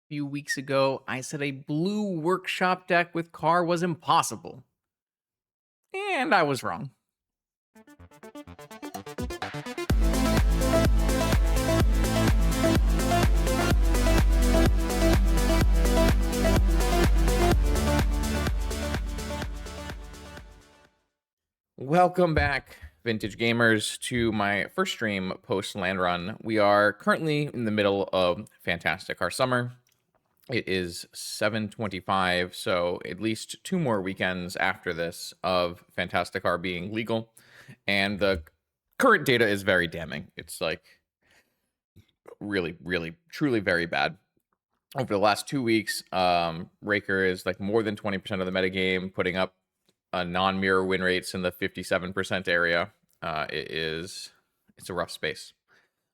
few weeks ago, I said a blue workshop deck with car was impossible. And I was wrong. Welcome back, vintage gamers, to my first stream post land run. We are currently in the middle of Fantasticar summer. It is 7/25, so at least 2 more weekends after this of Fantasticar being legal, and the current data is very damning. It's like really, truly very bad. Over the last 2 weeks, Raker is like more than 20% of the metagame, putting up non-mirror win rates in the 57% area. It's a rough space.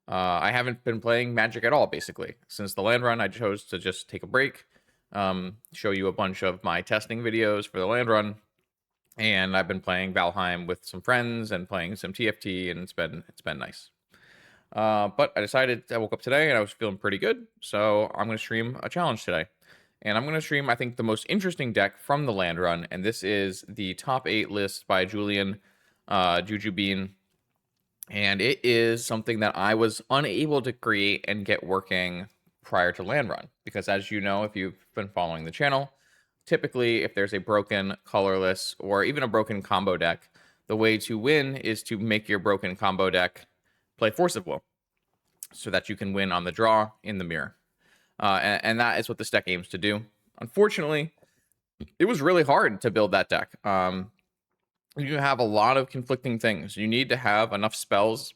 I haven't been playing Magic at all, basically. Since the land run, I chose to just take a break, show you a bunch of my testing videos for the land run, and I've been playing Valheim with some friends and playing some TFT, and it's been nice. But I woke up today and I was feeling pretty good, so I'm going to stream a challenge today. And I'm going to stream, I think, the most interesting deck from the land run, and this is the top 8 list by Julian Juju Bean. And it is something that I was unable to create and get working prior to land run, because as you know, if you've been following the channel, typically if there's a broken colorless or even a broken combo deck, the way to win is to make your broken combo deck play Force of Will, so that you can win on the draw in the mirror. And that is what this deck aims to do. Unfortunately, it was really hard to build that deck. You have a lot of conflicting things. You need to have enough spells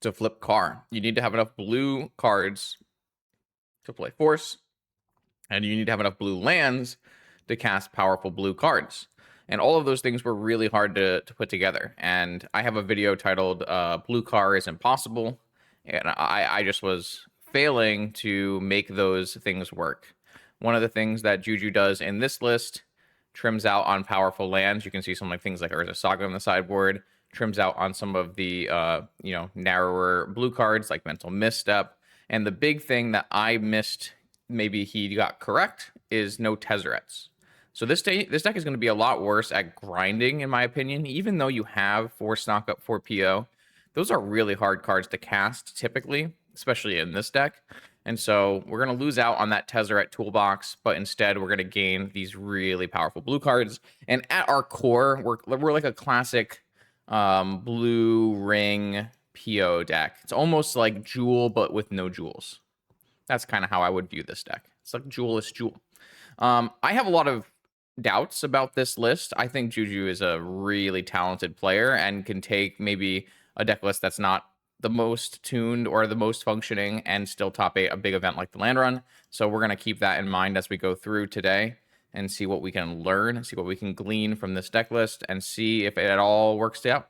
to flip car. You need to have enough blue cards to play Force. And you need to have enough blue lands to cast powerful blue cards. And all of those things were really hard to put together. And I have a video titled Blue Car is Impossible. And I just was failing to make those things work. One of the things that Juju does in this list, trims out on powerful lands. You can see some like things like Urza Saga on the sideboard, trims out on some of the narrower blue cards like Mental Misstep. And the big thing that I missed, maybe he got correct, is no Tezzerets. So this deck is going to be a lot worse at grinding, in my opinion. Even though you have 4 stock up 4 PO, those are really hard cards to cast typically, especially in this deck. And so we're going to lose out on that Tezzeret toolbox, but instead we're going to gain these really powerful blue cards. And at our core, we're like a classic blue ring PO deck. It's almost like Jewel, but with no jewels. That's kind of how I would view this deck. It's like Jewel-less Jewel. I have a lot of doubts about this list. I think Juju is a really talented player and can take maybe a deck list that's not the most tuned or the most functioning and still top 8 a big event like the land run. So we're going to keep that in mind as we go through today and see what we can learn, see what we can glean from this deck list, and see if it at all works out.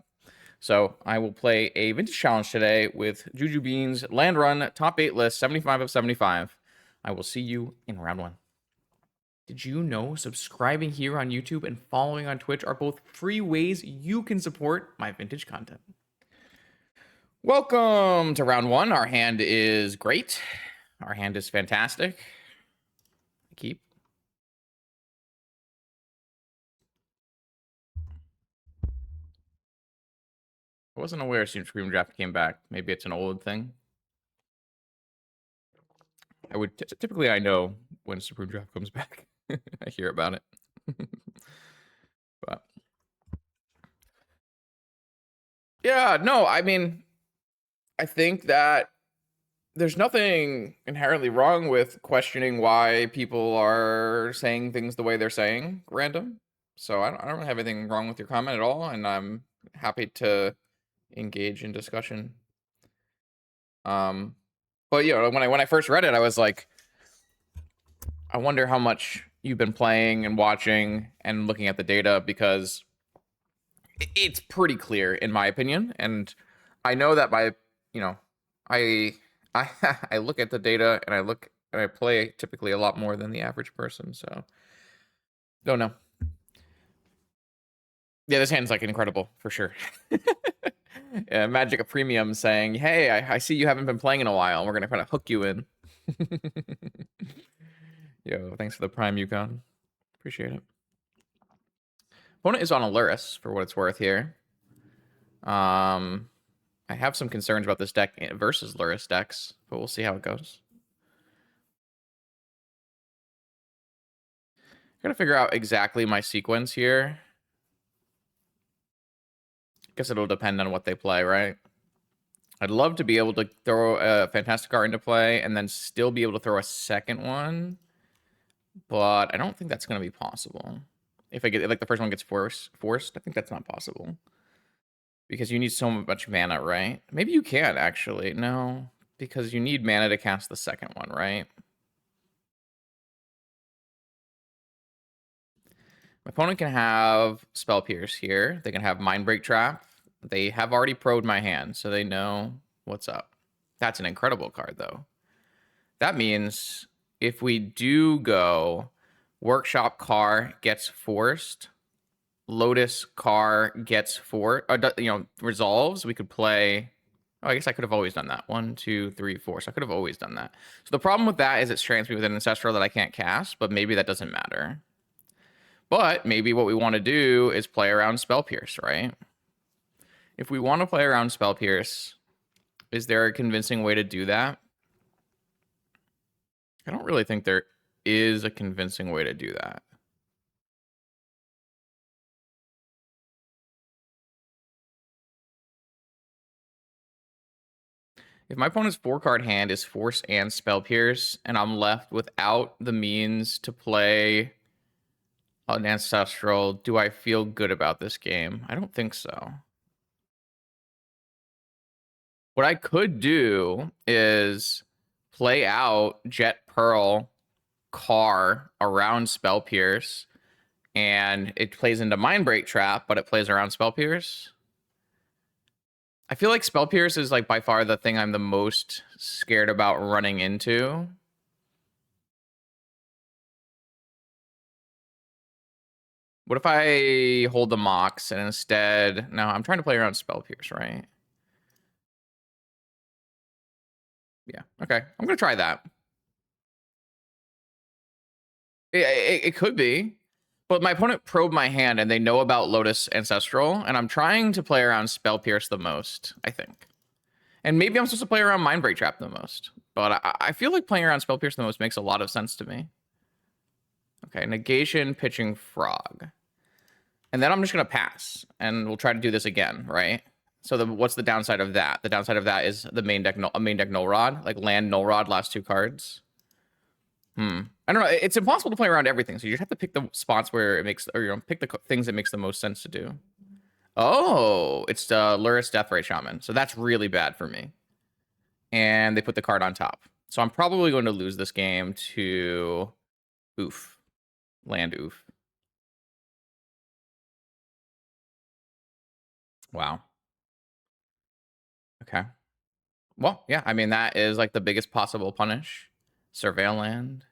So I will play a vintage challenge today with Juju Bean's land run top 8 list, 75 of 75. I will see you in round 1. Did you know subscribing here on YouTube and following on Twitch are both free ways you can support my vintage content? Welcome to round 1. Our hand is great. Our hand is fantastic. Keep. I wasn't aware Supreme Draft came back. Maybe it's an old thing. I would typically I know when Supreme Draft comes back. I hear about it. But yeah, no, I mean, I think that there's nothing inherently wrong with questioning why people are saying things the way they're saying random. So I don't have anything wrong with your comment at all, and I'm happy to engage in discussion. But you know, when I first read it, I was like, I wonder how much you've been playing and watching and looking at the data, because it's pretty clear in my opinion. And I know that by, you know, I look at the data and I play typically a lot more than the average person. So don't know. Yeah, this hand's like incredible for sure. Yeah, Magic a Premium saying, hey, I see you haven't been playing in a while. We're going to kind of hook you in. Yo, thanks for the Prime, Yukon. Appreciate it. Opponent is on a Lurrus, for what it's worth here. I have some concerns about this deck versus Lurrus decks, but we'll see how it goes. Gotta figure out exactly my sequence here. Guess it'll depend on what they play, right? I'd love to be able to throw a Fantasticar into play and then still be able to throw a second one, but I don't think that's going to be possible. If I get like the first one gets forced, I think that's not possible because you need so much mana, right? Maybe you can actually. No, because you need mana to cast the second one, right? My opponent can have Spell Pierce here. They can have Mind Break Trap. They have already pro'd my hand, so they know what's up. That's an incredible card, though. That means if we do go Workshop Car gets forced, Lotus Car gets resolves, we could play... Oh, I guess I could have always done that. 1, 2, 3, 4. So I could have always done that. So the problem with that is it strands me with an Ancestral that I can't cast, but maybe that doesn't matter. But maybe what we want to do is play around Spell Pierce, right? If we want to play around Spell Pierce, is there a convincing way to do that? I don't really think there is a convincing way to do that. If my opponent's 4-card hand is Force and Spell Pierce, and I'm left without the means to play an Ancestral, do I feel good about this game? I don't think so. What I could do is play out Jet Pearl Car around Spell Pierce, and it plays into Mind Break Trap, but it plays around Spell Pierce. I feel like Spell Pierce is like by far the thing I'm the most scared about running into. What if I hold the Mox and instead... No, I'm trying to play around Spell Pierce, right? Yeah, okay. I'm going to try that. It could be. But my opponent probed my hand, and they know about Lotus Ancestral, and I'm trying to play around Spell Pierce the most, I think. And maybe I'm supposed to play around Mind Break Trap the most. But I feel like playing around Spell Pierce the most makes a lot of sense to me. Okay, Negation, Pitching Frog. And then I'm just going to pass, and we'll try to do this again, right? So what's the downside of that? The downside of that is the main deck Null Rod, like land Null Rod, last 2 cards. I don't know. It's impossible to play around everything, so you have to pick the spots where it makes, or pick the things that makes the most sense to do. Oh, it's Lurrus Deathrite Shaman, so that's really bad for me. And they put the card on top, so I'm probably going to lose this game to Oof, land Oof. Wow. Okay. Well, yeah. I mean, that is like the biggest possible punish. Surveil land.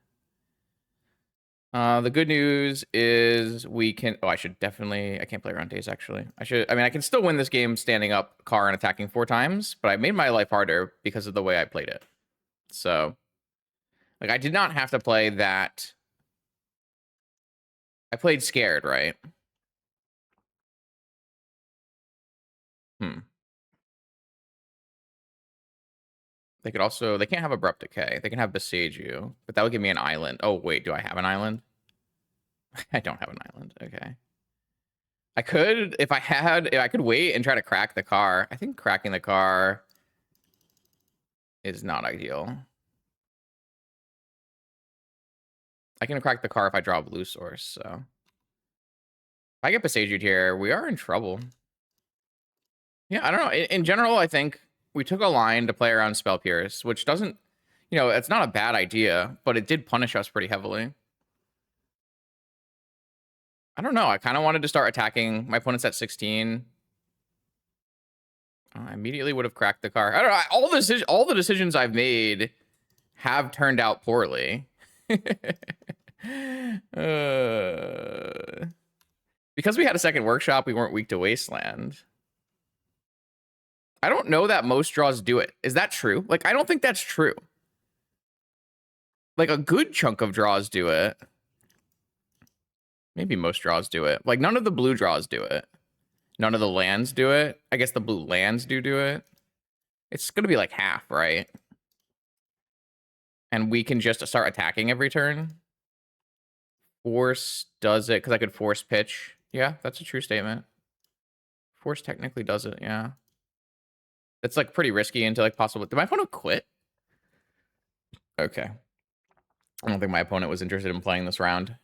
The good news is we can... Oh, I should definitely... I can't play around days, actually. I mean, I can still win this game standing up car and attacking 4 times, but I made my life harder because of the way I played it. So, like, I did not have to play that... I played scared, right? They could also... They can't have Abrupt Decay. They can have Besage You, but that would give me an island. Oh, wait, do I have an island? I don't have an island. Okay. I could, if I could wait and try to crack the car. I think cracking the car is not ideal. I can crack the car if I draw a blue source, so. If I get Besaged here, we are in trouble. Yeah, I don't know. In general, I think we took a line to play around Spell Pierce, which doesn't, it's not a bad idea, but it did punish us pretty heavily. I don't know. I kind of wanted to start attacking. My opponent's at 16. I immediately would have cracked the car. I don't know. All the decisions I've made have turned out poorly. Because we had a second workshop, we weren't weak to Wasteland. I don't know that most draws do it. Is that true? Like, I don't think that's true. Like a good chunk of draws do it. Maybe most draws do it. Like none of the blue draws do it. None of the lands do it. I guess the blue lands do it. It's going to be like half, right? And we can just start attacking every turn. Force does it because I could force pitch. Yeah, that's a true statement. Force technically does it, yeah. It's like pretty risky into like possible. Did my opponent quit? Okay. I don't think my opponent was interested in playing this round.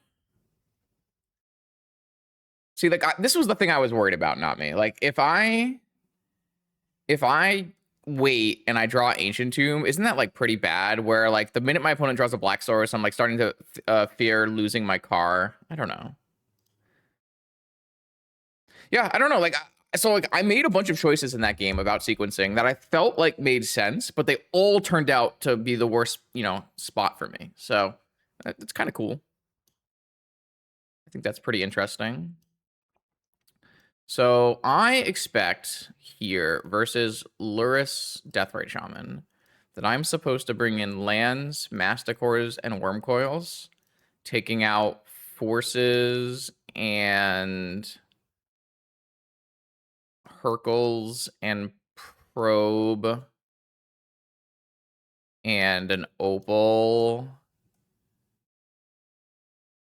See, like this was the thing I was worried about, not me. Like if I wait and I draw Ancient Tomb, isn't that like pretty bad? Where like the minute my opponent draws a Black Source, I'm like starting to fear losing my car. I don't know. Yeah, I don't know. Like so, like I made a bunch of choices in that game about sequencing that I felt like made sense, but they all turned out to be the worst, spot for me. So it's kind of cool. I think that's pretty interesting. So I expect here versus Lurrus Deathrite Shaman that I'm supposed to bring in lands, Masticores, and Wormcoils, taking out forces and Hercles and Probe and an Opal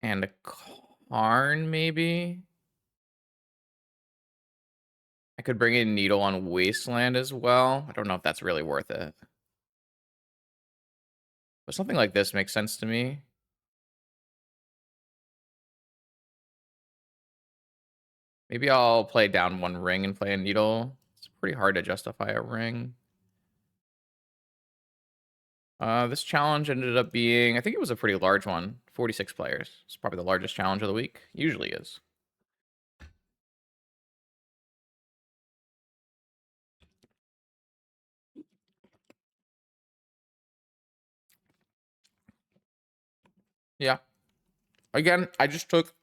and a Karn, maybe. I could bring in Needle on Wasteland as well. I don't know if that's really worth it. But something like this makes sense to me. Maybe I'll play down one ring and play a Needle. It's pretty hard to justify a ring. This challenge ended up being, I think it was a pretty large one. 46 players. It's probably the largest challenge of the week. Usually is. Yeah. Again, I just took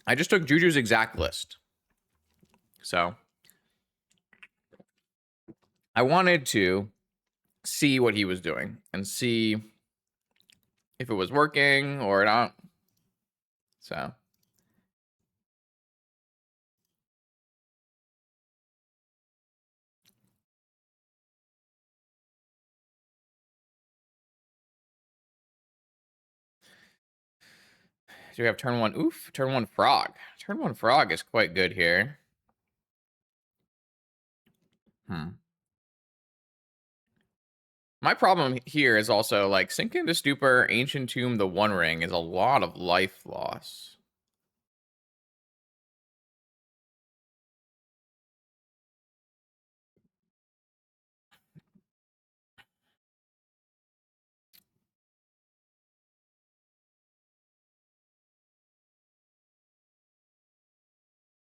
Juju's exact list. So I wanted to see what he was doing and see if it was working or not. So do we have turn one? Oof, turn one frog. Turn one frog is quite good here. My problem here is also like Sink into Stupor, Ancient Tomb, the One Ring is a lot of life loss.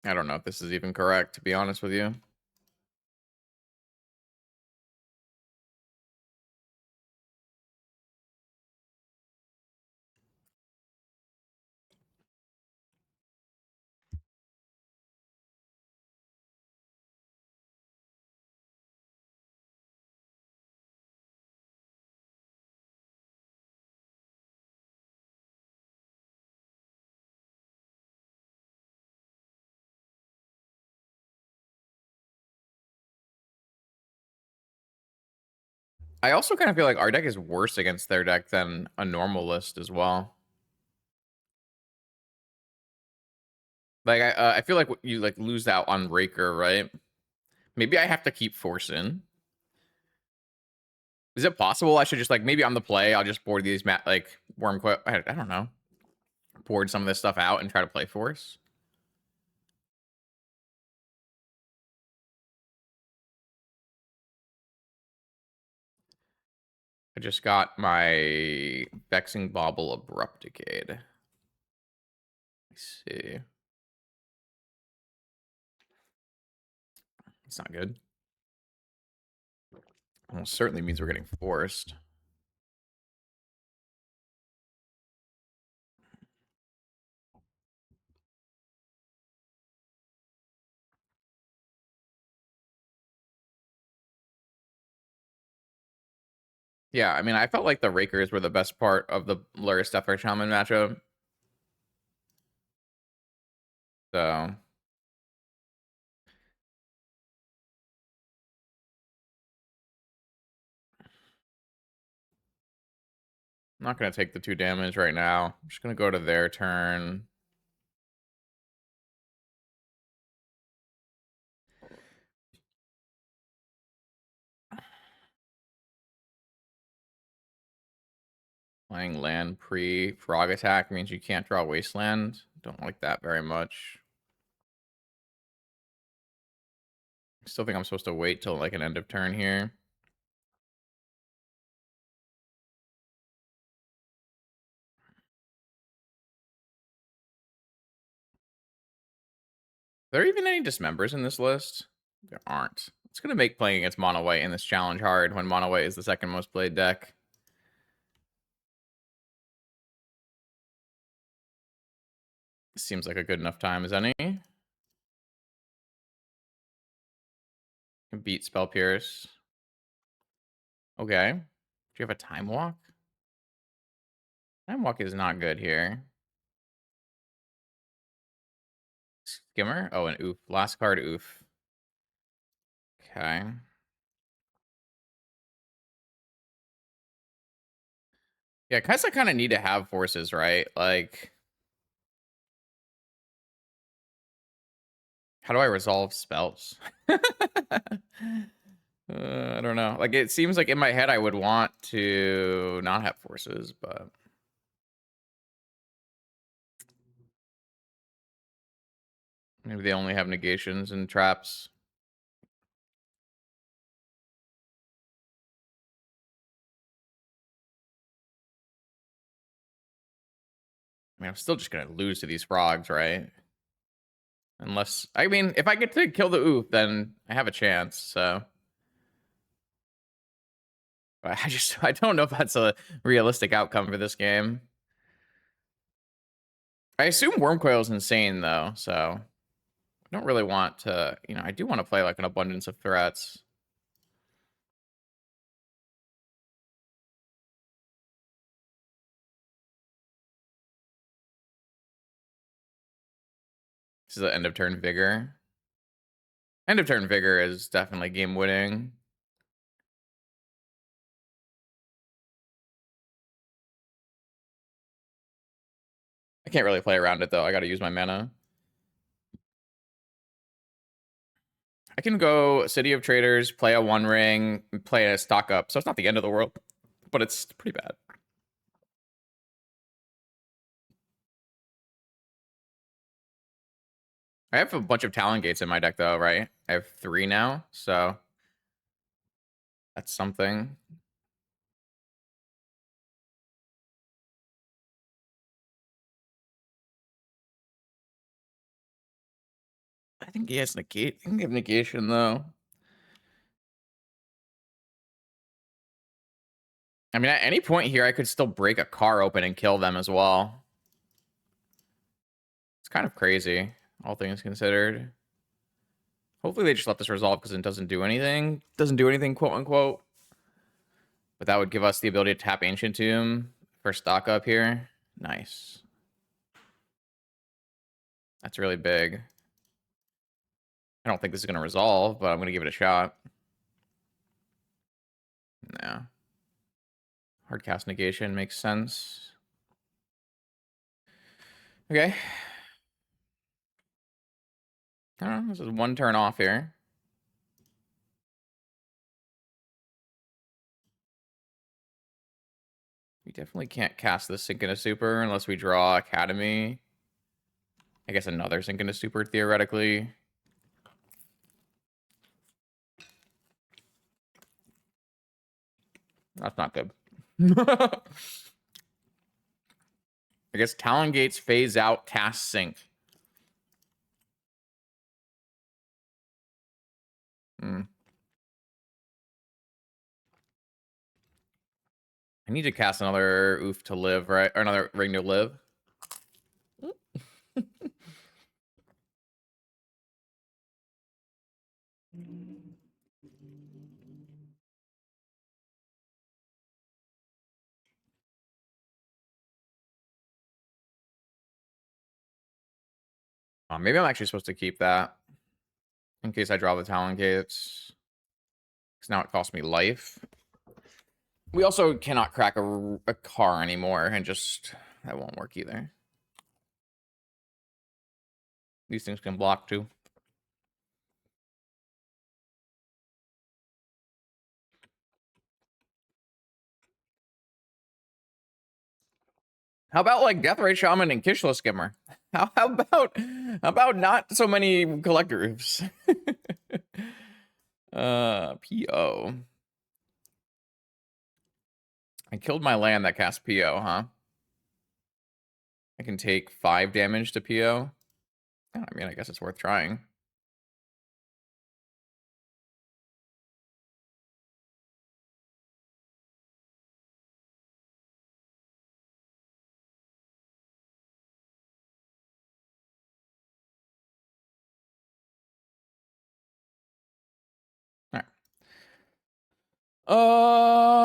I don't know if this is even correct, to be honest with you. I also kind of feel like our deck is worse against their deck than a normal list as well. Like I feel like you like lose out on Raker, right? Maybe I have to keep forcing. Is it possible I should just like maybe on the play I'll just board these like Wormcoil? I don't know. Board some of this stuff out and try to play force. I just got my Vexing Bauble Abrupt Decade. Let's see. It's not good. Well, certainly means we're getting forced. Yeah, I mean, I felt like the Rakers were the best part of the Lurrus DRS Shaman matchup. So I'm not going to take the 2 damage right now. I'm just going to go to their turn. Playing land pre-frog attack means you can't draw Wasteland. Don't like that very much. Still think I'm supposed to wait till like an end of turn here. Are there even any dismembers in this list? There aren't. It's going to make playing against mono white in this challenge hard when mono white is the second most played deck. Seems like a good enough time as any. Can beat Spell Pierce. Okay. Do you have a Time Walk? Time Walk is not good here. Skimmer? Oh, an oof. Last card, oof. Okay. Yeah, because I kind of need to have forces, right? Like, how do I resolve spells? I don't know. Like, it seems like in my head I would want to not have forces, but maybe they only have negations and traps. I mean, I'm still just gonna lose to these frogs, right? Unless, I mean, if I get to kill the oof, then I have a chance, so. But I don't know if that's a realistic outcome for this game. I assume Wormcoil is insane, though, so I don't really want to, I do want to play like an abundance of threats. This is the end of turn vigor. End of turn vigor is definitely game winning. I can't really play around it though. I got to use my mana. I can go City of Traders, play a One Ring, play a stock up. So it's not the end of the world, but it's pretty bad. I have a bunch of Talon Gates in my deck though, right? I have 3 now, so that's something. I think he has negate. I can give negation though. I mean, at any point here, I could still break a car open and kill them as well. It's kind of crazy, all things considered. Hopefully they just let this resolve because it doesn't do anything. Doesn't do anything, quote unquote. But that would give us the ability to tap Ancient Tomb for stock up here. Nice. That's really big. I don't think this is going to resolve, but I'm going to give it a shot. No. Hard cast negation makes sense. Okay. I don't know. This is 1 turn off here. We definitely can't cast this Sink into Super unless we draw Academy. I guess another Sink into Super, theoretically. That's not good. I guess Talon Gates phase out, cast Sink. Hmm. I need to cast another Oof to live, right? Or another Ring to live. Maybe I'm actually supposed to keep that in case I draw the Talon Gates. Because now it costs me life. We also cannot crack a car anymore, and just that won't work either. These things can block too. How about like Deathray Shaman and Kishla Skimmer? How about not so many collector roofs? PO. I killed my land that cast PO, huh? I can take 5 damage to PO. Yeah, I mean, I guess it's worth trying. All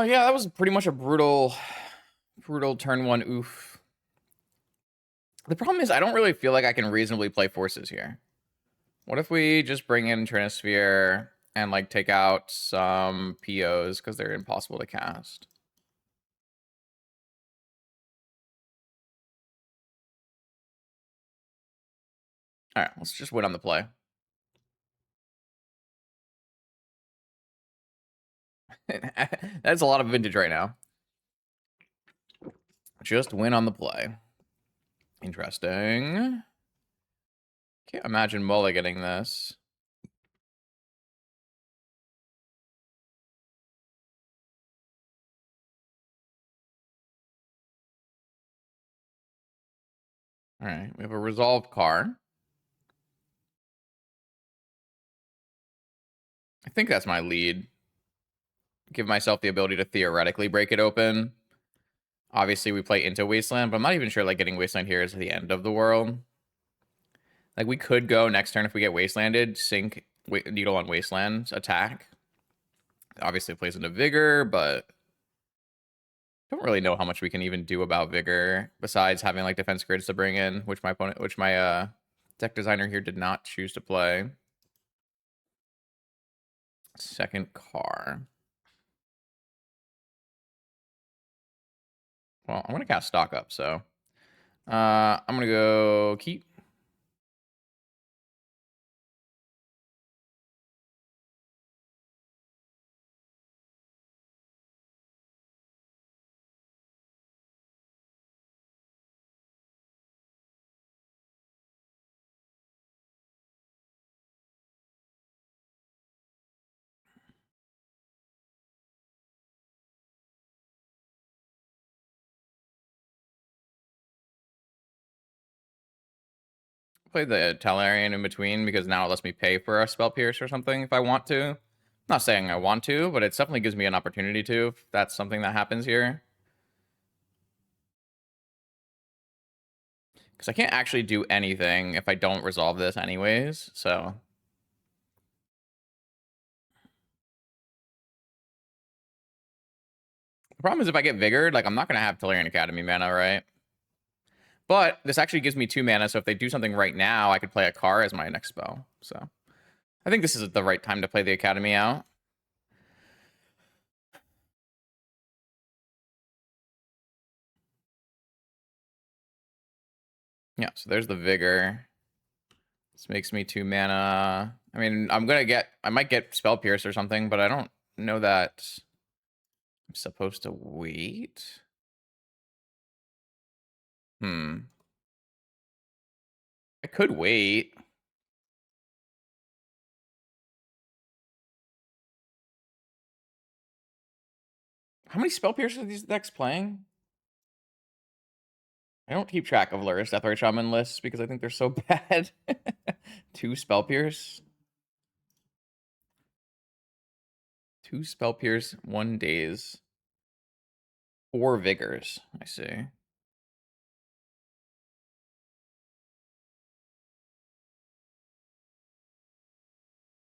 right. Yeah, that was pretty much a brutal turn 1 oof. The problem is I don't really feel like I can reasonably play forces here. What if we just bring in Trinisphere and like take out some POs because they're impossible to cast? All right, let's just win on the play. That's a lot of vintage right now. Just win on the play. Interesting. Can't imagine Mola getting this. All right, we have a resolved car. I think that's my lead. Give myself the ability to theoretically break it open. Obviously, we play into Wasteland, but I'm not even sure like getting Wasteland here is the end of the world. Like we could go next turn if we get Wastelanded, sink Needle on Wasteland, attack. Obviously it plays into Vigor, but don't really know how much we can even do about Vigor besides having like defense grids to bring in, which my deck designer here did not choose to play. Second car. Well, I'm gonna cast stock up, so I'm gonna go keep. Play the Talarian in between because now it lets me pay for a Spell Pierce or something if I want to. I'm not saying I want to, but it definitely gives me an opportunity to if that's something that happens here. Because I can't actually do anything if I don't resolve this anyways, so... The problem is if I get Vigored, like, I'm not going to have Tellurian Academy mana, right? But this actually gives me 2 mana, so if they do something right now, I could play a Car as my next spell. So I think this is the right time to play the Academy out. Yeah, so there's the Vigor. This makes me 2 mana. I mean, I might get Spell Pierce or something, but I don't know that I'm supposed to wait. I could wait. How many Spell Pierces are these decks playing? I don't keep track of Lurrus Deathray Shaman lists because I think they're so bad. 2 Spell Pierce. 2 Spell Pierce, 1 Daze. 4 Vigors, I see.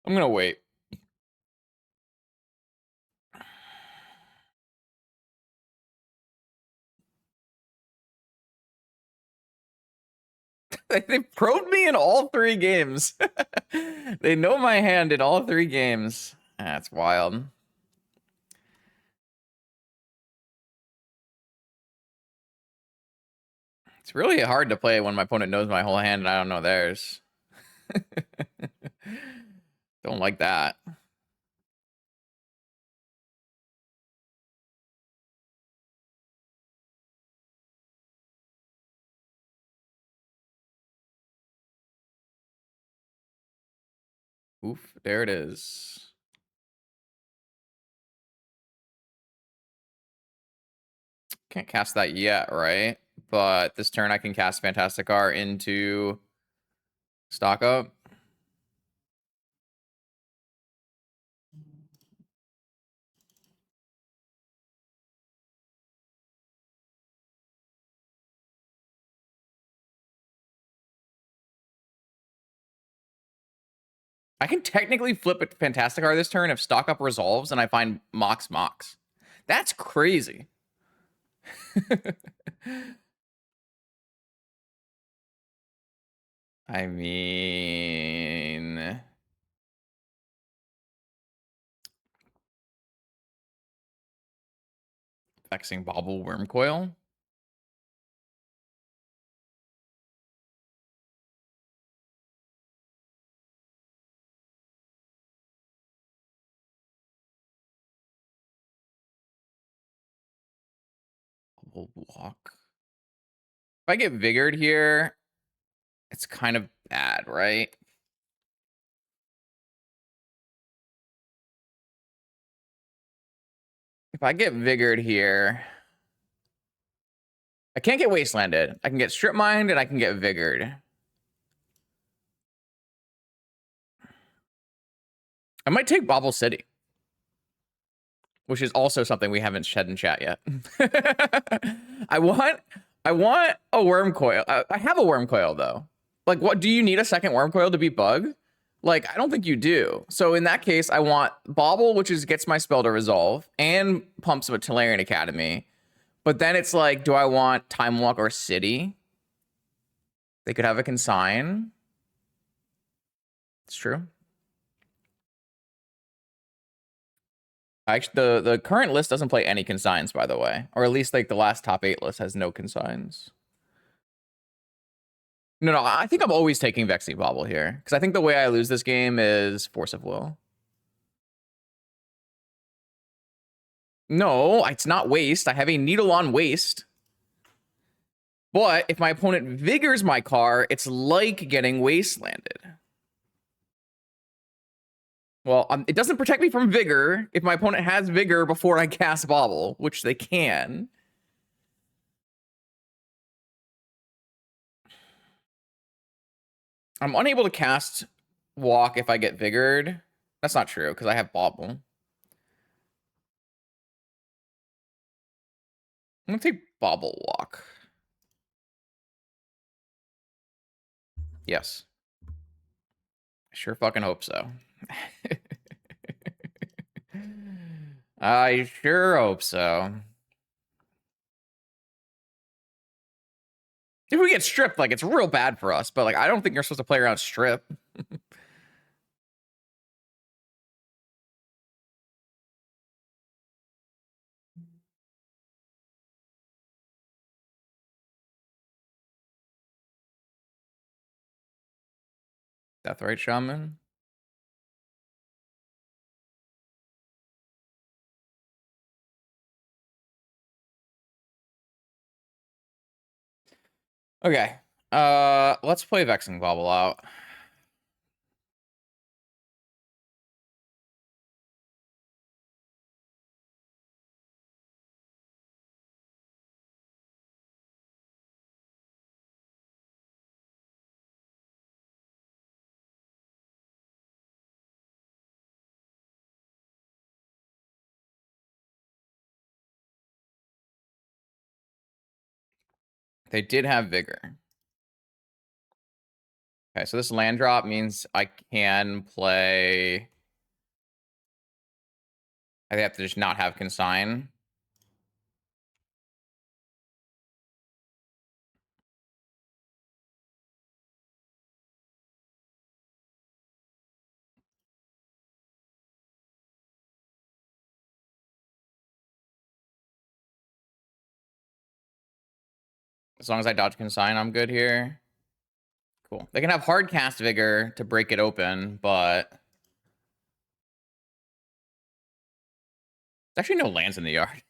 I'm gonna wait. They probed me in all 3 games. They know my hand in all 3 games. That's wild. It's really hard to play when my opponent knows my whole hand and I don't know theirs. Don't like that. Oof, there it is. Can't cast that yet, right? But this turn I can cast Fantasticar into stock up. I can technically flip a Fantasticar this turn if stock up resolves and I find Mox. That's crazy. I mean... Vexing Bobble Wormcoil? Bobble Walk. If I get Vigored here, it's kind of bad, right? If I get Vigored here... I can't get Wastelanded. I can get Strip Mined and I can get Vigored. I might take Bobble City, which is also something we haven't said in chat yet. I want a Wormcoil. I have a Wormcoil though. Like, what do you need a second Wormcoil to beat Bug? Like, I don't think you do. So in that case, I want Bobble, which gets my spell to resolve, and pumps with Tolarian Academy. But then it's like, do I want Time Walk or City? They could have a Consign. It's true. Actually, the current list doesn't play any consigns, by the way. Or at least, like, the last top 8 list has no consigns. No, I think I'm always taking Vexing Bobble here. Because I think the way I lose this game is Force of Will. No, it's not Waste. I have a Needle on Waste. But if my opponent Vigors my car, it's like getting Wastelanded. Well, it doesn't protect me from Vigor if my opponent has Vigor before I cast Bobble, which they can. I'm unable to cast Walk if I get Vigored. That's not true, because I have Bobble. I'm going to take Bobble Walk. Yes. I sure fucking hope so. I sure hope so. If we get stripped, like, it's real bad for us, but, like, I don't think you're supposed to play around strip. Deathrite Shaman. Okay. Let's play Vexing Bobble out. They did have Vigor. Okay, so this land drop means I can play... I have to just not have Consign. As long as I dodge consign, I'm good here. Cool. They can have hard cast vigor to break it open, but there's actually no lands in the yard.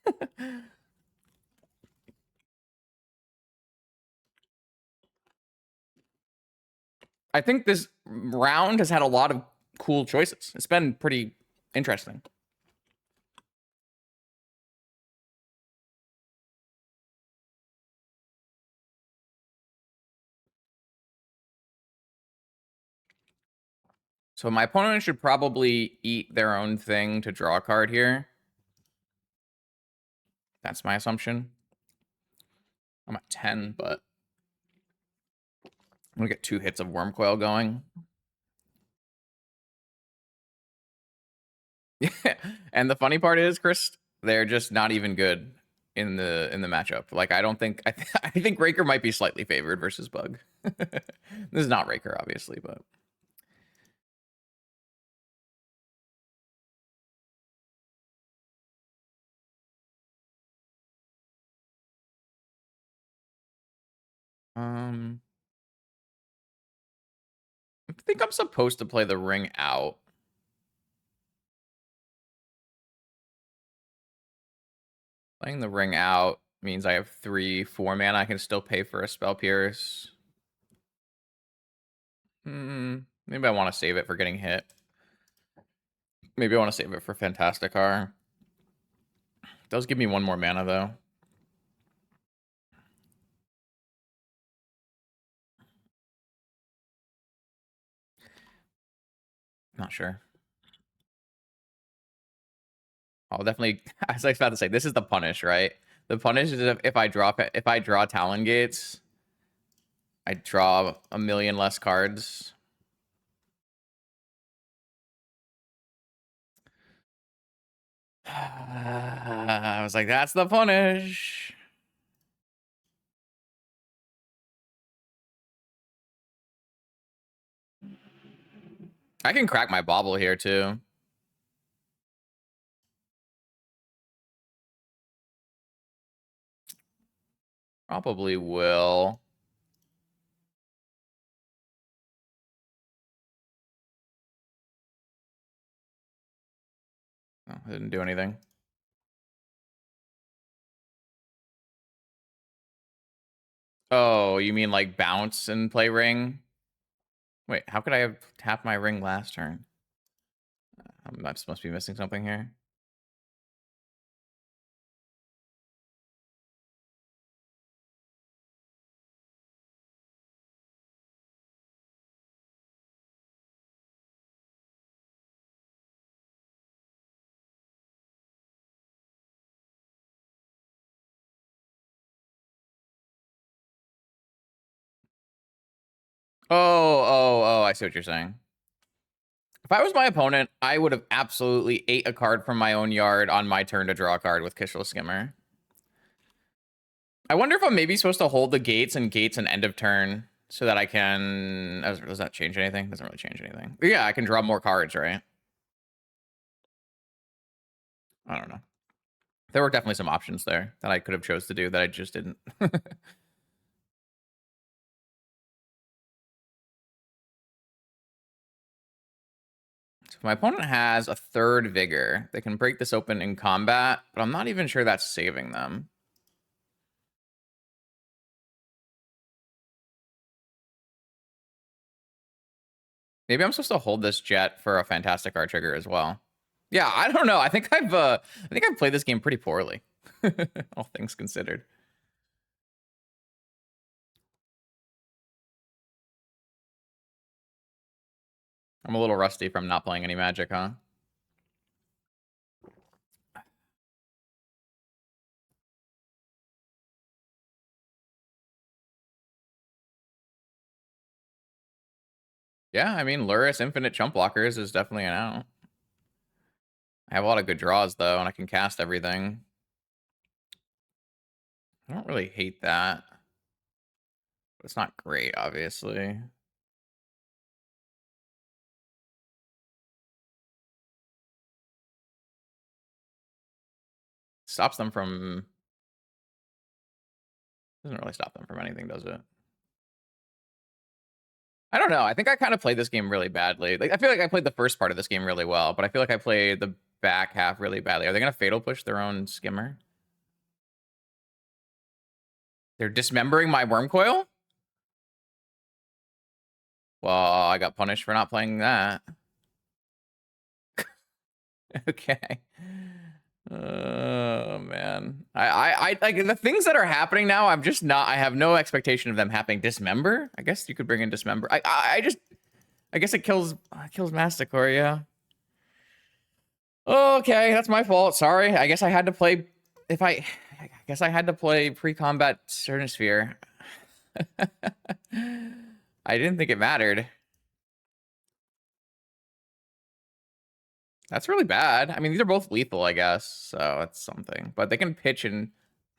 I think this round has had a lot of cool choices. It's been pretty interesting. So my opponent should probably eat their own thing to draw a card here. That's my assumption. I'm at 10, but I'm gonna get 2 hits of Wormcoil going. Yeah, and the funny part is, Chris, they're just not even good in the matchup. Like, I don't think I think Raker might be slightly favored versus Bug. This is not Raker, obviously, but I think I'm supposed to play the ring out. Playing the ring out means I have 3/4 mana. I can still pay for a Spell Pierce. Maybe I want to save it for getting hit. Maybe I want to save it for Fantasticar. It does give me 1 more mana, though. Not sure. I'll definitely, as I was about to say, this is the punish, right? The punish is if I draw Talon Gates, I draw a million less cards. I was like, that's the punish. I can crack my bauble here too. Probably will. Oh, I didn't do anything. Oh, you mean like bounce and play ring? Wait, how could I have tapped my ring last turn? I must be missing something here. Oh, I see what you're saying. If I was my opponent, I would have absolutely ate a card from my own yard on my turn to draw a card with Kishla Skimmer. I wonder if I'm maybe supposed to hold the gates and end of turn so that I can... Does that change anything? Doesn't really change anything. But yeah, I can draw more cards, right? I don't know. There were definitely some options there that I could have chose to do that I just didn't. So if my opponent has a 3rd Vigor, they can break this open in combat, but I'm not even sure that's saving them. Maybe I'm supposed to hold this Jet for a Fantasticar trigger as well. Yeah, I don't know. I think I've played this game pretty poorly, all things considered. I'm a little rusty from not playing any Magic, huh? Yeah, I mean, Lurrus Infinite Chump Blockers is definitely an out. I have a lot of good draws, though, and I can cast everything. I don't really hate that. But it's not great, obviously. Stops them from... Doesn't really stop them from anything, does it? I don't know. I think I kind of played this game really badly. Like, I feel like I played the first part of this game really well, but I feel like I played the back half really badly. Are they going to fatal push their own skimmer? They're dismembering my worm coil? Well, I got punished for not playing that. Okay. Oh man. I like the things that are happening now. I'm just not. I have no expectation of them happening. Dismember. I guess you could bring in dismember. I guess it kills Masticore. Yeah. Okay, that's my fault. Sorry. I guess I had to play. I guess I had to play pre-combat Cernosphere. I didn't think it mattered. That's really bad. I mean, these are both lethal, I guess, so it's something. But they can pitch and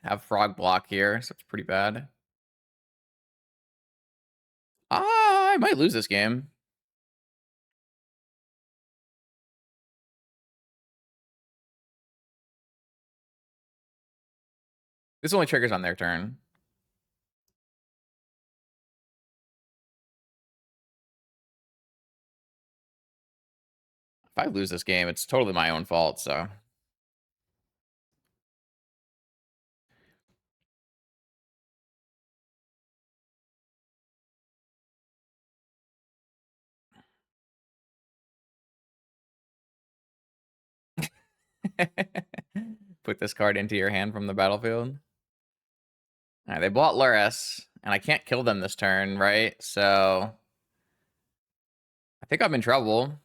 have frog block here, so it's pretty bad. I might lose this game. This only triggers on their turn. If I lose this game, it's totally my own fault, so. Put this card into your hand from the battlefield. All right, they bought Lurrus, and I can't kill them this turn, right? So I think I'm in trouble.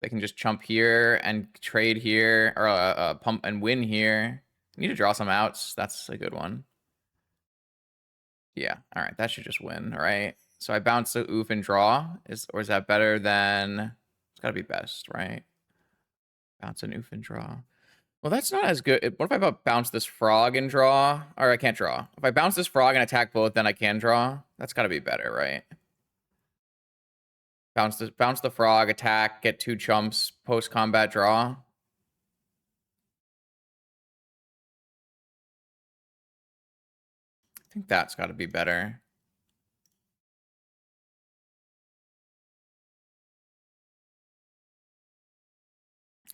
They can just chump here and trade here, or pump and win here. I need to draw some outs. That's a good one. Yeah, all right, that should just win, all right? So I bounce the oof and draw. Or is that better than... It's gotta be best, right? Bounce an oof and draw. Well, that's not as good. What if I bounce this frog and draw? Or I can't draw. If I bounce this frog and attack both, then I can draw. That's gotta be better, right? Bounce the frog, attack, get 2 chumps, post-combat draw. I think that's gotta be better.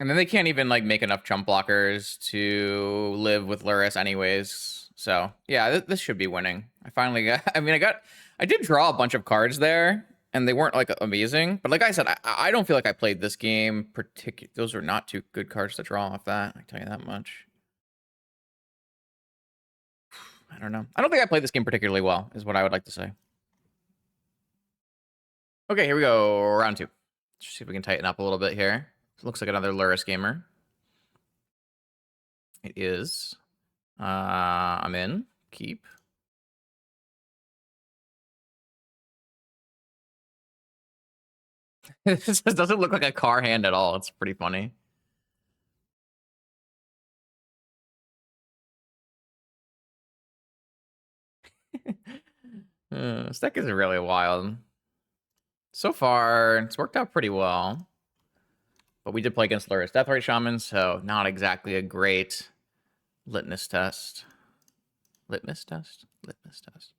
And then they can't even like make enough chump blockers to live with Lurrus anyways. So yeah, this should be winning. I finally got, I did draw a bunch of cards there and they weren't like amazing. But like I said, I don't feel like I played this game those are not 2 good cards to draw off that. I can tell you that much. I don't know. I don't think I played this game particularly well is what I would like to say. Okay, here we go. Round 2. Let's see if we can tighten up a little bit here. Looks like another Lurrus gamer. It is. I'm in. Keep. This doesn't look like a car hand at all. It's pretty funny. This deck is really wild. So far, it's worked out pretty well. But we did play against Lurrus Deathrite Shaman, so not exactly a great litmus test. Litmus test? Litmus test.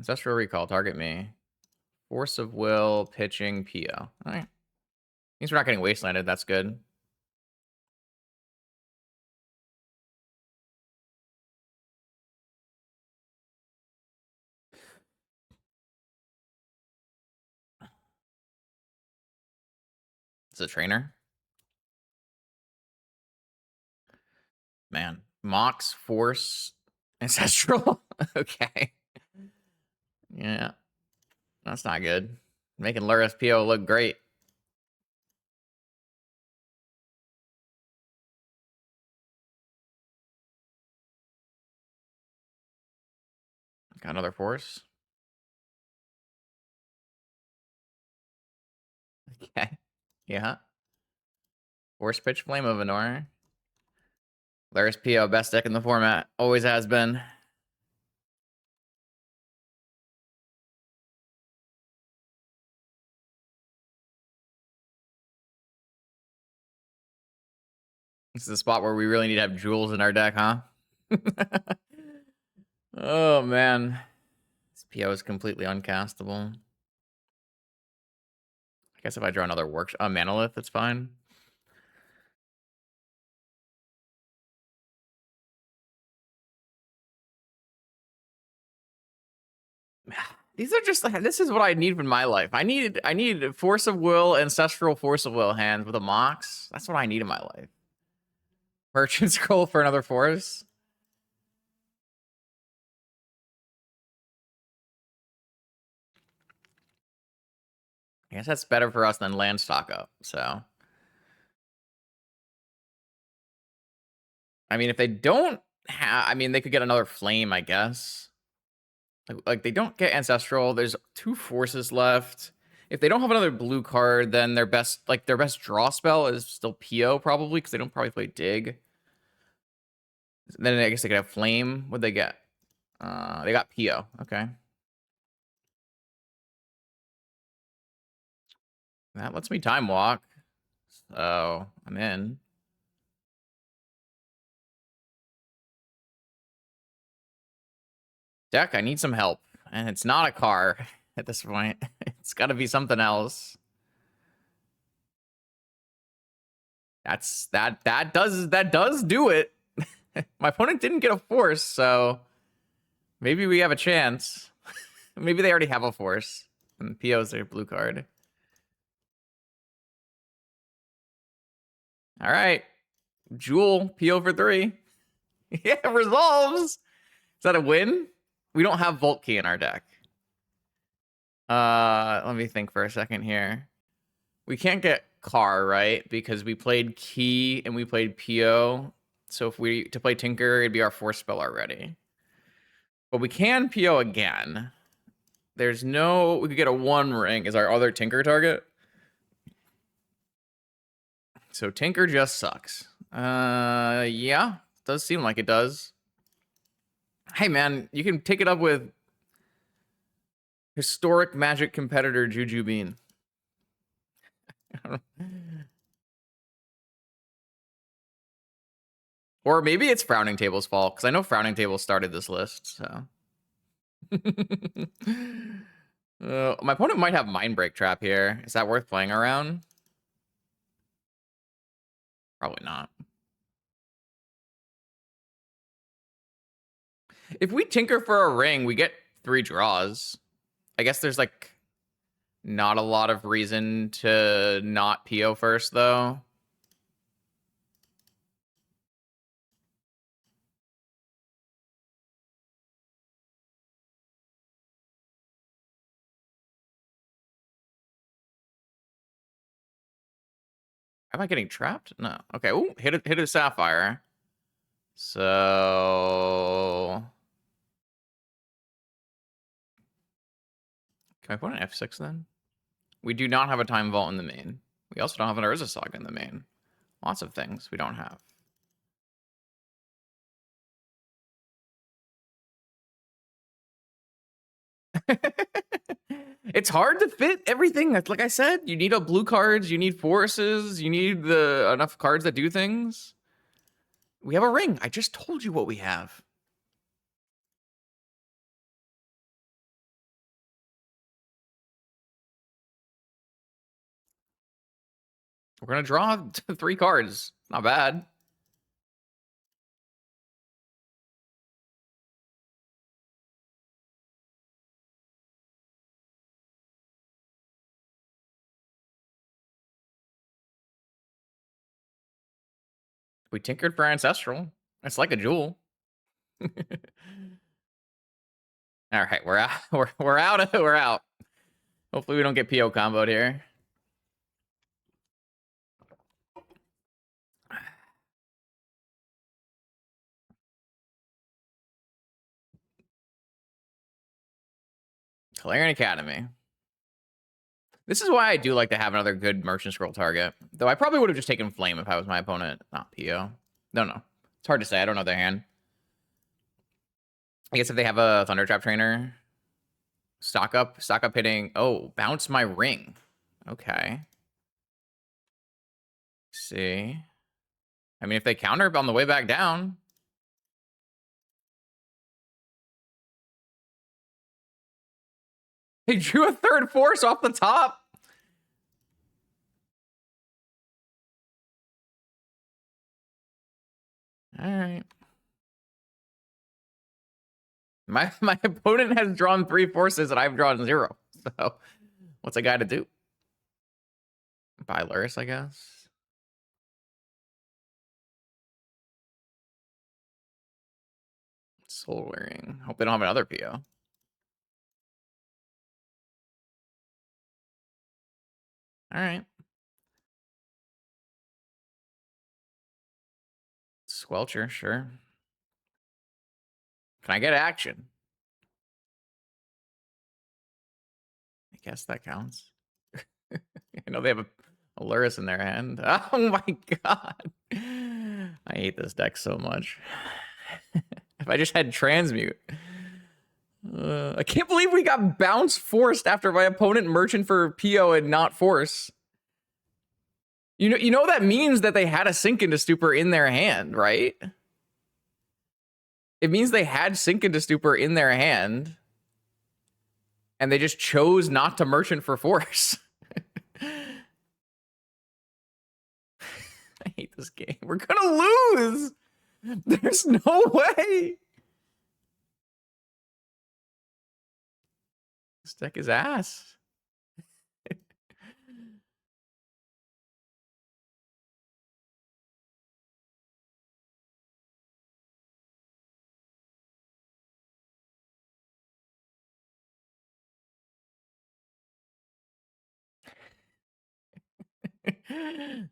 Ancestral Recall, target me. Force of Will, pitching, PO. All right. Means we're not getting wastelanded. That's good. It's a trainer. Man. Mox, Force, Ancestral. Okay. Yeah. That's not good. Making Lurrus PO look great. Got another Force. Okay. Yeah. Force pitch Flame of Anor. Lurrus PO, best deck in the format. Always has been. This is the spot where we really need to have jewels in our deck, huh? Oh, man. This PO is completely uncastable. I guess if I draw another Manolith, it's fine. These are just like, this is what I need in my life. I need Force of Will, Ancestral Force of Will hands with a Mox. That's what I need in my life. Merchant Scroll for another Force. I guess that's better for us than land stock up, so. I mean, if they don't have, I mean, they could get another Flame, I guess. Like they don't get Ancestral. There's 2 forces left. If they don't have another blue card, then their best draw spell is still PO probably, because they don't probably play Dig. Then I guess they could have Flame. What'd they get? They got PO. Okay. That lets me time walk. So I'm in. Deck, I need some help. And it's not a car at this point. It's gotta be something else. That does do it. My opponent didn't get a force, so maybe we have a chance. Maybe they already have a force. And PO's their blue card. All right. Jewel, PO for 3. Yeah, resolves. Is that a win? We don't have Volt Key in our deck. Let me think for a second here. We can't get Car, right? Because we played Key and we played PO. So if we to play Tinker, it'd be our force spell already. But we can PO again. There's no... We could get a 1 ring. Is our other Tinker target? So Tinker just sucks. Yeah. Does seem like it does. Hey, man, you can take it up with historic Magic competitor Juju Bean. Or maybe it's Frowning Table's fault, because I know Frowning Table started this list, so... my opponent might have Mind Break Trap here. Is that worth playing around? Probably not. If we Tinker for a ring, we get 3 draws. I guess there's, like, not a lot of reason to not PO first, though. Am I getting trapped? No. Okay. Ooh, hit a Sapphire. So... Can I put an F6 then? We do not have a Time Vault in the main. We also don't have an Urza Saga in the main. Lots of things we don't have. It's hard to fit everything. Like I said, you need a blue cards, you need forces, you need enough cards that do things. We have a ring. I just told you what we have. We're gonna draw 3 cards. Not bad. We tinkered for Ancestral. It's like a jewel. All right, we're out. We're out. We're out. Hopefully we don't get PO comboed here. Clarion Academy. This is why I do like to have another good Merchant Scroll target. Though I probably would have just taken Flame if I was my opponent, not PO. No. It's hard to say. I don't know their hand. I guess if they have a Thundertrap trainer, stock up hitting. Oh, bounce my ring. Okay. See. I mean, if they counter on the way back down, He drew a third force off the top. All right. My opponent has drawn 3 forces and I've drawn 0. So what's a guy to do? Buy Lurrus, I guess. Soul Wearing. Hope they don't have another PO. All right. Squelcher, sure. Can I get action? I guess that counts. I know they have a Lurrus in their hand. Oh my god. I hate this deck so much. If I just had transmute. I can't believe we got bounce forced after my opponent merchant for PO and not force. You know that means that they had a Sink into Stupor in their hand, right? It means they had Sink into Stupor in their hand, and they just chose not to merchant for force. I hate this game. We're gonna lose. There's no way. This deck is ass.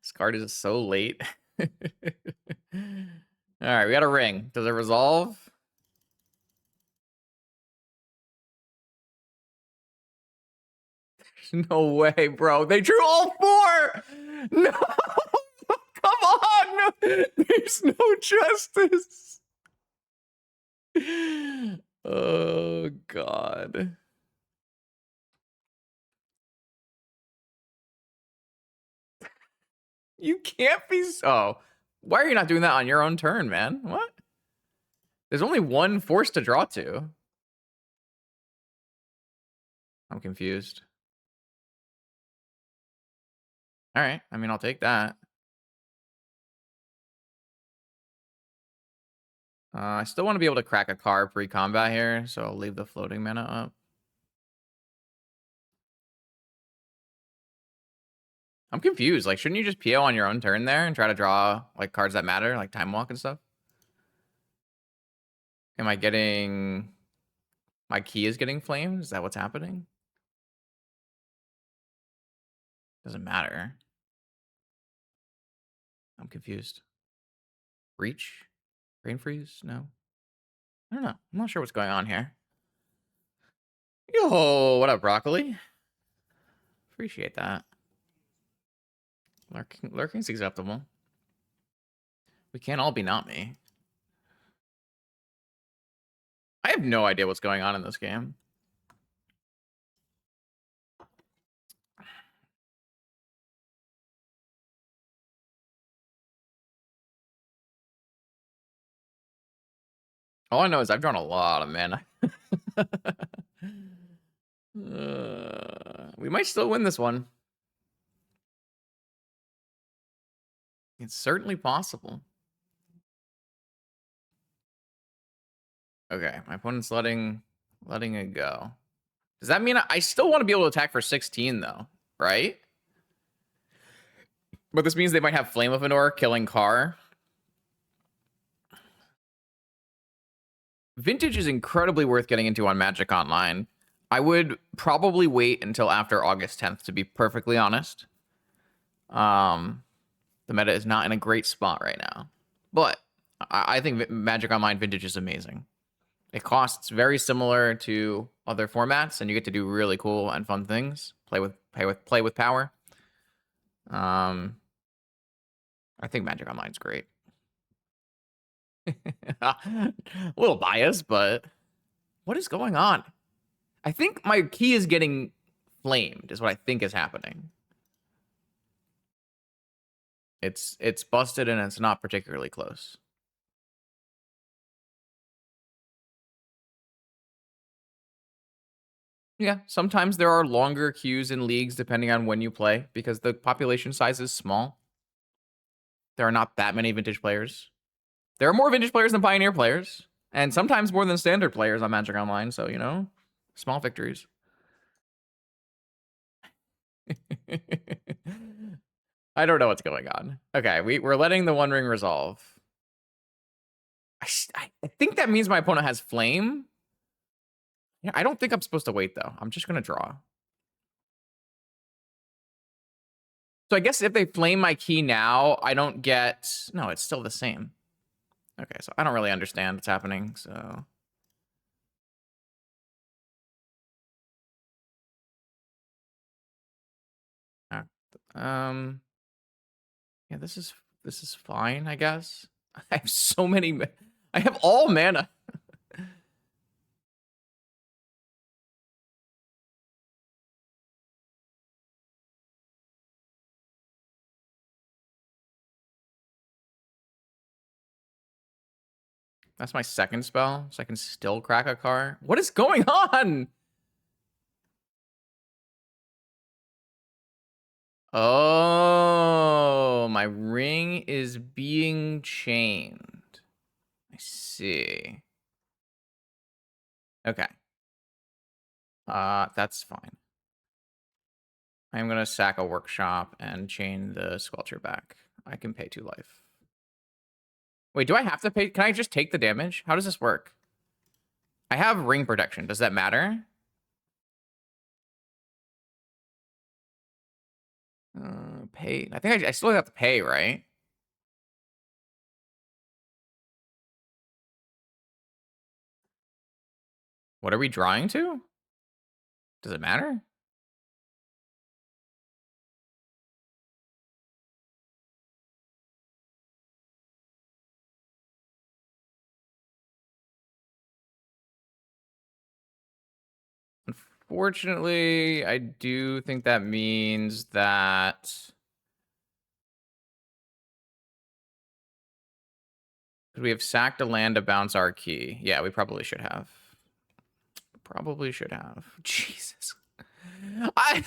This card is so late. All right, we got a ring. Does it resolve? No way, bro. They drew all 4. No, come on. No. There's no justice. Oh, God. You can't be so. Why are you not doing that on your own turn, man? What? There's only 1 force to draw to. I'm confused. All right. I mean, I'll take that. I still want to be able to crack a card pre-combat here, so I'll leave the floating mana up. I'm confused. Like, shouldn't you just PO on your own turn there and try to draw, like, cards that matter, like Time Walk and stuff? Am I getting... My key is getting flamed? Is that what's happening? Doesn't matter. I'm confused. Reach? Brain freeze? No. I don't know. I'm not sure what's going on here. Yo, what up, Broccoli? Appreciate that. Lurking's acceptable. We can't all be not me. I have no idea what's going on in this game. All I know is I've drawn a lot of mana. We might still win this one. It's certainly possible. Okay, my opponent's letting it go. Does that mean I still want to be able to attack for 16 though, right? But this means they might have Flame of Anor killing Carr. Vintage is incredibly worth getting into on Magic Online. I would probably wait until after August 10th, to be perfectly honest. The meta is not in a great spot right now. But I think Magic Online Vintage is amazing. It costs very similar to other formats, and you get to do really cool and fun things. Play with power. I think Magic Online is great. A little biased, but what is going on? I think my key is getting flamed, is what I think is happening. It's busted and it's not particularly close. Yeah, sometimes there are longer queues in leagues depending on when you play because the population size is small. There are not that many vintage players. There are more vintage players than pioneer players, and sometimes more than standard players on Magic Online, so, you know, small victories. I don't know what's going on. Okay, we're letting the One Ring resolve. I think that means my opponent has Flame. Yeah, I don't think I'm supposed to wait, though. I'm just going to draw. So I guess if they flame my key now, I don't get... No, it's still the same. Okay, so I don't really understand what's happening, so... Um... Yeah, this is fine, I guess. I have so many... I have all mana. That's my second spell, so I can still crack a car. What is going on? Oh, my ring is being chained. I see. Okay. That's fine. I'm gonna sack a workshop and chain the sculpture back. I can pay 2 life. Wait, do I have to pay? Can I just take the damage? How does this work? I have ring protection. Does that matter? Pay. I think I still have to pay, right? What are we drawing to? Does it matter? Unfortunately, I do think that means that we have sacked a land to bounce our key. Yeah, we probably should have. Probably should have. Jesus. I,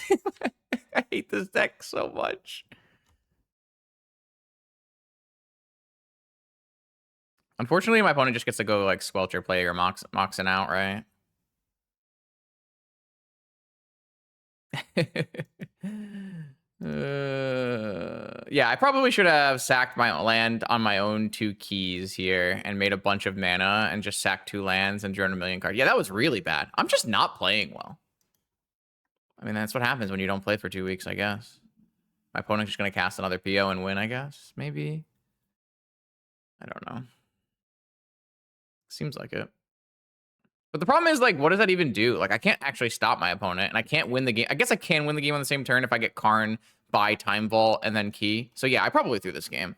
I hate this deck so much. Unfortunately, my opponent just gets to go like Squelcher play or Moxen out, right? Yeah, I probably should have sacked my land on my own 2 keys here and made a bunch of mana and just sacked 2 lands and drawn a million cards. Yeah, that was really bad. I'm just not playing well. I mean, that's what happens when you don't play for 2 weeks, I guess. My opponent's just going to cast another PO and win, I guess. Maybe. I don't know. Seems like it. But the problem is, like, what does that even do? Like, I can't actually stop my opponent, and I can't win the game. I guess I can win the game on the same turn if I get Karn, buy Time Vault, and then Key. So yeah, I probably threw this game.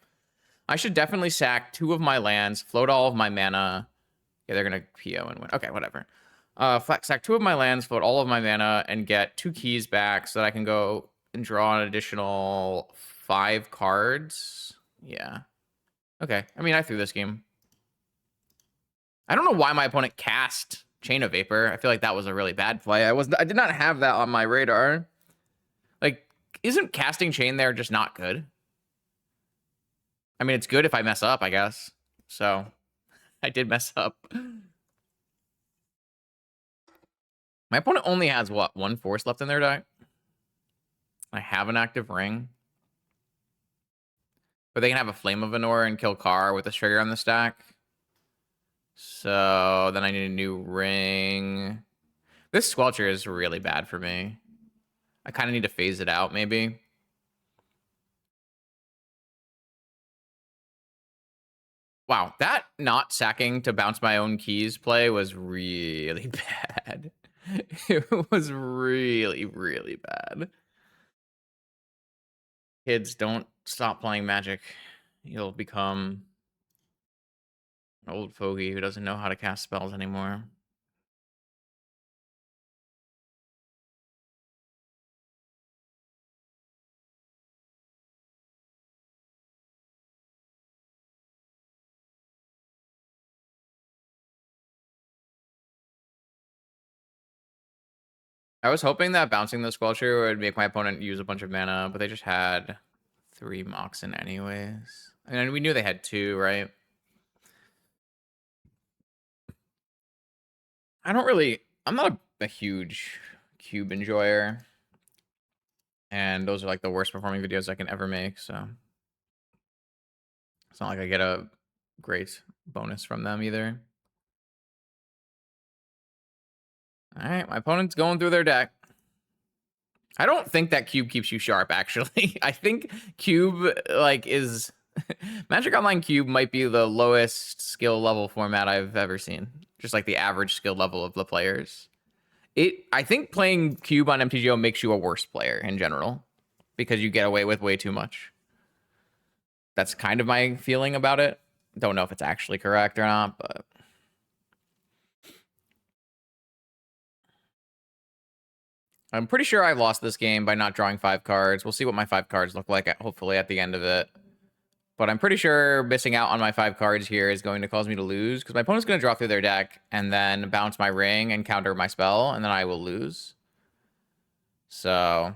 I should definitely sack 2 of my lands, float all of my mana. Yeah, they're gonna PO and win. Okay, whatever. Sack 2 of my lands, float all of my mana, and get 2 keys back so that I can go and draw an additional 5 cards. Yeah. Okay. I mean, I threw this game. I don't know why my opponent cast Chain of Vapor. I feel like that was a really bad play. I did not have that on my radar. Like, isn't casting Chain there just not good? I mean, it's good if I mess up, I guess. So, I did mess up. My opponent only has, what, 1 force left in their deck? I have an active ring. But they can have a Flame of Venor and kill Carr with a trigger on the stack. So, then I need a new ring. This Squelcher is really bad for me. I kind of need to phase it out, maybe. Wow, that not sacking to bounce my own keys play was really bad. It was really, really bad. Kids, don't stop playing Magic. You'll become an old fogey who doesn't know how to cast spells anymore. I was hoping that bouncing the Squelcher would make my opponent use a bunch of mana, but they just had 3 Moxen anyways. And we knew they had 2, right? I'm not a huge cube enjoyer. And those are like the worst performing videos I can ever make, so it's not like I get a great bonus from them either. All right, my opponent's going through their deck. I don't think that cube keeps you sharp, actually. I think cube, like, is... Magic Online Cube might be the lowest skill level format I've ever seen. Just like the average skill level of the players. I think playing cube on MTGO makes you a worse player in general. Because you get away with way too much. That's kind of my feeling about it. Don't know if it's actually correct or not, but... I'm pretty sure I lost this game by not drawing 5 cards. We'll see what my 5 cards look like, hopefully, at the end of it. But I'm pretty sure missing out on my 5 cards here is going to cause me to lose, because my opponent's going to draw through their deck and then bounce my ring and counter my spell, and then I will lose. So...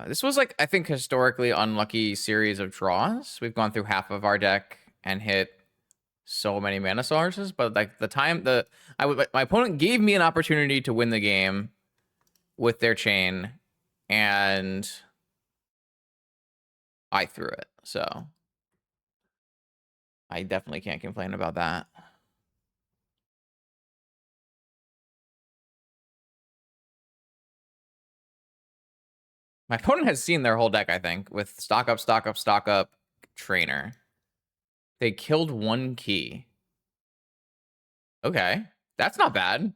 this was, like, I think, historically unlucky series of draws. We've gone through half of our deck and hit so many mana sources, but like my opponent gave me an opportunity to win the game with their chain, and I threw it. So I definitely can't complain about that. My opponent has seen their whole deck, I think, with stock up, stock up, stock up, trainer. They killed 1 key. Okay, that's not bad.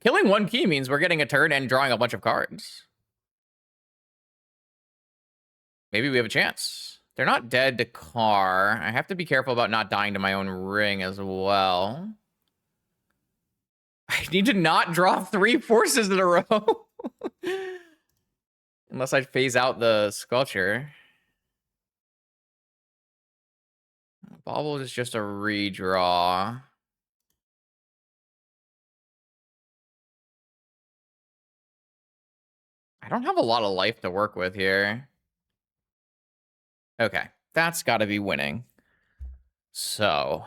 Killing 1 key means we're getting a turn and drawing a bunch of cards. Maybe we have a chance. They're not dead to Car. I have to be careful about not dying to my own ring as well. I need to not draw 3 forces in a row. Unless I phase out the Sculpture. Bauble is just a redraw. I don't have a lot of life to work with here. Okay, that's got to be winning. So,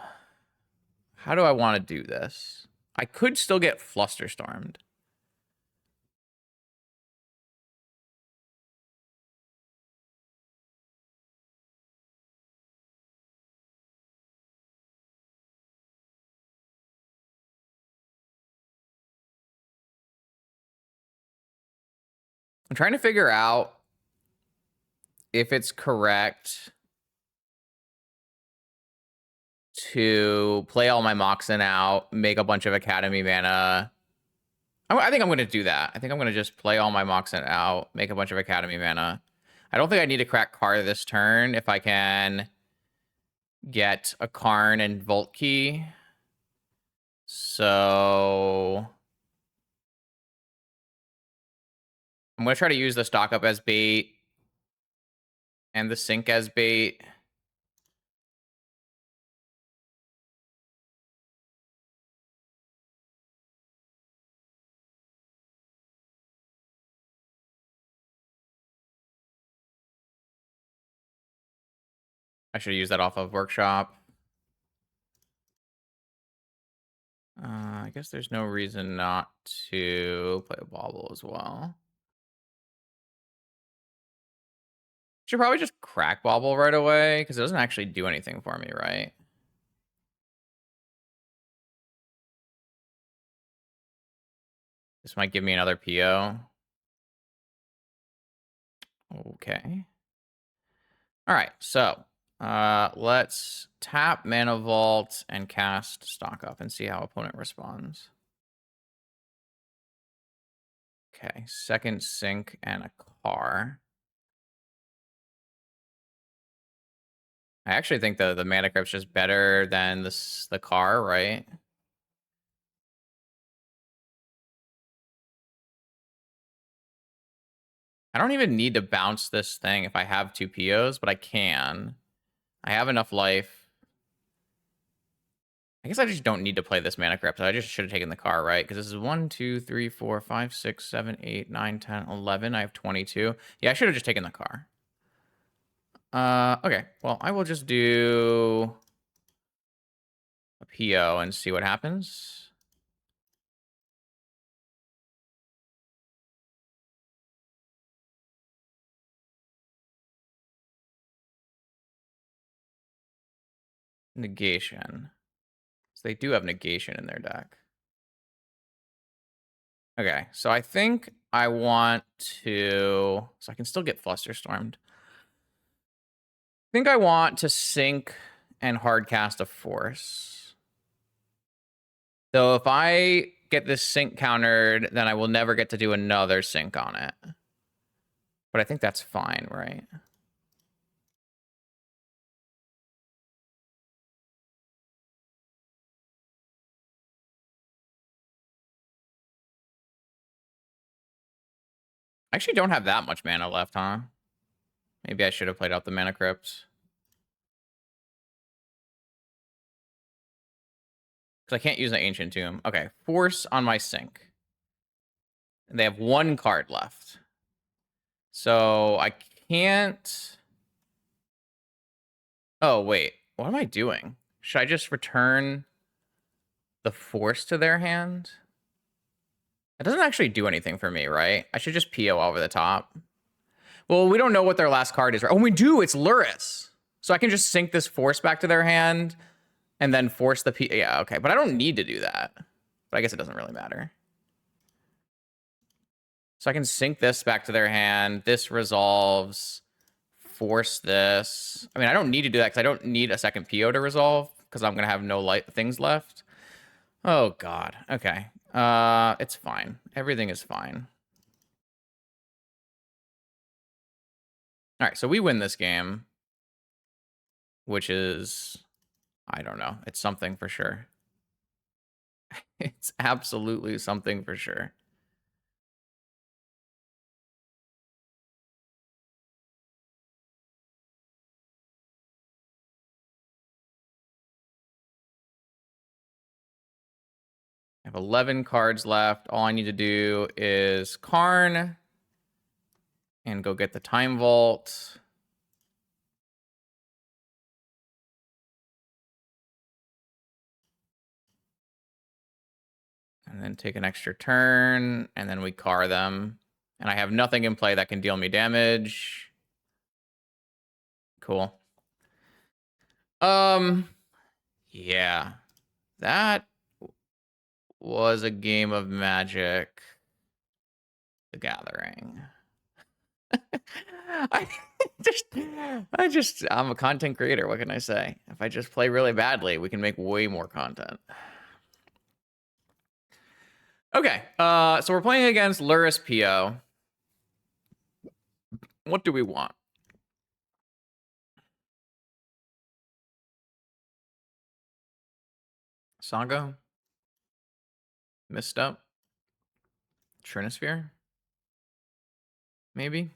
how do I want to do this? I could still get Flusterstormed. I'm trying to figure out if it's correct to play all my Moxen out, make a bunch of Academy mana. I think I'm going to do that. I think I'm going to just play all my Moxen out, make a bunch of Academy mana. I don't think I need to crack Car this turn if I can get a Karn and Volt Key. So I'm going to try to use the stock up as bait and the sink as bait. I should use that off of Workshop. I guess there's no reason not to play a Bauble as well. Should probably just crack Bauble right away, because it doesn't actually do anything for me, right? This might give me another PO. Okay. All right, so let's tap Mana Vault and cast Stock Up and see how opponent responds. Okay, second Sink and a Car. I actually think the Mana Crypt's just better than the Car, right? I don't even need to bounce this thing if I have 2 POs, but I can. I have enough life. I guess I just don't need to play this mana crypt. I just should have taken the car, right? Because this is 1, 2, 3, 4, 5, 6, 7, 8, 9, 10, 11. I have 22. Yeah, I should have just taken the car. Okay. Well, I will just do a PO and see what happens. Negation. So they do have negation in their deck. Okay, so I think I want to... So I can still get Flusterstormed. I think I want to sink and hardcast a force. So if I get this sink countered, then I will never get to do another sink on it. But I think that's fine, right? I actually don't have that much mana left, huh? Maybe I should have played out the mana crypt. Because I can't use an Ancient Tomb. Okay, force on my sink. And they have 1 card left. So I can't... Oh, wait. What am I doing? Should I just return the force to their hand? It doesn't actually do anything for me, right? I should just PO over the top. Well, we don't know what their last card is, right? Oh, we do. It's Lurrus. So I can just sink this force back to their hand and then force the P. Yeah, okay. But I don't need to do that. But I guess it doesn't really matter. So I can sink this back to their hand. This resolves. Force this. I mean, I don't need to do that because I don't need a second PO to resolve because I'm going to have no light things left. Oh, God. Okay. It's fine. Everything is fine. All right, so we win this game, which is, I don't know. It's something for sure. It's absolutely something for sure. I have 11 cards left. All I need to do is Karn and go get the Time Vault. And then take an extra turn, and then we Car them. And I have nothing in play that can deal me damage. Cool. Yeah. That was a game of Magic the Gathering. I'm a content creator. What can I say? If I just play really badly, we can make way more content. Okay, so we're playing against Lurrus PO. What do we want? Saga? Misstep? Trinisphere? Maybe?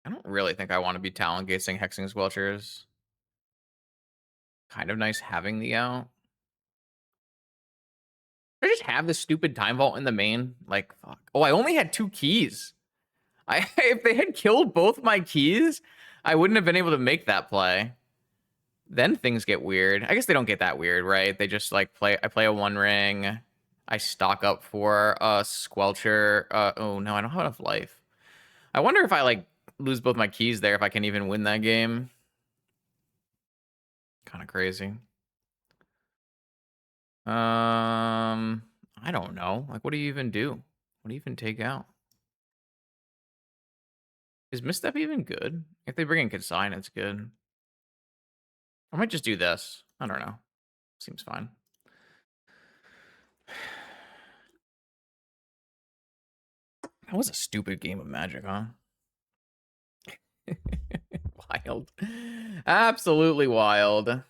I don't really think I want to be talent gazing Hexing Squelchers. Kind of nice having the out. I just have this stupid Time Vault in the main. Like, fuck. Oh, I only had 2 keys. If they had killed both my keys, I wouldn't have been able to make that play. Then things get weird. I guess they don't get that weird, right? They just like I play a 1 ring. I stock up for a Squelcher. Oh no, I don't have enough life. I wonder if I like lose both my keys there, if I can even win that game. Kind of crazy. I don't know. Like, what do you even do? What do you even take out? Is Misstep even good? If they bring in Consign, it's good. I might just do this. I don't know. Seems fine. That was a stupid game of Magic, huh? Wild. Absolutely wild.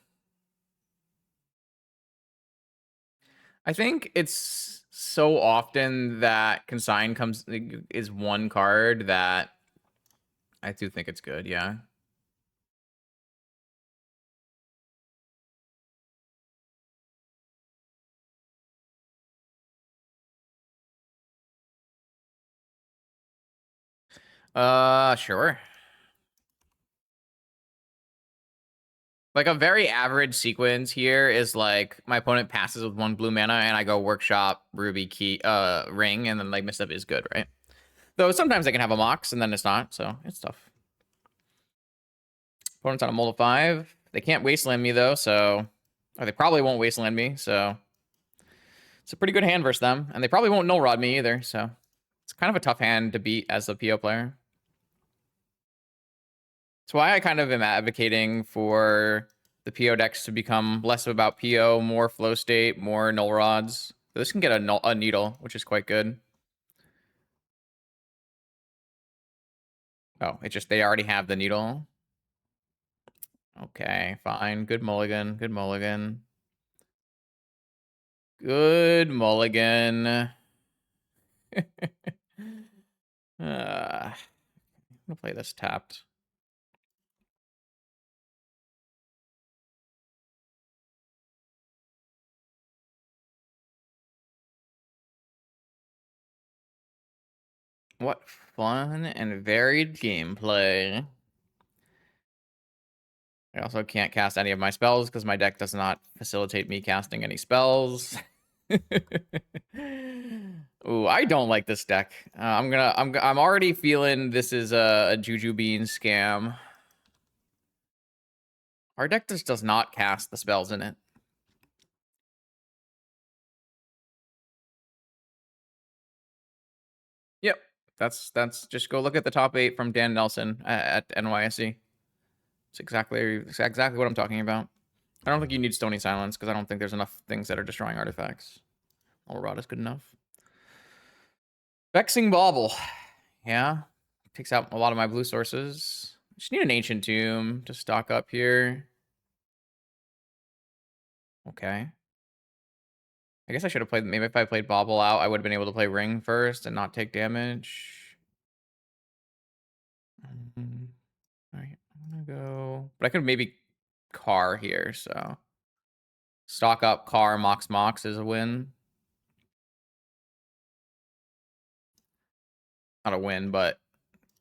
I think it's so often that consign is one card that I do think it's good, yeah. Sure. Like a very average sequence here is like my opponent passes with 1 blue mana and I go workshop, ruby, key, ring, and then like misstep is good, right? Though sometimes I can have a mox and then it's not, so it's tough. Opponent's on a mold of 5. They can't wasteland me though, so or they probably won't wasteland me, so it's a pretty good hand versus them, and they probably won't null rod me either, so it's kind of a tough hand to beat as a PO player. That's why I kind of am advocating for the PO decks to become less about PO, more flow state, more null rods. This can get a needle, which is quite good. Oh, it's just they already have the needle. Okay, fine. Good mulligan. Good mulligan. Good mulligan. I'm gonna play this tapped. What fun and varied gameplay. I also can't cast any of my spells because my deck does not facilitate me casting any spells. Ooh, I don't like this deck. I'm already feeling this is a Juju Bean scam. Our deck just does not cast the spells in it. Yep, that's just go look at the top 8 from Dan Nelson at NYSE. It's exactly what I'm talking about. I don't think you need Stony Silence because I don't think there's enough things that are destroying artifacts. All rod is good enough. Vexing Bauble. Yeah. Takes out a lot of my blue sources. Just need an Ancient Tomb to stock up here. Okay. I guess I should have played, maybe if I played Bauble out, I would have been able to play Ring first and not take damage. Alright, I'm gonna go, but I could maybe Car here, so. Stock up Car, Mox is a win. Not a win, but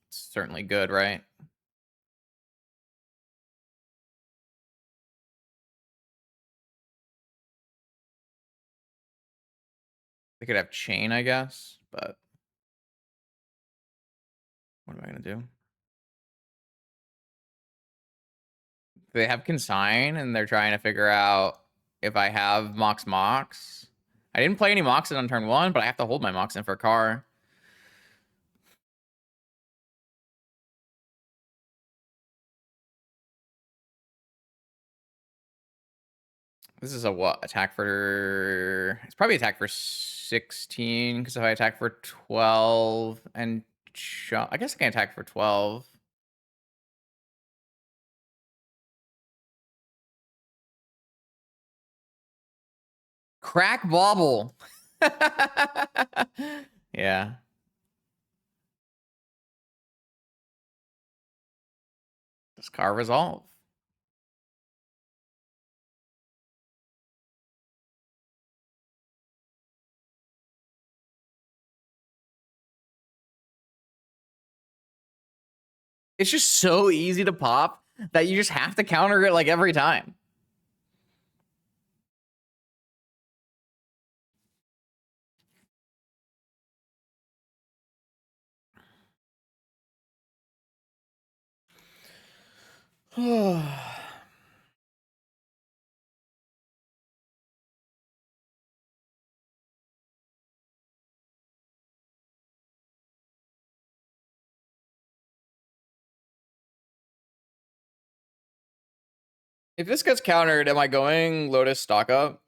it's certainly good, right? They could have Chain, I guess, but what am I gonna do? They have Consign, and they're trying to figure out if I have Mox. I didn't play any Moxen on turn 1, but I have to hold my Moxen for Car. This is a what? Attack for... It's probably attack for 16, because if I attack for 12 and... I guess I can attack for 12. Crack Bauble! Yeah. Does Car resolve? It's just so easy to pop that you just have to counter it like every time. If this gets countered, am I going Lotus stock up?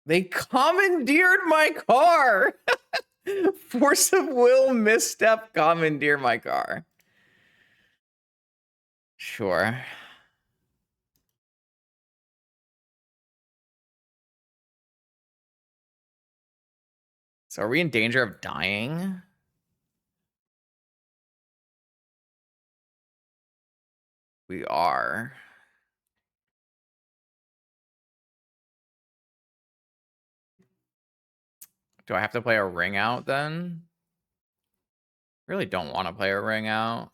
They commandeered my car. Force of will, misstep, commandeer my car. Sure. So are we in danger of dying? We are. Do I have to play a ring out then? Really don't want to play a ring out.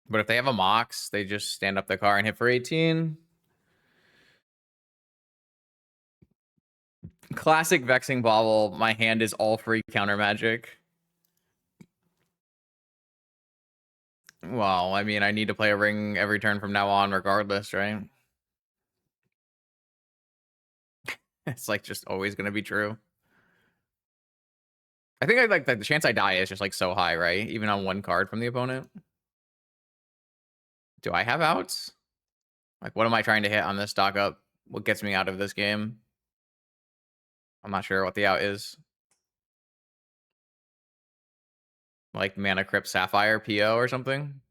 But if they have a Mox, they just stand up the car and hit for 18. Classic Vexing Bobble. My hand is all free counter magic. Well, I mean, I need to play a ring every turn from now on regardless, right? It's like just always going to be true. I think I like the chance I die is just like so high, right? Even on one card from the opponent. Do I have outs? Like, what am I trying to hit on this stock up? What gets me out of this game? I'm not sure what the out is. Like Mana Crypt Sapphire PO or something?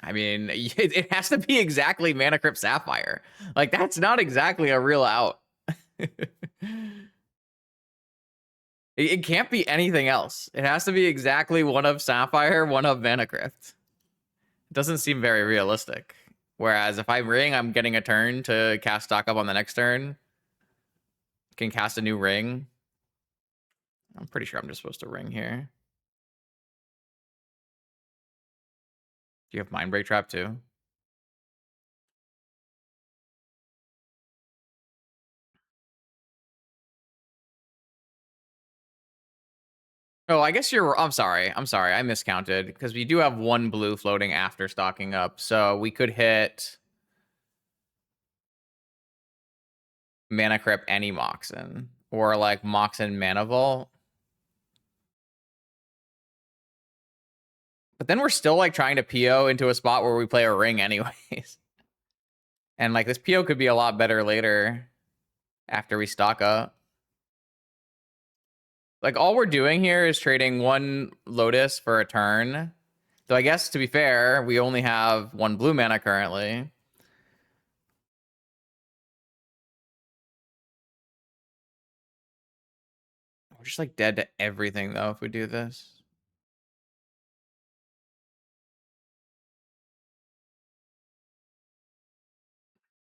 I mean, it has to be exactly Mana Crypt Sapphire. Like, that's not exactly a real out. It can't be anything else. It has to be exactly one of Sapphire, one of Mana Crypt. It doesn't seem very realistic. Whereas if I ring, I'm getting a turn to cast stock up on the next turn. Can cast a new ring. I'm pretty sure I'm just supposed to ring here. Do you have Mind Break Trap too? Oh, I guess you're. I'm sorry. I miscounted because we do have one blue floating after stocking up. So we could hit Mana Crypt any Moxen. Or like Moxen Mana Vault. But then we're still like trying to PO into a spot where we play a ring anyways. And like this PO could be a lot better later after we stock up. Like all we're doing here is trading one Lotus for a turn. Though I guess to be fair, we only have one blue mana currently. We're just like dead to everything though if we do this.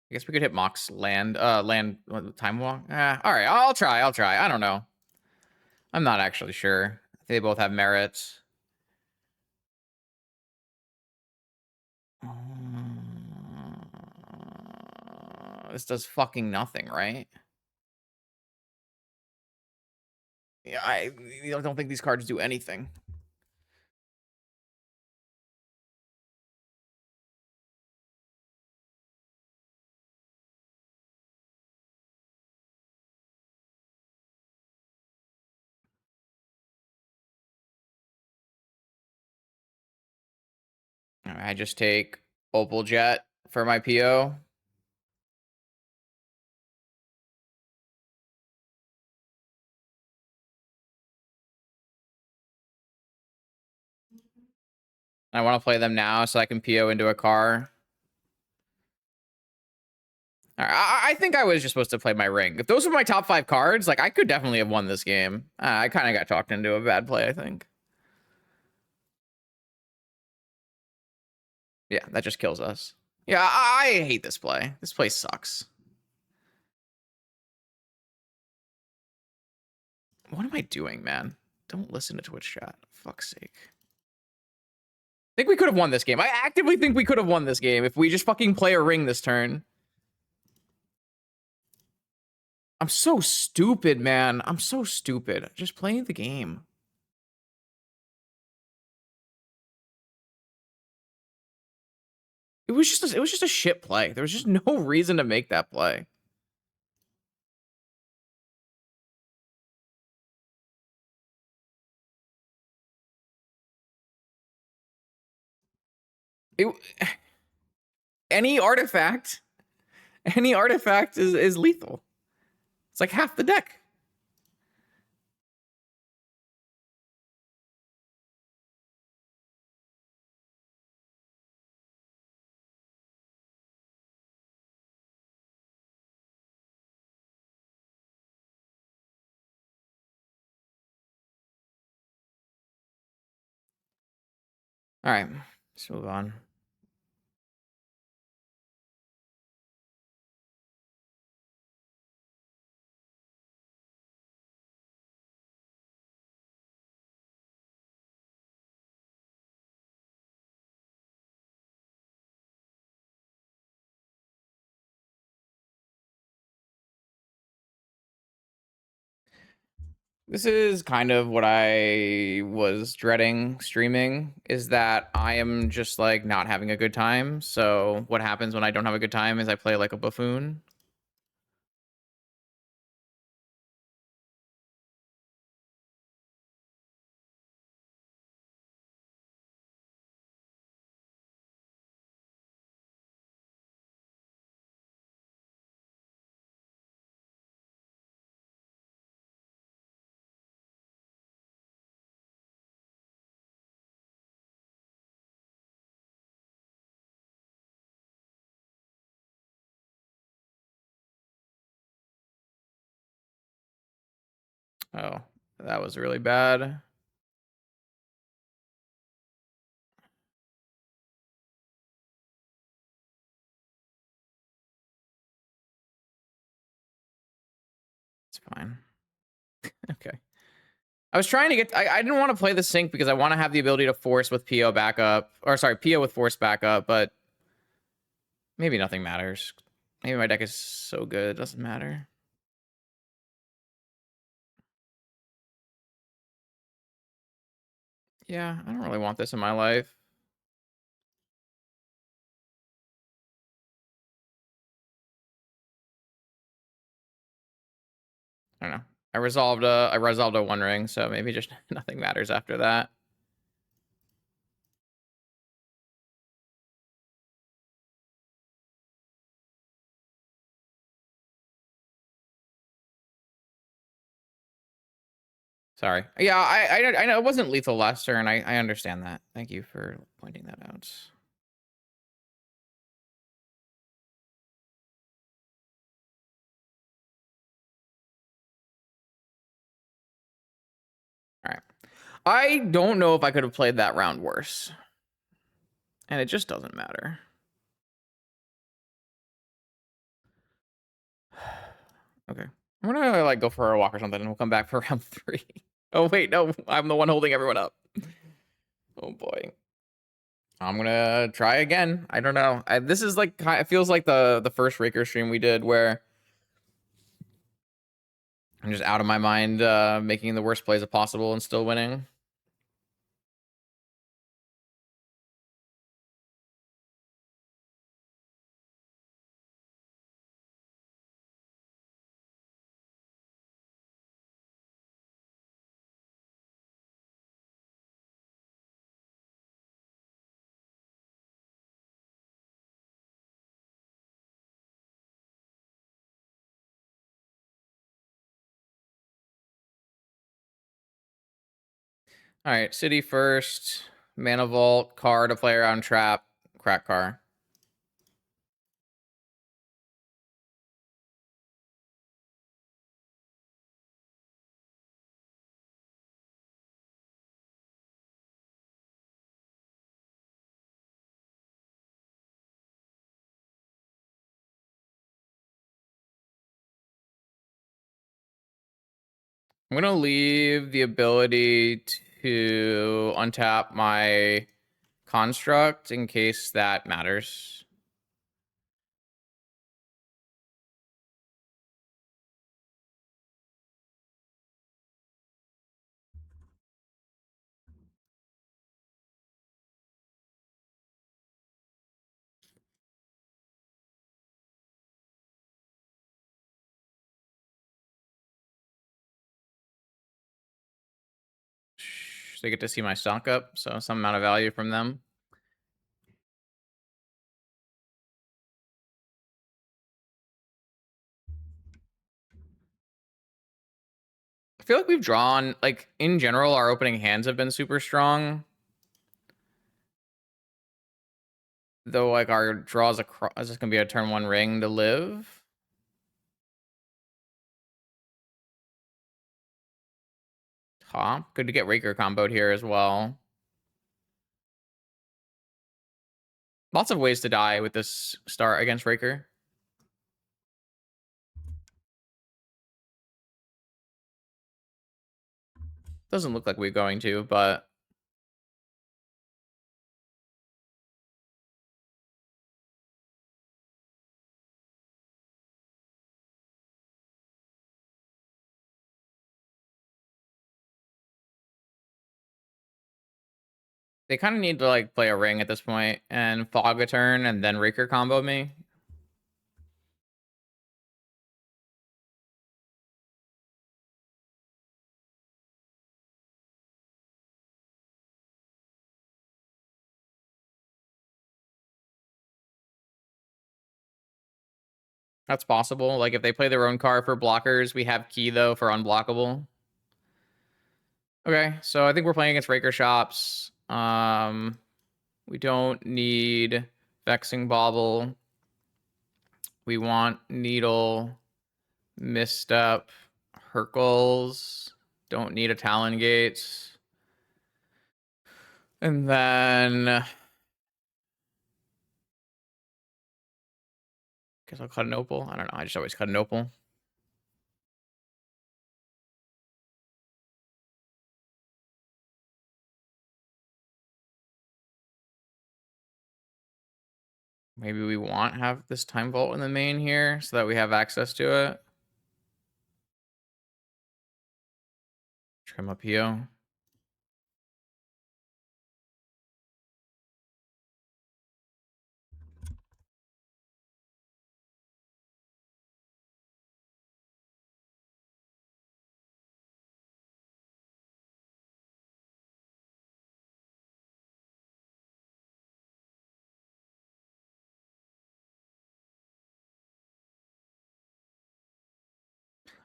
I guess we could hit Mox land time walk. All right, I'll try. I don't know. I'm not actually sure. They both have merits. This does fucking nothing, right? Yeah, I don't think these cards do anything. All right, I just take Opal Jet for my PO. I want to play them now so I can PO into a car. All right, I think I was just supposed to play my ring. If those were my top 5 cards, like I could definitely have won this game. I kind of got talked into a bad play, I think. Yeah, that just kills us. Yeah, I hate this play. This play sucks. What am I doing, man? Don't listen to Twitch chat. Fuck's sake. I think we could have won this game. I actively think we could have won this game if we just fucking play a ring this turn. I'm so stupid, man. I'm so stupid. Just playing the game. It was just a shit play. There was just no reason to make that play. It, any artifact is lethal. It's like half the deck. All right, let's move on. This is kind of what I was dreading streaming, is that I am just like not having a good time. So what happens when I don't have a good time is I play like a buffoon. Oh, that was really bad. It's fine. Okay. I was trying to get... I didn't want to play the sync because I want to have the ability to force with PO backup. Or sorry, PO with force backup, but maybe nothing matters. Maybe my deck is so good it doesn't matter. Yeah, I don't really want this in my life. I don't know. I resolved a one ring, so maybe just nothing matters after that. Sorry. Yeah, I know it wasn't lethal last turn. I understand that. Thank you for pointing that out. All right. I don't know if I could have played that round worse. And it just doesn't matter. Okay. I'm gonna like go for a walk or something and we'll come back for round 3. Oh wait, no, I'm the one holding everyone up. Oh boy. I'm gonna try again. I don't know. This is like, it feels like the first Raker stream we did where I'm just out of my mind, making the worst plays possible and still winning. All right, city first, mana vault, car to play around trap, crack car. I'm gonna leave the ability to untap my construct in case that matters. They get to see my stock up, so some amount of value from them. I feel like we've drawn, like, in general, our opening hands have been super strong. Though, like, our draws across is just gonna be a turn 1 ring to live. Top. Good to get Raker comboed here as well. Lots of ways to die with this start against Raker. Doesn't look like we're going to, but they kind of need to, like, play a ring at this point and fog a turn and then Raker combo me. That's possible. Like, if they play their own card for blockers, we have key, though, for unblockable. Okay, so I think we're playing against Raker Shops. We don't need Vexing Bauble. We want Needle, Misstep, Hercules. Don't need a Talon Gates. And then... guess I'll cut an Opal. I don't know. I just always cut an Opal. Maybe we want to have this Time Vault in the main here so that we have access to it. Trim up PO.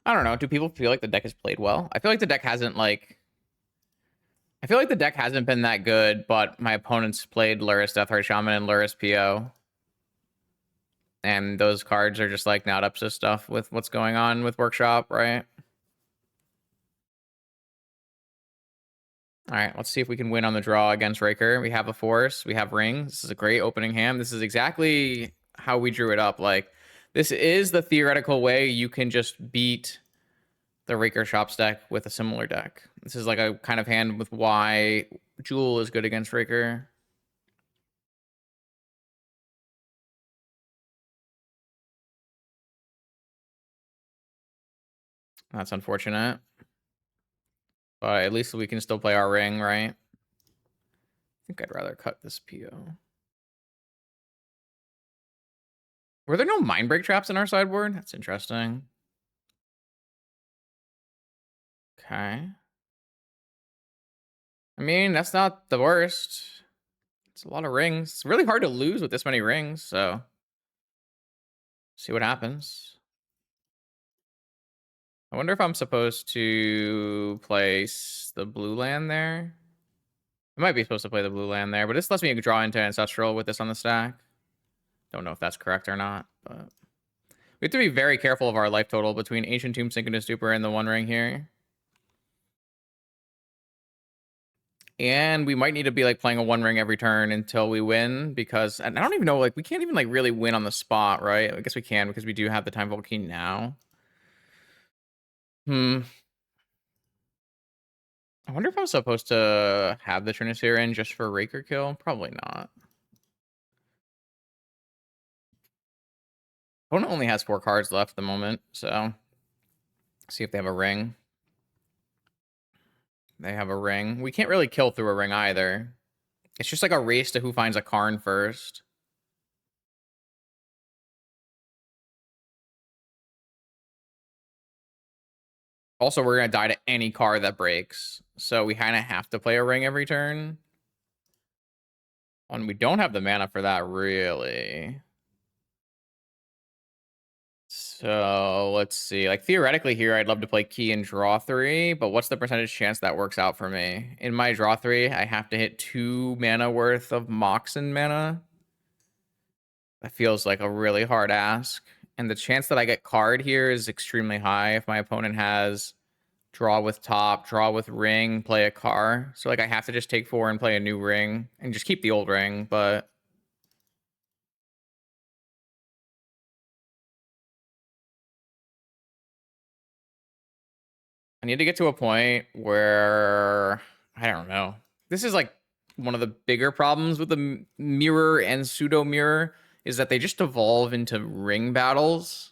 I don't know. Do people feel like the deck has played well? I feel like the deck hasn't, like... I feel like the deck hasn't been that good, but my opponents played Lurrus Deathheart Shaman and Lurrus PO. And those cards are just, like, not up to stuff with what's going on with Workshop, right? All right, let's see if we can win on the draw against Raker. We have a force. We have ring. This is a great opening hand. This is exactly how we drew it up. Like, this is the theoretical way you can just beat the Raker Shops deck with a similar deck. This is like a kind of hand with why Jewel is good against Raker. That's unfortunate. But at least we can still play our ring, right? I think I'd rather cut this PO. Were there no Mind Break traps in our sideboard? That's interesting. Okay. I mean, that's not the worst. It's a lot of rings. It's really hard to lose with this many rings, so... see what happens. I wonder if I'm supposed to place the blue land there. I might be supposed to play the blue land there, but this lets me draw into Ancestral with this on the stack. Don't know if that's correct or not, but... we have to be very careful of our life total between Ancient Tomb, Synchronous Duper, and the One Ring here. And we might need to be, like, playing a One Ring every turn until we win, because... and I don't even know, like, we can't even, like, really win on the spot, right? I guess we can, because we do have the Time Vault key now. I wonder if I'm supposed to have the Trinisphere in just for Raker kill. Probably not. Opponent only has 4 cards left at the moment, so... see if they have a ring. They have a ring. We can't really kill through a ring either. It's just like a race to who finds a Karn first. Also, we're going to die to any card that breaks. So we kind of have to play a ring every turn. And we don't have the mana for that, really. So let's see. Like theoretically here, I'd love to play key and draw 3, but what's the percentage chance that works out for me? In my draw 3, I have to hit 2 mana worth of Moxen mana. That feels like a really hard ask. And the chance that I get card here is extremely high if my opponent has draw with top, draw with ring, play a car. So like I have to just take 4 and play a new ring and just keep the old ring, but I need to get to a point where I don't know. This is like one of the bigger problems with the mirror and pseudo mirror is that they just evolve into ring battles.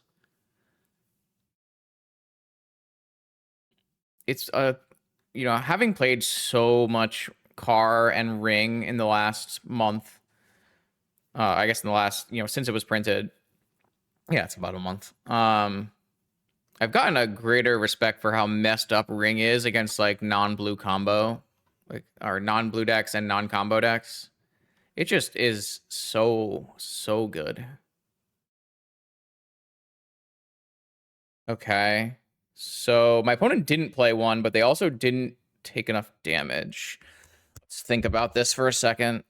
It's having played so much car and ring in the last month, I guess in the last, since it was printed. Yeah, it's about a month. I've gotten a greater respect for how messed up ring is against like non-blue combo, like or non-blue decks and non-combo decks. It just is so good. Okay. So my opponent didn't play one, but they also didn't take enough damage. Let's think about this for a second.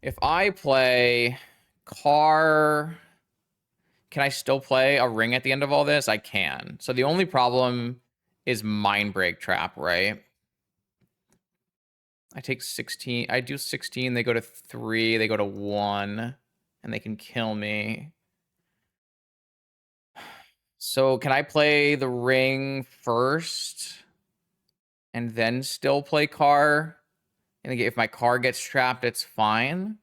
If I play car, can I still play a ring at the end of all this? I can. So the only problem is Mind Break Trap, right? I take 16. I do 16. They go to 3. They go to 1. And they can kill me. So can I play the ring first? And then still play car? And if my car gets trapped, it's fine.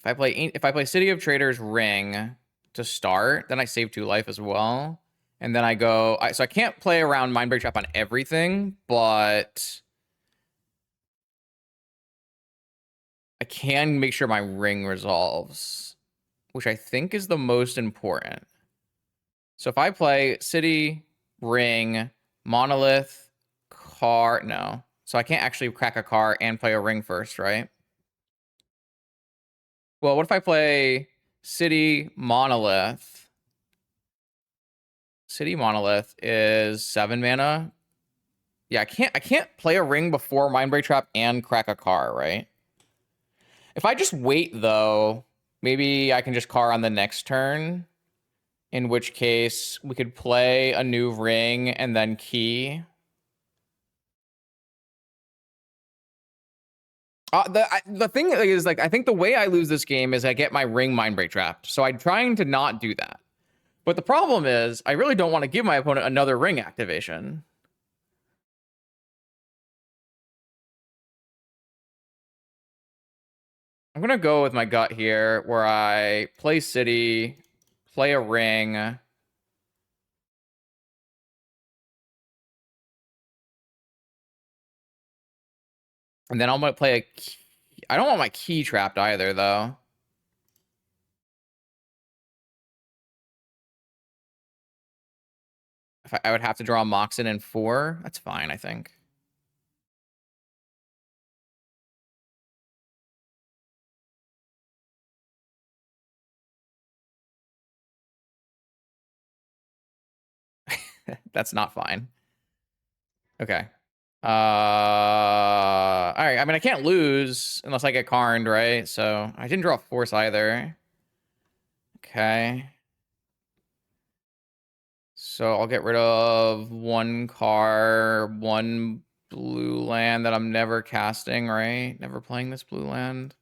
If I play City of Traders ring to start, then I save 2 life as well. And then I go... so I can't play around Mind Break Trap on everything, but... I can make sure my ring resolves, which I think is the most important. So if I play City, ring, Monolith, car... No. So I can't actually crack a car and play a ring first, right? Well, what if I play City, Monolith? City Monolith is 7 mana. Yeah, I can't play a ring before Mind Break Trap and crack a car, right? If I just wait though, maybe I can just car on the next turn. In which case we could play a new ring and then key. The thing is, like, I think the way I lose this game is I get my ring Mind Break trapped. So I'm trying to not do that. But the problem is, I really don't want to give my opponent another ring activation. I'm going to go with my gut here, where I play City, play a ring. And then I'm going to play a key. I don't want my key trapped either, though. If I would have to draw Moxen in 4. That's fine, I think. That's not fine. Okay. All right. I mean, I can't lose unless I get carned, right? So I didn't draw force either. Okay. So I'll get rid of 1 car, 1 blue land that I'm never casting, right? Never playing this blue land.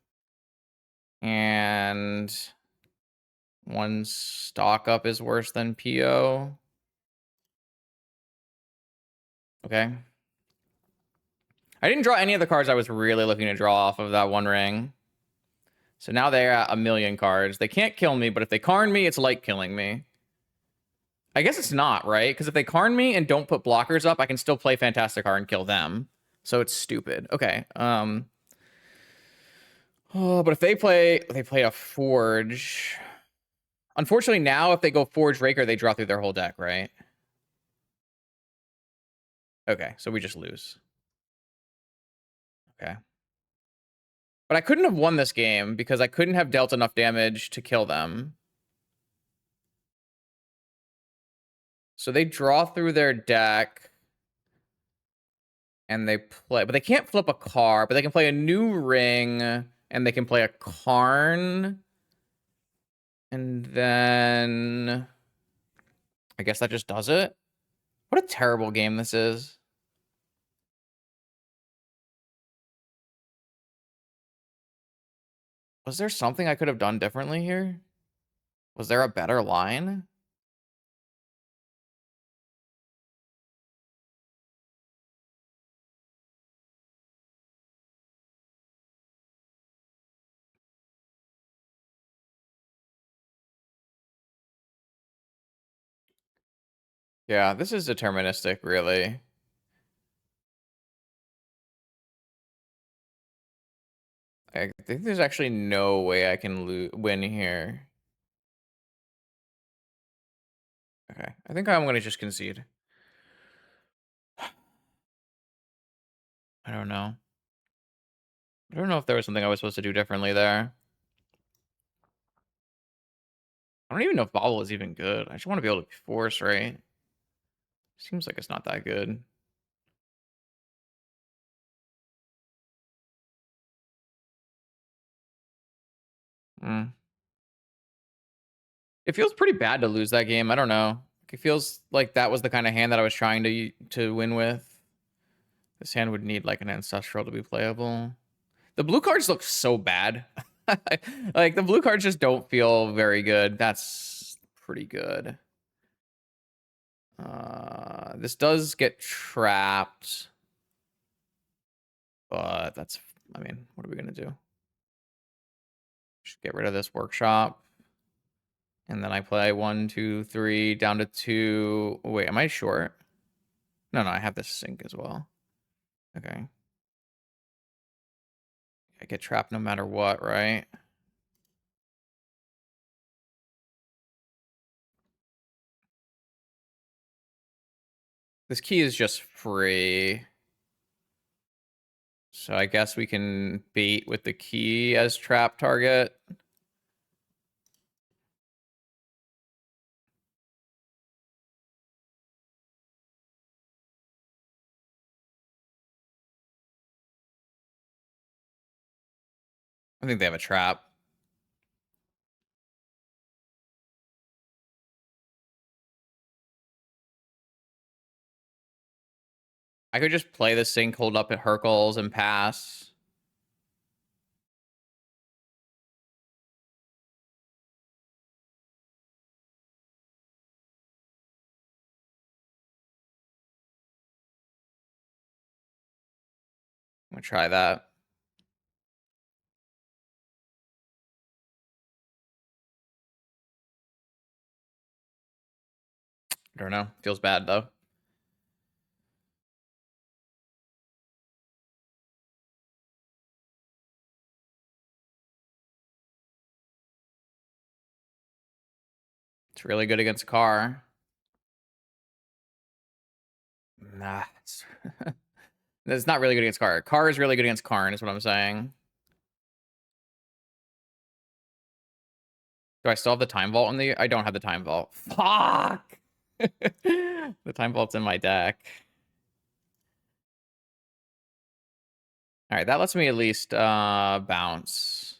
And 1 stock up is worse than PO. Okay. I didn't draw any of the cards I was really looking to draw off of that 1 ring. So now they're at 1,000,000 cards. They can't kill me, but if they Karn me, it's like killing me. I guess it's not, right? Because if they Karn me and don't put blockers up, I can still play Fantasticar and kill them. So it's stupid. Okay. But if they play a Forge. Unfortunately, now if they go Forge Raker, they draw through their whole deck, right? Okay, so we just lose. Okay. But I couldn't have won this game because I couldn't have dealt enough damage to kill them. So they draw through their deck and they play, but they can't flip a card, but they can play a new ring and they can play a Karn. And then I guess that just does it. What a terrible game this is. Was there something I could have done differently here? Was there a better line? Yeah, this is deterministic, really. I think there's actually no way I can win here. Okay, I think I'm going to just concede. I don't know. I don't know if there was something I was supposed to do differently there. I don't even know if Bobble is even good. I just want to be able to force, right? Seems like it's not that good. Mm. It feels pretty bad to lose that game. I don't know. It feels like that was the kind of hand that I was trying to win with. This hand would need like an ancestral to be playable. The blue cards look so bad. Like the blue cards just don't feel very good. That's pretty good. This does get trapped, but that's, I mean, what are we gonna do? Just get rid of this workshop. And then I play 1, 2, 3, down to 2. Wait, am I short? No, I have this sink as well. Okay. I get trapped no matter what, right? This key is just free. So I guess we can bait with the key as trap target. I think they have a trap. I could just play the sink, hold up at Hercules, and pass. I'm gonna try that. I don't know. Feels bad, though. It's really good against Carr. Nah. It's not really good against Carr. Carr is really good against Karn, is what I'm saying. Do I still have the time vault in the... I don't have the time vault. Fuck! The time vault's in my deck. Alright, that lets me at least bounce.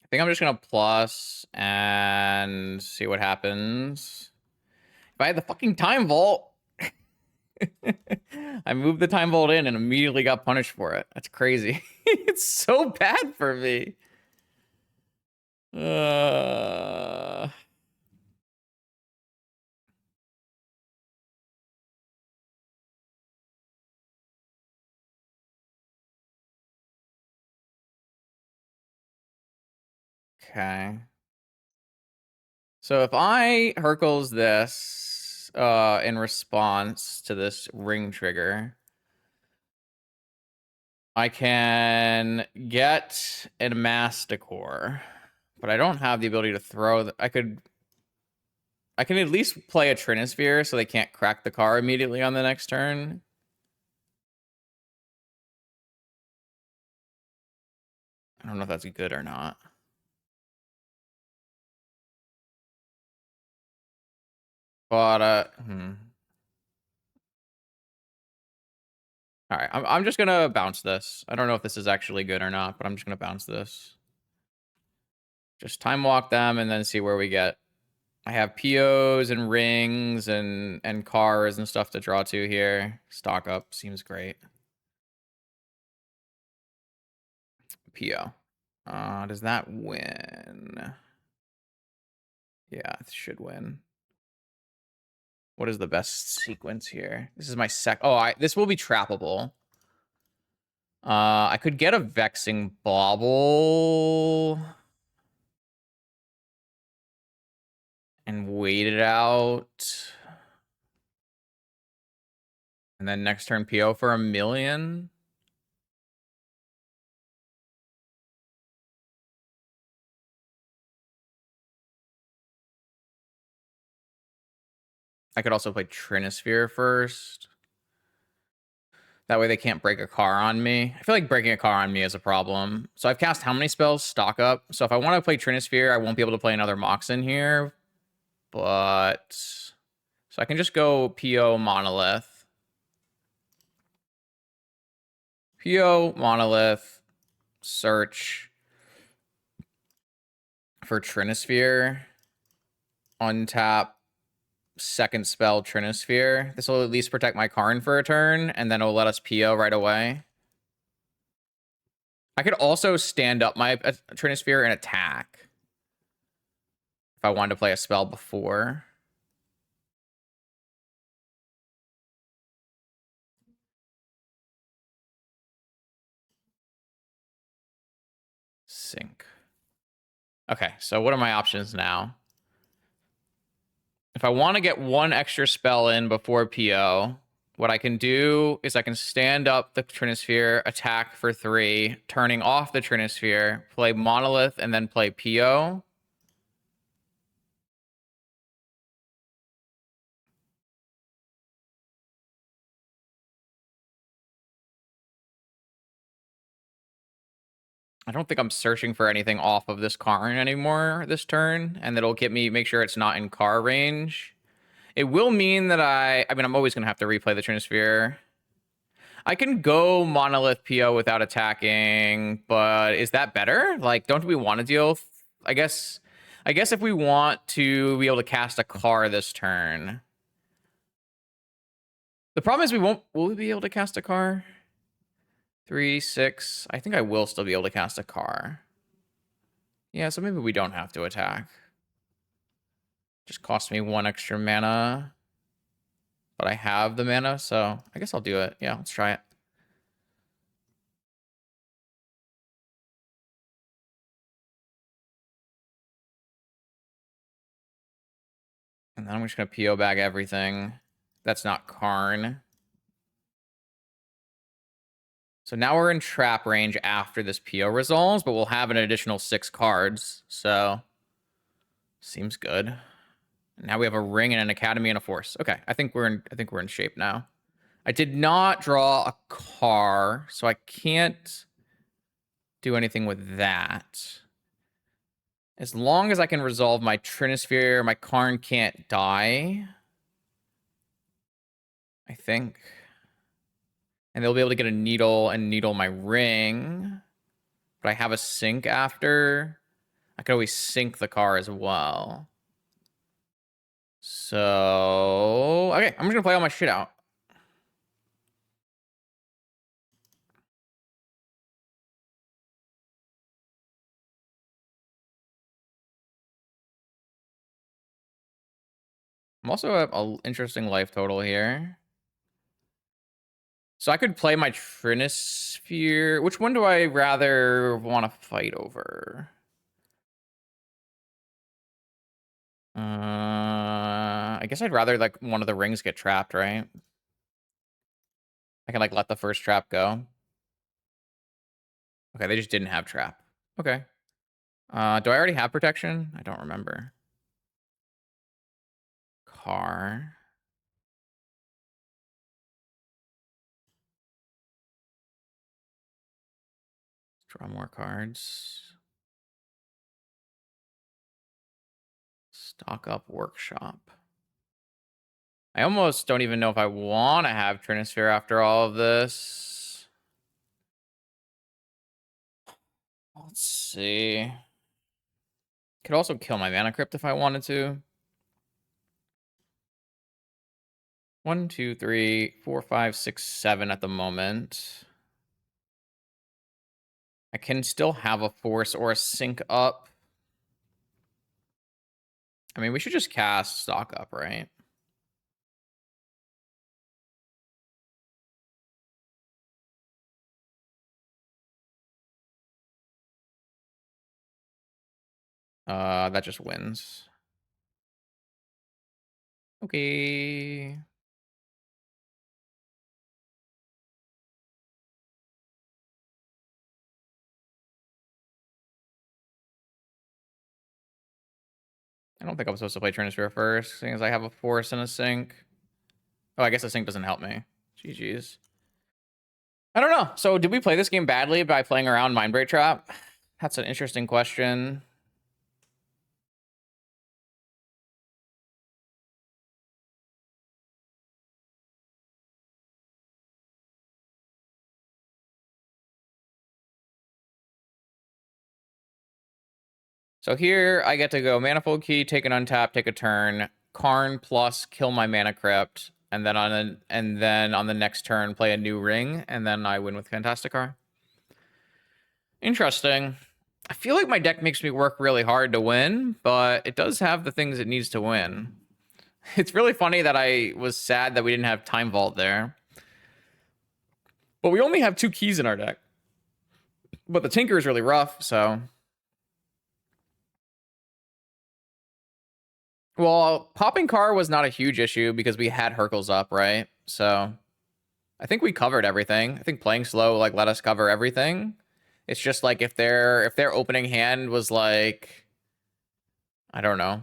I think I'm just gonna plus and see what happens. If I had the fucking time vault, I moved the time vault in and immediately got punished for it. That's crazy. It's so bad for me. Okay. So if I Hercules this, in response to this ring trigger. I can get a Fantasticar, but I don't have the ability to throw. I can at least play a Trinisphere so they can't crack the car immediately on the next turn. I don't know if that's good or not. But all right, I'm just gonna bounce this. I don't know if this is actually good or not, but I'm just gonna bounce this. Just time walk them and then see where we get. I have POs and rings and cars and stuff to draw to here. Stock up seems great. PO. Does that win? Yeah, it should win. What is the best sequence here? This is my this will be trappable. I could get a Vexing Bauble and wait it out. And then next turn PO for 1 million. I could also play Trinisphere first. That way they can't break a car on me. I feel like breaking a car on me is a problem. So I've cast how many spells? Stock up. So if I want to play Trinisphere, I won't be able to play another Mox in here. But... So I can just go PO Monolith. PO Monolith. Search for Trinisphere. Untap. Second spell Trinisphere. This will at least protect my Karn for a turn, and then it'll let us PO right away. I could also stand up my Trinisphere and attack if I wanted to play a spell before. Sync. Okay, so what are my options now? If I want to get one extra spell in before PO, what I can do is I can stand up the Trinisphere, attack for 3, turning off the Trinisphere, play Monolith, and then play PO. I don't think I'm searching for anything off of this Karn anymore this turn, and that'll make sure it's not in car range. It will mean that I mean, I'm always going to have to replay the Trinisphere. I can go Monolith PO without attacking, but is that better? Like, don't we want to deal... I guess if we want to be able to cast a car this turn... The problem is we won't... Will we be able to cast a car? 3, 6... I think I will still be able to cast a car. Yeah, so maybe we don't have to attack. Just cost me 1 extra mana. But I have the mana, so I guess I'll do it. Yeah, let's try it. And then I'm just going to PO bag everything. That's not Karn. So now we're in trap range after this PO resolves, but we'll have an additional 6 cards. So seems good. Now we have a ring and an academy and a force. Okay, I think we're in shape now. I did not draw a car, so I can't do anything with that. As long as I can resolve my Trinisphere, my Karn can't die. I think. And they'll be able to get a needle and needle my ring. But I have a sync after. I could always sync the car as well. So, okay, I'm just gonna play all my shit out. I'm also at an interesting life total here. So I could play my Trinisphere. Which one do I rather want to fight over? I guess I'd rather, like, one of the rings get trapped, right? I can, like, let the first trap go. Okay, they just didn't have trap. Okay. Do I already have protection? I don't remember. Car. Draw more cards. Stock up workshop. I almost don't even know if I want to have Trinisphere after all of this. Let's see. Could also kill my Mana Crypt if I wanted to. 1, 2, 3, 4, 5, 6, 7 at the moment. I can still have a Force or a Sync up. I mean, we should just cast Stock Up, right? That just wins. Okay. I don't think I'm supposed to play Trinisphere first, seeing as I have a Force and a Sync. Oh, I guess the Sync doesn't help me. GG's. I don't know. So did we play this game badly by playing around Mindbreak Trap? That's an interesting question. So here I get to go Manifold Key, take an untap, take a turn, Karn plus kill my Mana Crypt, and then on the next turn play a new ring, and then I win with Fantasticar. Interesting. I feel like my deck makes me work really hard to win, but it does have the things it needs to win. It's really funny that I was sad that we didn't have Time Vault there. But we only have 2 keys in our deck. But the Tinker is really rough, so... Well, popping Car was not a huge issue because we had Hercules up, right? So I think we covered everything. I think playing slow like let us cover everything. It's just like if their opening hand was like, I don't know,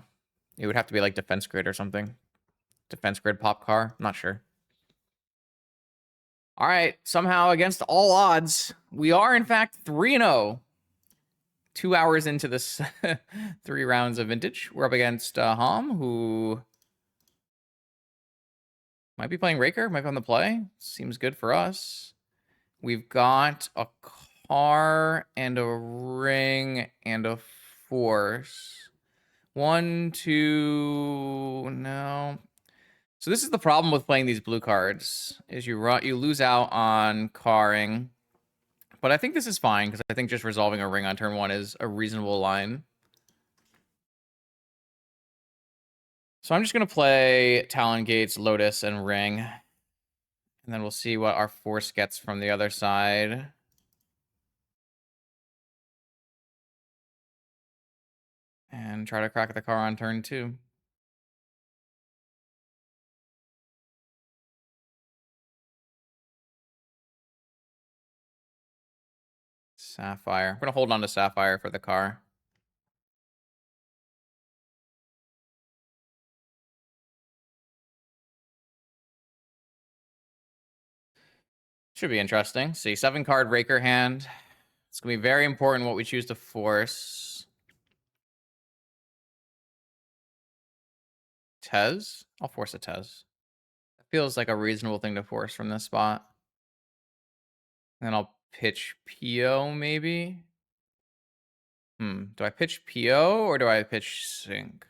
it would have to be like Defense Grid or something. Defense Grid Pop Car. I'm not sure. All right, somehow against all odds, we are in fact 3-0. 2 hours into this 3 rounds of Vintage. We're up against Hom, who might be playing Raker, might be on the play. Seems good for us. We've got a car and a ring and a force. 1, 2, no. So this is the problem with playing these blue cards, is you lose out on carring. But I think this is fine, because I think just resolving a ring on turn 1 is a reasonable line. So I'm just going to play Talon Gates, Lotus, and Ring. And then we'll see what our force gets from the other side. And try to crack the car on turn 2. Sapphire. We're going to hold on to Sapphire for the car. Should be interesting. See, 7-card Raker hand. It's going to be very important what we choose to force. Tez? I'll force a Tez. It feels like a reasonable thing to force from this spot. And then I'll pitch PO, maybe? Do I pitch PO or do I pitch Sync?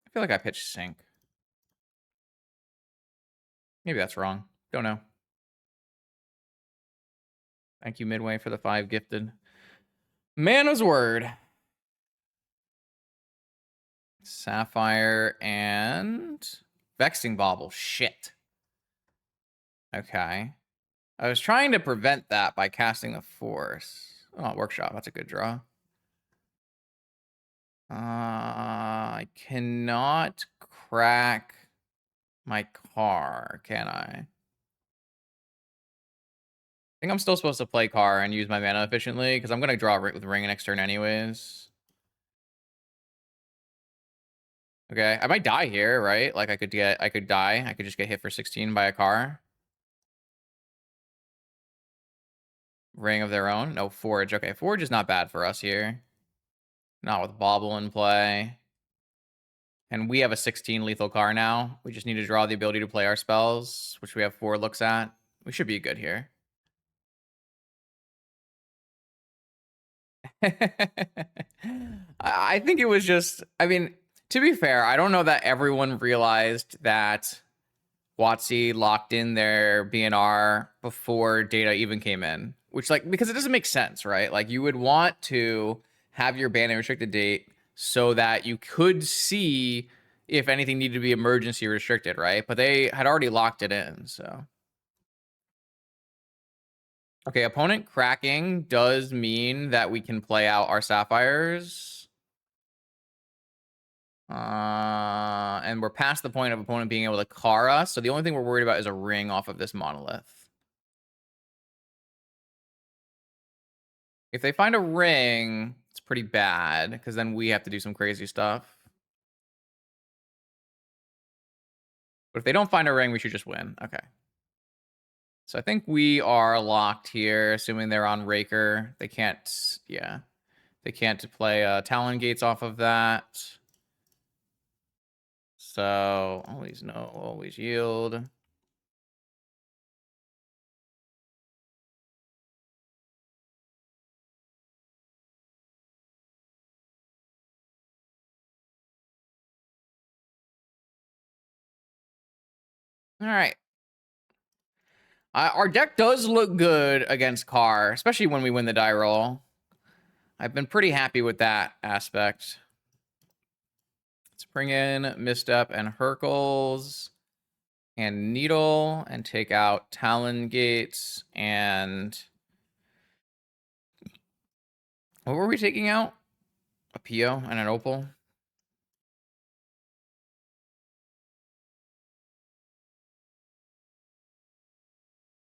I feel like I pitched Sync. Maybe that's wrong. Don't know. Thank you, Midway, for the 5 gifted. Mana's word. Sapphire and Vexing Bauble. Shit. Okay. I was trying to prevent that by casting the Force. Oh, Workshop. That's a good draw. I cannot crack my car, can I? I think I'm still supposed to play car and use my mana efficiently, because I'm going to draw with ring next turn anyways. Okay, I might die here, right? Like I could die. I could just get hit for 16 by a car. Ring of their own. No, Forge. Okay, Forge is not bad for us here. Not with Bobble in play. And we have a 16 lethal car now. We just need to draw the ability to play our spells, which we have 4 looks at. We should be good here. I think it was just, I mean, to be fair, I don't know that everyone realized that WotC locked in their BNR before data even came in, which, like, because it doesn't make sense, right? Like, you would want to have your ban and restricted date so that you could see if anything needed to be emergency restricted, right? But they had already locked it in, so. Okay, opponent cracking does mean that we can play out our sapphires. And we're past the point of opponent being able to car us, so the only thing we're worried about is a ring off of this monolith. If they find a ring, it's pretty bad, because then we have to do some crazy stuff. But if they don't find a ring, we should just win. Okay. So I think we are locked here, assuming they're on Raker. They can't, yeah. They can't play Talon Gates off of that. So always no, always yield. All right. Our deck does look good against Carr, especially when we win the die roll. I've been pretty happy with that aspect. Let's bring in Misstep and Hercules and Needle and take out Talon Gates and... What were we taking out? A PO and an Opal?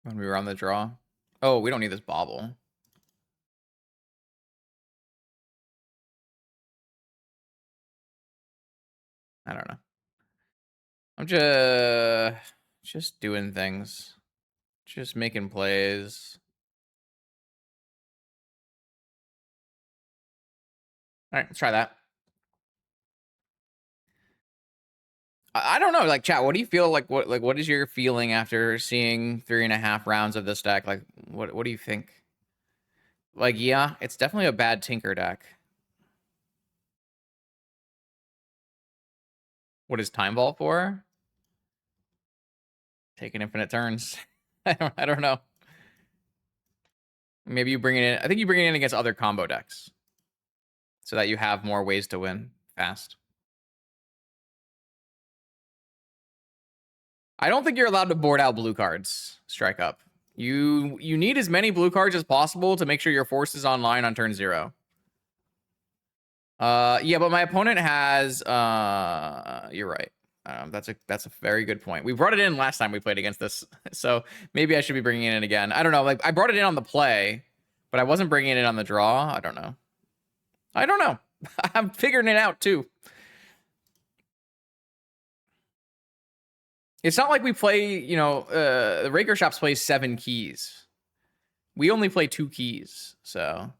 When we were on the draw? Oh, we don't need this Bobble. I don't know. I'm just doing things. Just making plays. All right, let's try that. I don't know, like, chat, what do you feel like? What is your feeling after seeing 3.5 rounds of this deck? Like, what do you think? Like, yeah, it's definitely a bad Tinker deck. What is Time Vault for? Taking infinite turns. I don't know. Maybe you bring it in. I think you bring it in against other combo decks, so that you have more ways to win fast. I don't think you're allowed to board out blue cards. Strike up. You need as many blue cards as possible to make sure your force is online on turn 0. Yeah, but my opponent has you're right. That's a very good point. We brought it in last time we played against this, so maybe I should be bringing it in again. I don't know. Like, I brought it in on the play, but I wasn't bringing it in on the draw. I don't know. I'm figuring it out too. It's not like we play, you know, the Raker Shops plays 7 keys. We only play 2 keys, so.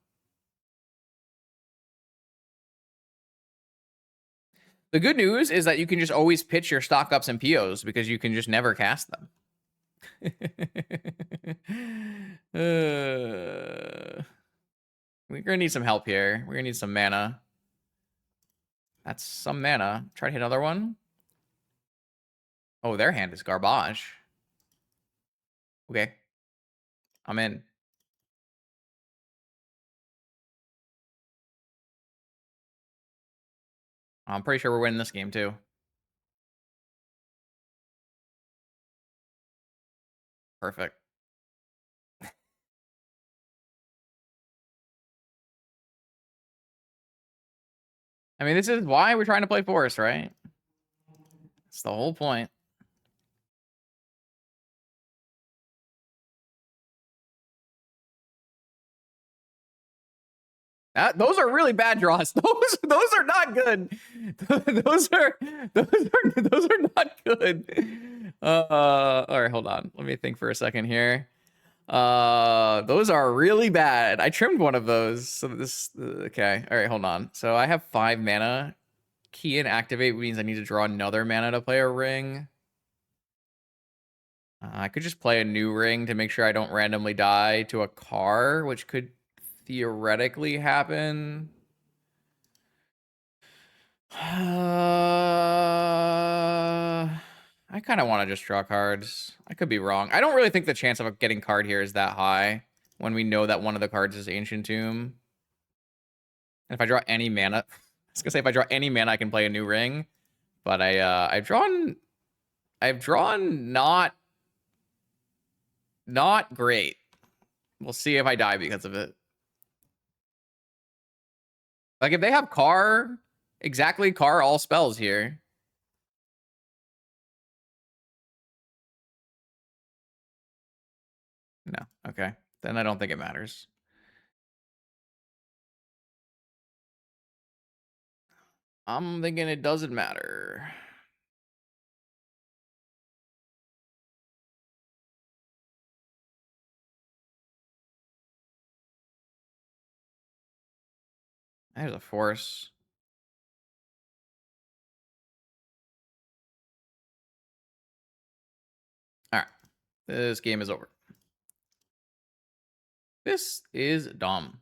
The good news is that you can just always pitch your stock ups and POs because you can just never cast them. We're gonna need some help here. We're gonna need some mana. That's some mana. Try to hit another one. Oh, their hand is garbage. Okay. I'm in. I'm pretty sure we're winning this game too. Perfect. I mean, this is why we're trying to play Forest, right? It's the whole point. Those are really bad draws. Those are not good. Those are not good. All right, hold on. Let me think for a second here. Those are really bad. I trimmed one of those. So this okay. All right, hold on. So I have 5 mana. Key and activate means I need to draw another mana to play a ring. I could just play a new ring to make sure I don't randomly die to a car, which could theoretically happen. I kind of want to just draw cards. I could be wrong. I don't really think the chance of getting card here is that high when we know that one of the cards is Ancient Tomb. And if I draw any mana, I was gonna say if I draw any mana, I can play a new ring. But I've drawn not great. We'll see if I die because of it. Like if they have car, exactly car all spells here. No, okay. Then I don't think it matters. I'm thinking it doesn't matter. There's a force. All right. This game is over. This is dumb.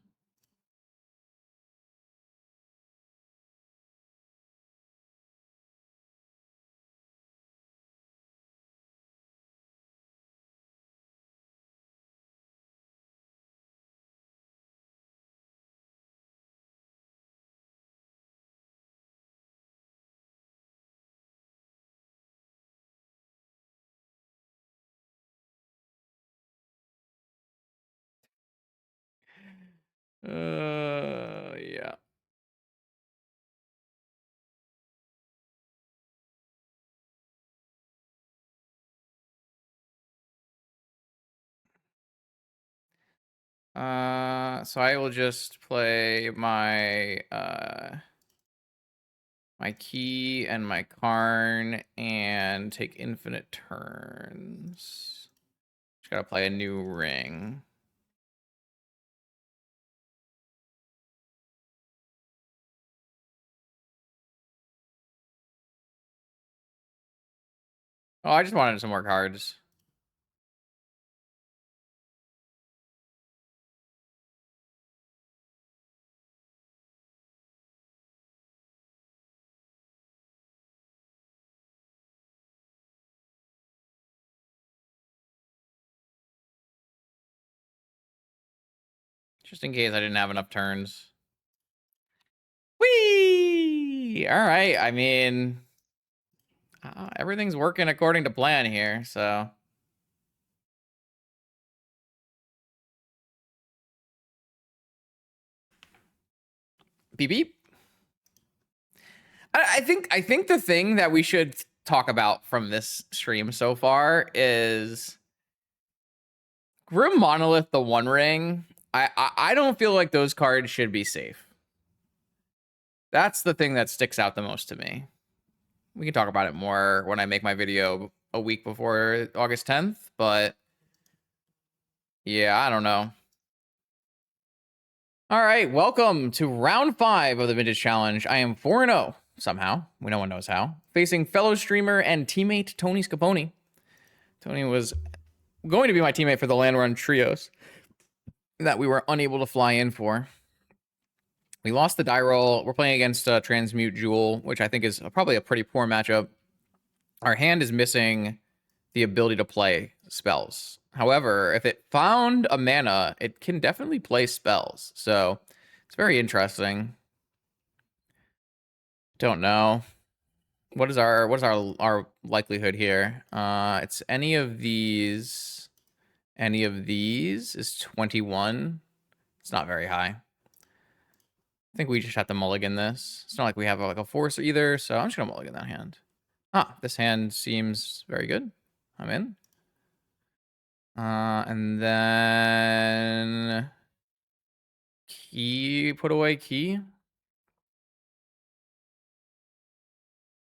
Yeah. So I will just play my my key and my Karn and take infinite turns. Just gotta play a new ring. Oh, I just wanted some more cards. Just in case I didn't have enough turns. Whee! All right. I mean, everything's working according to plan here, so. Beep beep. I think the thing that we should talk about from this stream so far is Grim Monolith, the One Ring. I don't feel like those cards should be safe. That's the thing that sticks out the most to me. We can talk about it more when I make my video a week before August 10th, but yeah, I don't know. All right, welcome to round 5 of the Vintage Challenge. I am 4-0, somehow. No one knows how. Facing fellow streamer and teammate Tony Scaponi. Tony was going to be my teammate for the Land Run Trios that we were unable to fly in for. We lost the die roll. We're playing against Transmute Jewel, which I think is probably a pretty poor matchup. Our hand is missing the ability to play spells. However, if it found a mana, it can definitely play spells. So it's very interesting. Don't know. What is our likelihood here? It's any of these. Any of these is 21. It's not very high. think we just have to mulligan this. It's not like we have like a force either, so I'm just gonna mulligan that hand. Ah, this hand seems very good. I'm in. And then key, put away key.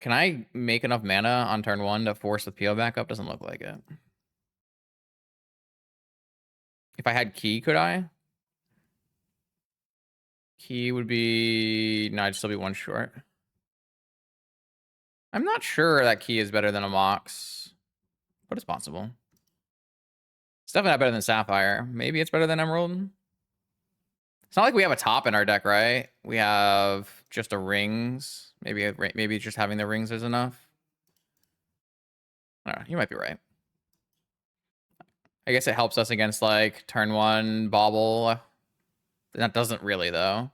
Can I make enough mana on turn 1 to force the PO back up? Doesn't look like it. If I had key, could I? Key would be... No, I'd still be 1 short. I'm not sure that key is better than a Mox, but it's possible. It's definitely not better than Sapphire. Maybe it's better than Emerald. It's not like we have a top in our deck, right? We have just a rings. Maybe just having the rings is enough. I don't know, you might be right. I guess it helps us against like turn 1 bobble. That doesn't really though.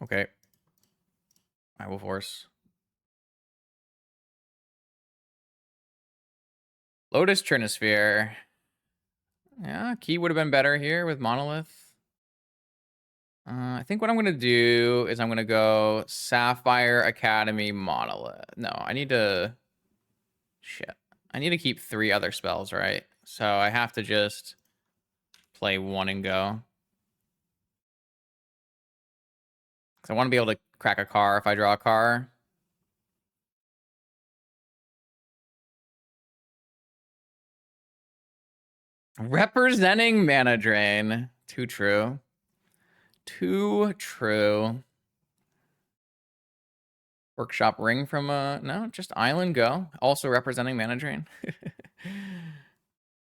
Okay. I will force. Lotus Trinisphere. Yeah, key would have been better here with Monolith. I think what I'm going to do is I'm going to go Sapphire Academy Monolith. No, I need to... Shit. I need to keep 3 other spells, right? So I have to just play 1 and go. Because I want to be able to crack a car if I draw a car. Representing Mana Drain. Too true. Too true. Workshop Ring from no, just Island Go. Also representing Mana Drain.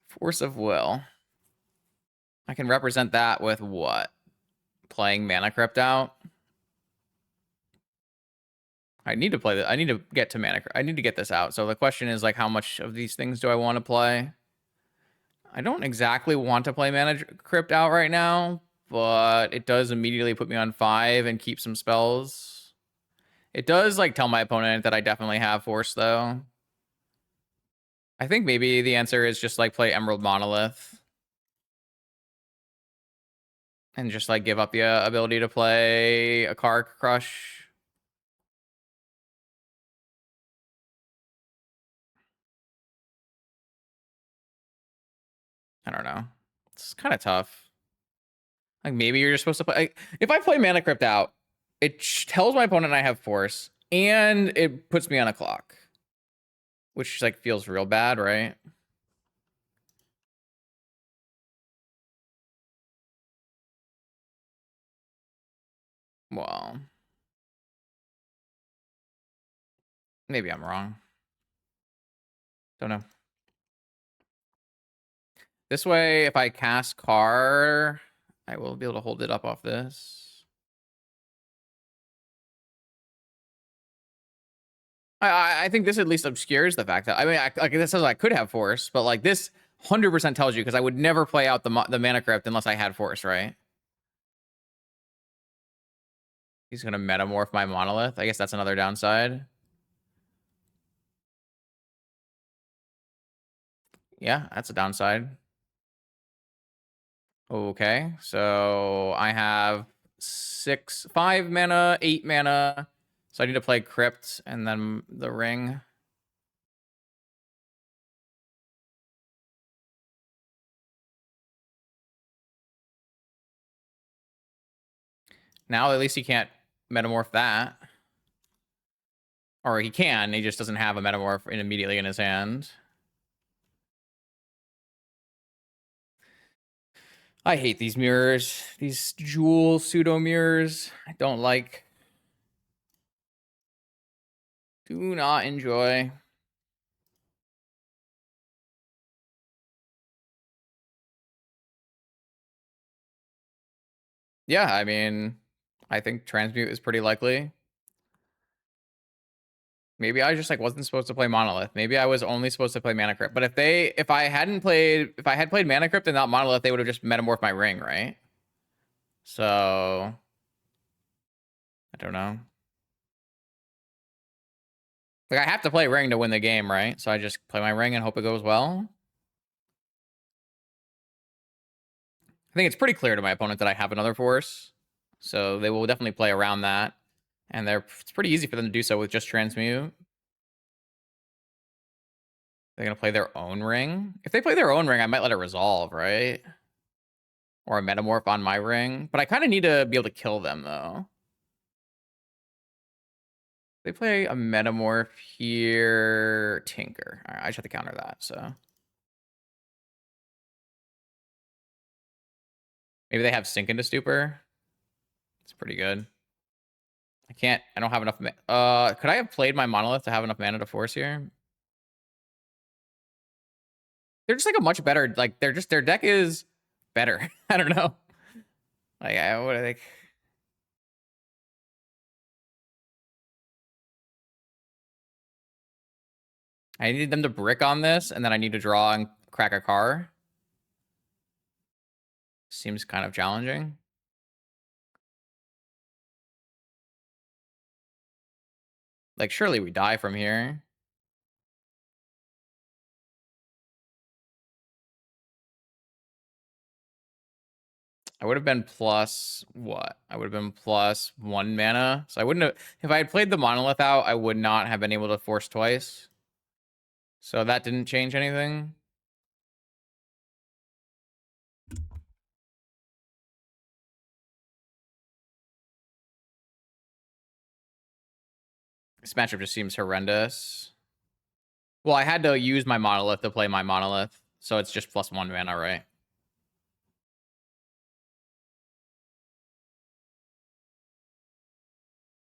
Force of Will. I can represent that with what? Playing Mana Crypt out. I need to play that. I need to get to Mana Crypt. I need to get this out. So the question is like, how much of these things do I want to play? I don't exactly want to play Mana Crypt out right now, but it does immediately put me on 5 and keep some spells. It does like tell my opponent that I definitely have force though. I think maybe the answer is just like play Emerald Monolith. And just like give up the ability to play a Car Crush. I don't know. It's kind of tough. Like maybe you're just supposed to play. Like, if I play Mana Crypt out, it tells my opponent I have force, and it puts me on a clock, which like feels real bad, right? Well, maybe I'm wrong. Don't know. This way, if I cast Car, I will be able to hold it up off this. I think this at least obscures the fact that, I mean, like this says I could have force, but like this 100% tells you, because I would never play out the Mana Crypt unless I had force, right? He's going to metamorph my Monolith. I guess that's another downside. Yeah, that's a downside. Okay, so I have 5 mana, 8 mana. So I need to play Crypt and then the Ring. Now at least he can't metamorph that. Or he can, he just doesn't have a metamorph immediately in his hand. I hate these mirrors. These jewel pseudo mirrors. I don't like. Do not enjoy. Yeah, I mean, I think transmute is pretty likely. Maybe I just like wasn't supposed to play Monolith. Maybe I was only supposed to play Mana Crypt. But if I had played Mana Crypt and not Monolith, they would have just metamorphed my Ring, right? So I don't know. Like I have to play Ring to win the game, right? So I just play my Ring and hope it goes well. I think it's pretty clear to my opponent that I have another force. So they will definitely play around that. And it's pretty easy for them to do so with just transmute. They're going to play their own ring. If they play their own ring, I might let it resolve, right? Or a metamorph on my ring. But I kind of need to be able to kill them, though. They play a metamorph here. Tinker. All right, I just have to counter that, so. Maybe they have Sink into Stupor. It's pretty good. I don't have enough. Could I have played my Monolith to have enough mana to force here? They're just like a much better, like, their deck is better. I don't know. Like, what do they? I need them to brick on this, and then I need to draw and crack a car. Seems kind of challenging. Like, surely we die from here. I would have been plus what? I would have been plus 1 mana. So I wouldn't have, if I had played the Monolith out, I would not have been able to force twice. So that didn't change anything. This matchup just seems horrendous. Well, I had to use my Monolith to play my Monolith. So it's just plus 1 mana, right?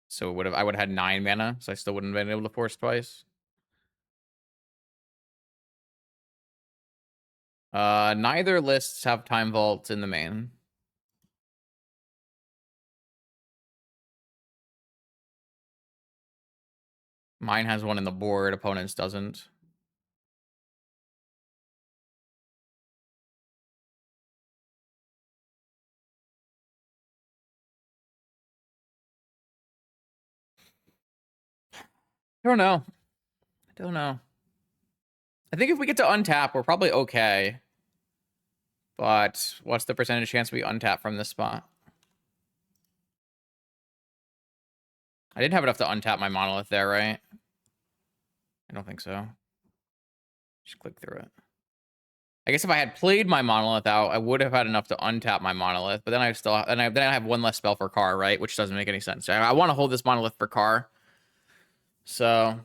So I would have had 9 mana, so I still wouldn't have been able to force twice. Neither lists have Time Vault in the main. Mine has one in the board, opponent's doesn't. I don't know. I don't know. I think if we get to untap, we're probably okay. But what's the percentage chance we untap from this spot? I didn't have enough to untap my Monolith there, right? I don't think so. Just click through it. I guess if I had played my Monolith out, I would have had enough to untap my Monolith. But then I have one less spell for Car, right? Which doesn't make any sense. I want to hold this Monolith for Car. So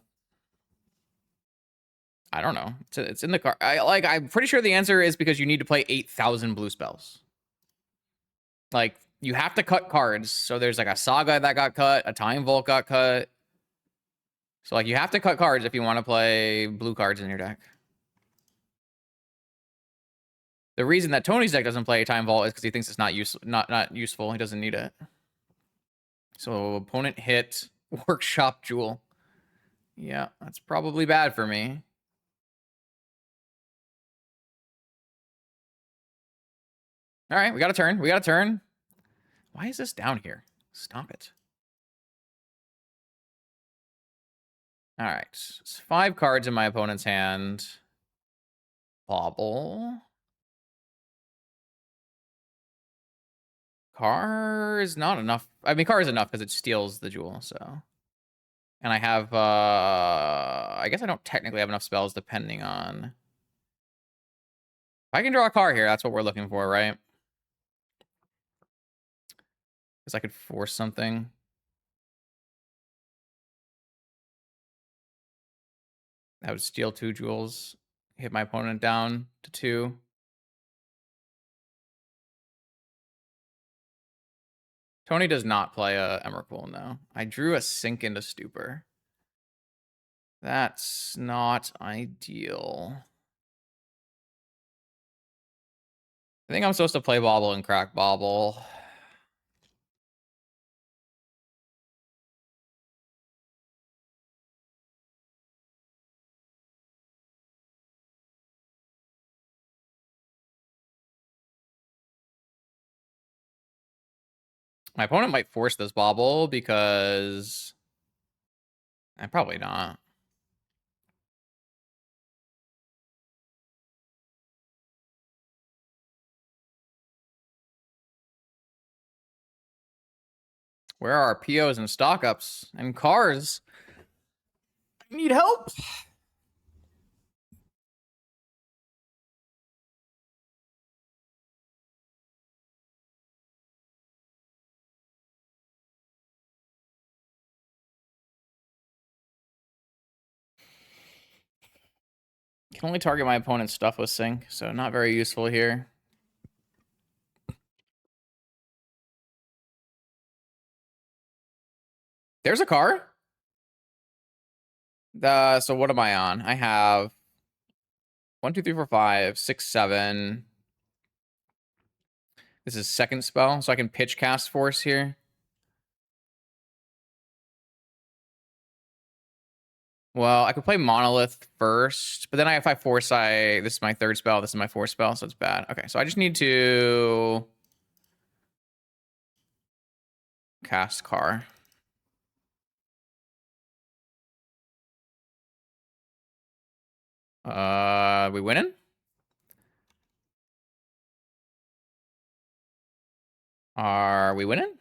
I don't know. It's in the car. I'm pretty sure the answer is because you need to play 8,000 blue spells. Like, you have to cut cards. So there's like a Saga that got cut, a Time Vault got cut. So like you have to cut cards if you want to play blue cards in your deck. The reason that Tony's deck doesn't play Time Vault is because he thinks it's not useful. He doesn't need it. So opponent hit Workshop Jewel. Yeah, that's probably bad for me. All right, we got a turn. We got a turn. Why is this down here? Stop it. All right, it's 5 cards in my opponent's hand. Bobble. Car is not enough. I mean, car is enough because it steals the jewel, so. And I have, I guess I don't technically have enough spells depending on. If I can draw a car here, that's what we're looking for, right? Because I could force something. That would steal 2 jewels, hit my opponent down to 2. Tony does not play a Emrakul, no. I drew a Sink into Stupor. That's not ideal. I think I'm supposed to play Bobble and crack Bobble. My opponent might force this Bobble because... probably not. Where are our POs and stock ups and cars? I need help. Can only target my opponent's stuff with sync, so not very useful here. There's a car. So what am I on? I have 1, 2, 3, 4, 5, 6, 7. This is second spell, so I can pitch cast force here. Well, I could play Monolith first, but then if I foresight, this is my third spell, this is my fourth spell, so it's bad. Okay, so I just need to cast car. We winning? Are we winning?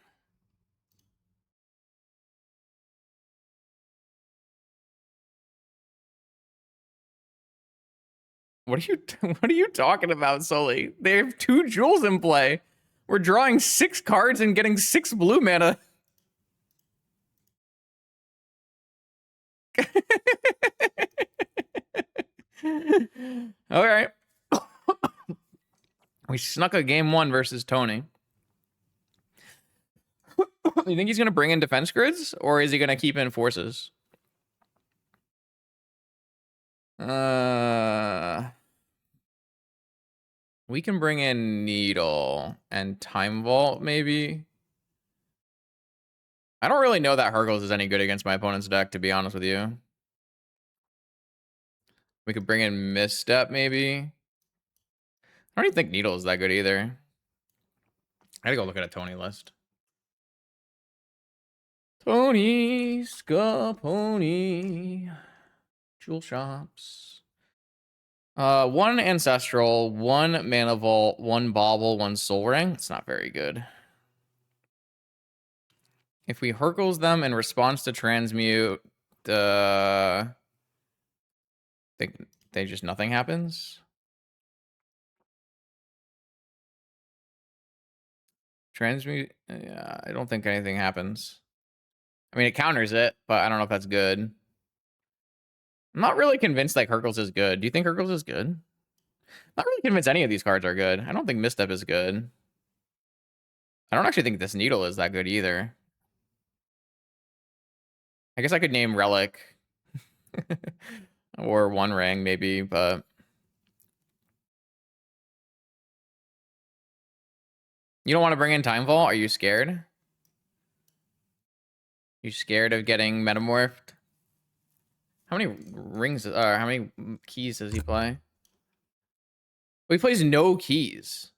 What are you talking about, Sully? They have 2 jewels in play. We're drawing 6 cards and getting 6 blue mana. All right. We snuck a game 1 versus Tony. You think he's going to bring in defense grids, or is he going to keep in forces? We can bring in Needle and Time Vault, maybe. I don't really know that Hurgles is any good against my opponent's deck, to be honest with you. We could bring in Misstep, maybe. I don't even think Needle is that good either. I gotta go look at a Tony list. Tony Scaponi. Jewel Shops. 1 Ancestral, 1 Mana Vault, 1 Bauble, 1 Soul Ring. It's not very good. If we Hurkles them in response to Transmute, they just nothing happens. Transmute, yeah, I don't think anything happens. I mean, it counters it, but I don't know if that's good. I'm not really convinced like Hurkles is good. Do you think Hurkles is good? Not really convinced any of these cards are good. I don't think Misstep is good. I don't actually think this Needle is that good either. I guess I could name Relic. Or One Ring, maybe, but... You don't want to bring in Time Vault? Are you scared? You scared of getting metamorphed? How many rings, how many keys does he play? Oh, he plays no keys.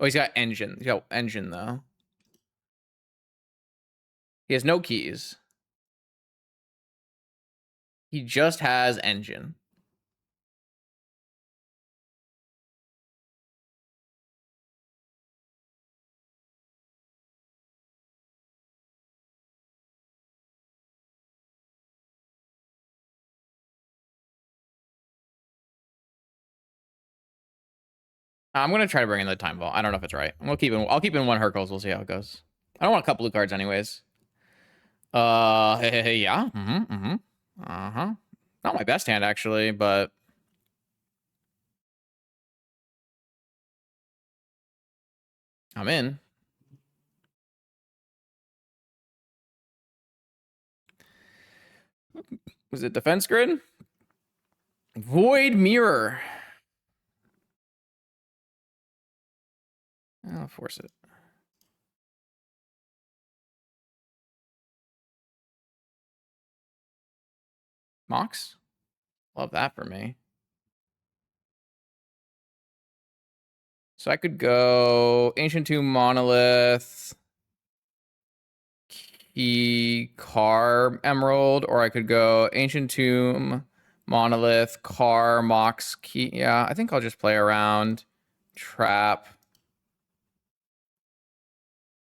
Oh, he's got Engine. He's got Engine, though. He has no keys. He just has Engine. I'm gonna try to bring in the Time Vault. I don't know if it's right. I'll keep in 1 Hurkles. We'll see how it goes. I don't want a couple blue cards anyways. Yeah. Uh-huh. Not my best hand, actually, but... I'm in. Was it Defense Grid? Void Mirror. I'll force it. Mox? Love that for me. So I could go Ancient Tomb Monolith, Key, Car, Emerald, or I could go Ancient Tomb, Monolith, Car, Mox, Key. Yeah, I think I'll just play around. Trap.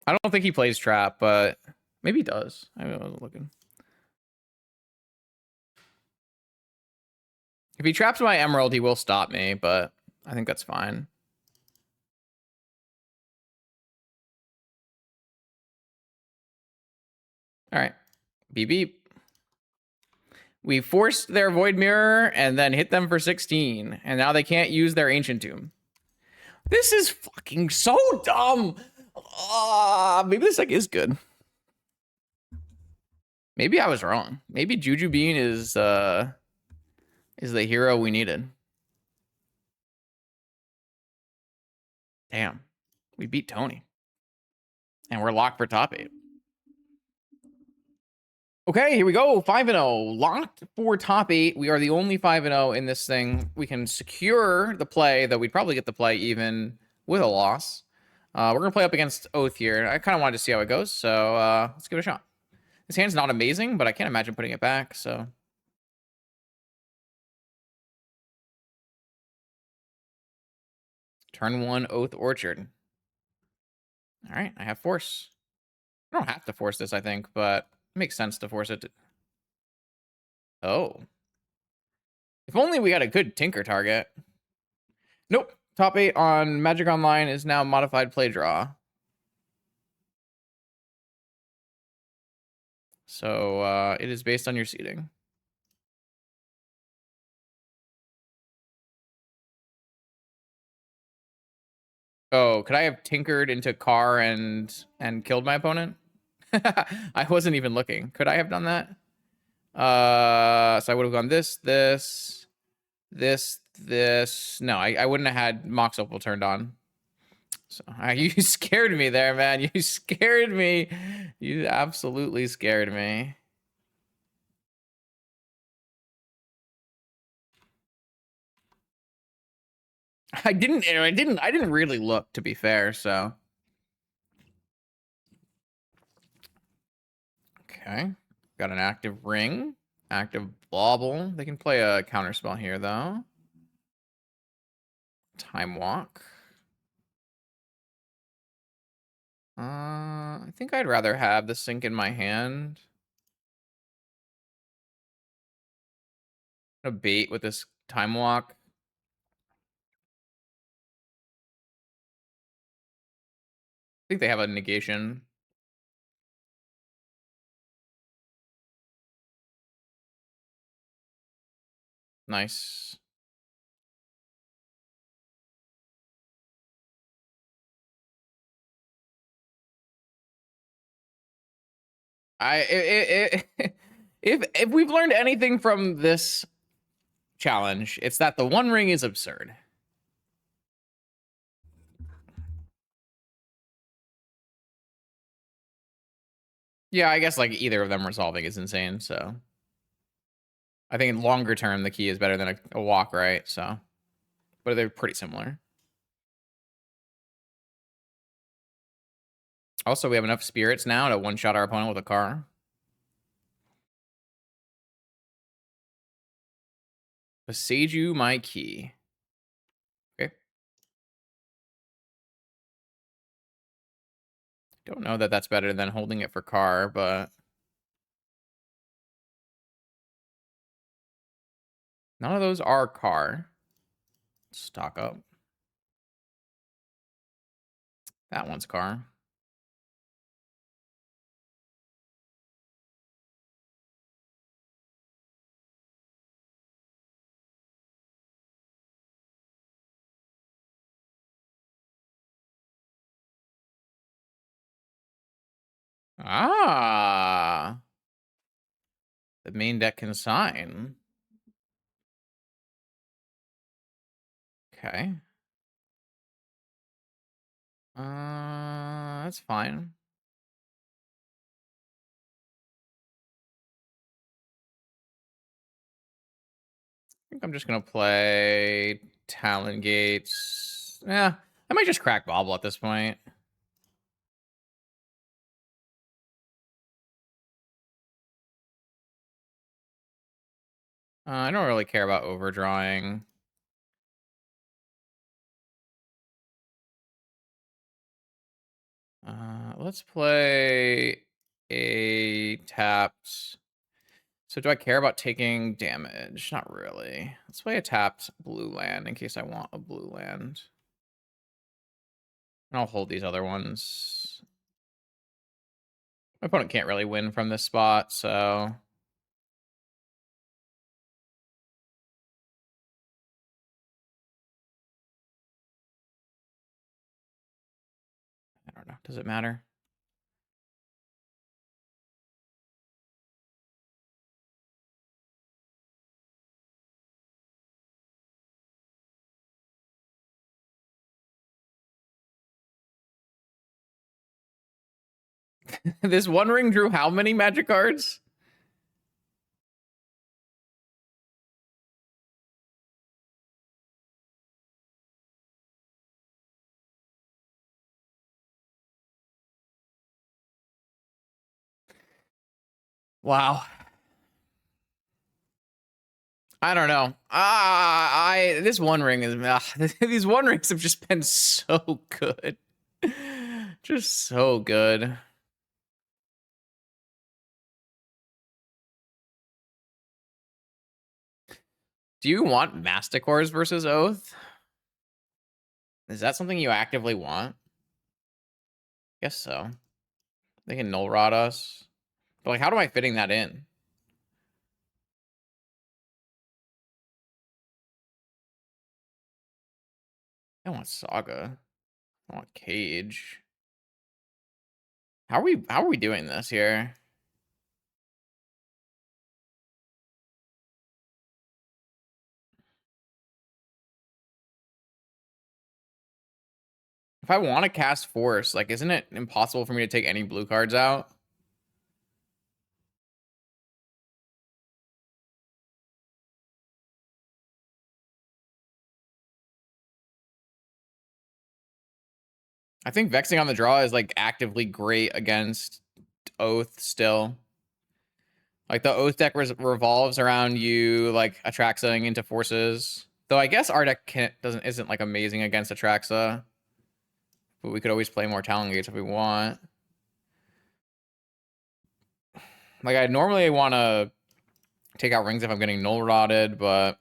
I don't think he plays trap, but maybe he does. I wasn't looking. If he traps my emerald, he will stop me, but I think that's fine. All right. Beep beep. We forced their Void Mirror and then hit them for 16. And now they can't use their Ancient Tomb. This is fucking so dumb. Maybe this deck is good. Maybe I was wrong. Maybe Juju Bean is the hero we needed. Damn. We beat Tony. And we're locked for top 8. Okay, here we go. 5-0. Locked for top 8. We are the only 5-0 in this thing. We can secure the play, though we'd probably get the play even with a loss. We're going to play up against Oath here. I kind of wanted to see how it goes, so let's give it a shot. This hand's not amazing, but I can't imagine putting it back, so... Turn 1, Oath Orchard. All right, I have Force. I don't have to force this, I think, but it makes sense to force it. Oh. If only we had a good Tinker target. Nope. Top 8 on Magic Online is now modified play draw. So it is based on your seeding. Oh, could I have tinkered into Car and killed my opponent? I wasn't even looking. Could I have done that? So I would have gone this. No, I wouldn't have had Mox Opal turned on. So you scared me there, man. You scared me. You absolutely scared me. I didn't really look, to be fair, so. Okay. Got an active ring, active bauble. They can play a counterspell here, though. Time walk. I think I'd rather have the sink in my hand. A bait with this time walk. I think they have a negation. Nice. If we've learned anything from this challenge, it's that the One Ring is absurd. Yeah, I guess like either of them resolving is insane, so. I think in longer term, the key is better than a walk, right? So, but they're pretty similar. Also, we have enough spirits now to one-shot our opponent with a car. Beseiju my key. Okay. Don't know that that's better than holding it for car, but... None of those are car. Stock up. That one's car. Ah. The main deck can sign. Okay. That's fine. I think I'm just gonna play Talon Gates. Yeah, I might just crack Bobble at this point. I don't really care about overdrawing. let's play a tapped. So do I care about taking damage? Not really. Let's play a tapped blue land in case I want a blue land. And I'll hold these other ones. My opponent can't really win from this spot, so... I don't know. Does it matter? This One Ring drew how many magic cards? Wow. I don't know. This One Ring is these One Rings have just been so good. Just so good. Do you want Masticores versus Oath? Is that something you actively want? Guess so. They can null rot us. But like, how am I fitting that in? I want Saga. I want Cage. How are we doing this here? If I want to cast Force, like, isn't it impossible for me to take any blue cards out? I think Vexing on the draw is, like, actively great against Oath still. Like, the Oath deck revolves around you, like, Atraxaing into forces. Though I guess our deck isn't, like, amazing against Atraxa. But we could always play more Talon Gates if we want. Like, I normally want to take out rings if I'm getting null rotted, but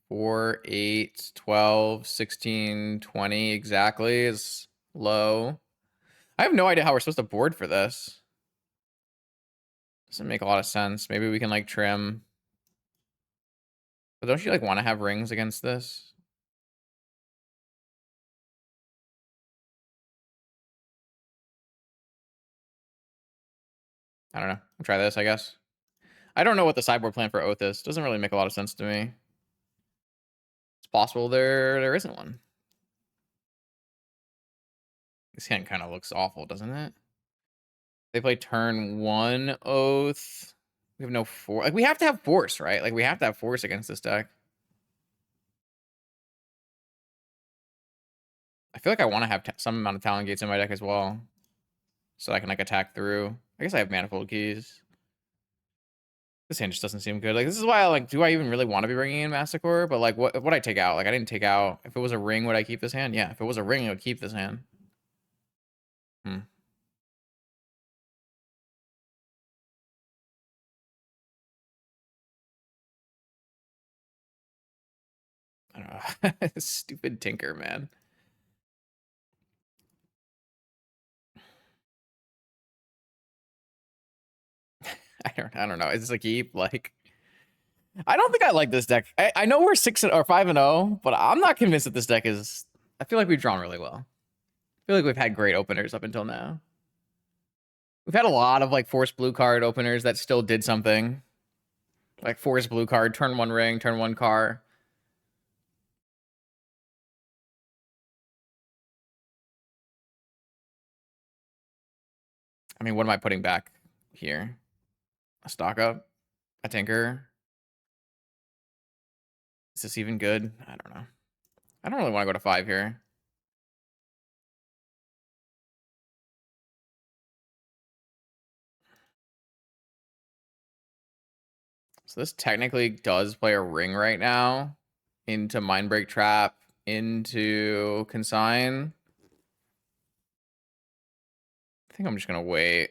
4, 8, 12, 16, 20 exactly is low. I have no idea how we're supposed to board for this. Doesn't make a lot of sense. Maybe we can like trim. But don't you like want to have rings against this? I don't know. We'll try this, I guess. I don't know what the sideboard plan for Oath is. Doesn't really make a lot of sense to me. It's possible there isn't one. This hand kind of looks awful, doesn't it? They play turn 1 Oath. We have no force. Like, we have to have force, right? Like, we have to have force against this deck. I feel like I want to have some amount of Talon Gates in my deck as well. So I can, like, attack through. I guess I have Manifold Keys. This hand just doesn't seem good. Like, this is why I, like, do I even really want to be bringing in Massacre? But, like, what I take out? Like, I didn't take out... If it was a ring, would I keep this hand? Yeah, if it was a ring, I would keep this hand. Hmm. I don't know. Stupid Tinker, man. I don't know. Is this a keep? Like... I don't think I like this deck. I know we're 6 or 5-0, but I'm not convinced that this deck is... I feel like we've drawn really well. I feel like we've had great openers up until now. We've had a lot of like force blue card openers that still did something. Like force blue card, turn 1 ring, turn 1 car. I mean, what am I putting back here? A stock up? A tinker? Is this even good? I don't know. I don't really want to go to 5 here. So this technically does play a ring right now into Mindbreak Trap, into consign. I think I'm just gonna wait.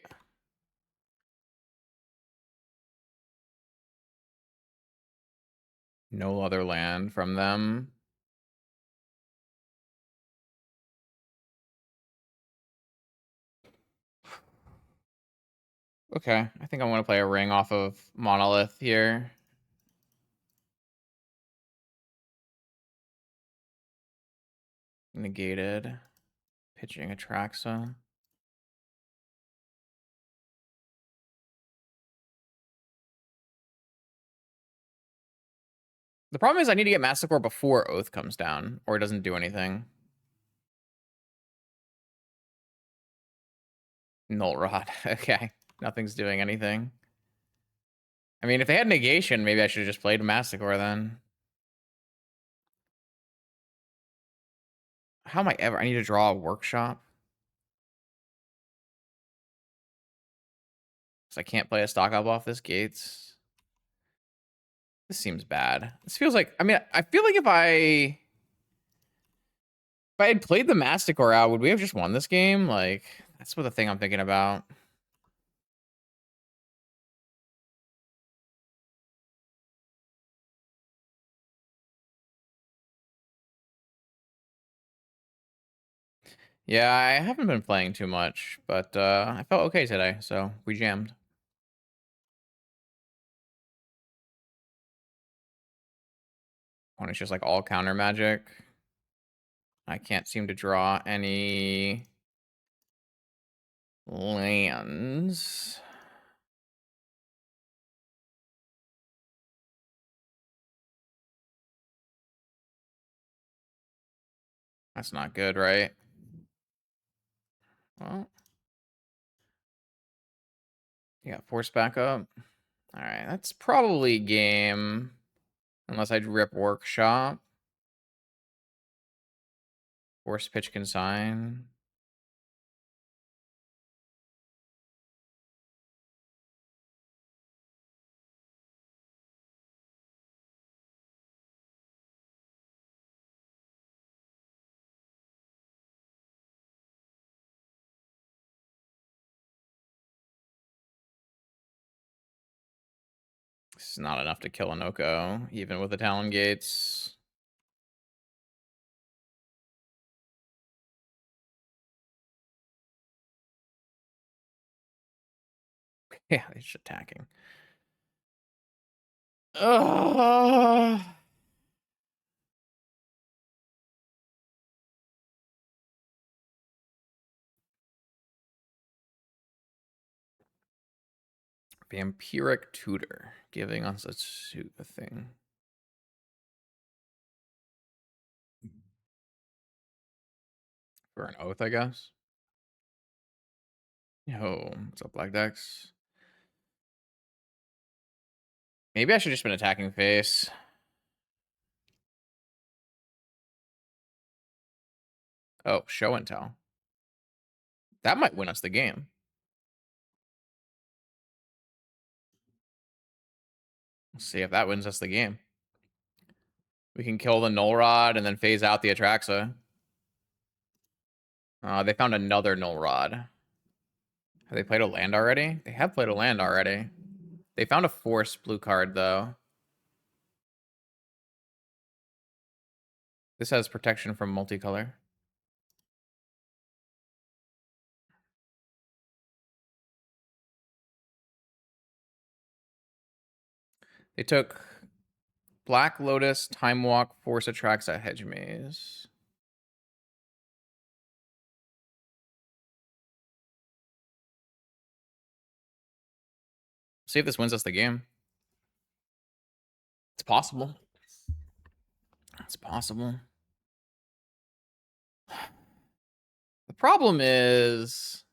No other land from them. Okay, I think I want to play a ring off of Monolith here. Negated. Pitching Atraxa. The problem is I need to get Massacre before Oath comes down, or it doesn't do anything. Null Rod. Okay, nothing's doing anything. I mean, if they had Negation, maybe I should have just played Massacre then. How am I ever? I need to draw a Workshop. So I can't play a stock up off this Gates. This seems bad. This feels like, I mean, I feel like if I had played the Masticore out, would we have just won this game? Like, that's what the thing I'm thinking about. Yeah, I haven't been playing too much, but I felt okay today, so we jammed. When it's just like all counter magic. I can't seem to draw any lands. That's not good, right? Well, you got force back up. All right, that's probably game. Unless I rip Workshop. Force pitch consign. This is not enough to kill an Oko, even with the Talon Gates. Yeah, they're just attacking. Ugh. Vampiric Tutor, giving us a super thing. For an Oath, I guess. Yo, what's up, Black Decks? Maybe I should just been attacking face. Oh, show and tell. That might win us the game. Let's see if that wins us the game. We can kill the Null Rod and then phase out the Atraxa. They found another Null Rod. Have they played a land already? They have played a land already. They found a force blue card, though. This has protection from multicolor. They took Black Lotus, Time Walk, Force Atraxa, Hedge Maze. See if this wins us the game. It's possible. It's possible. The problem is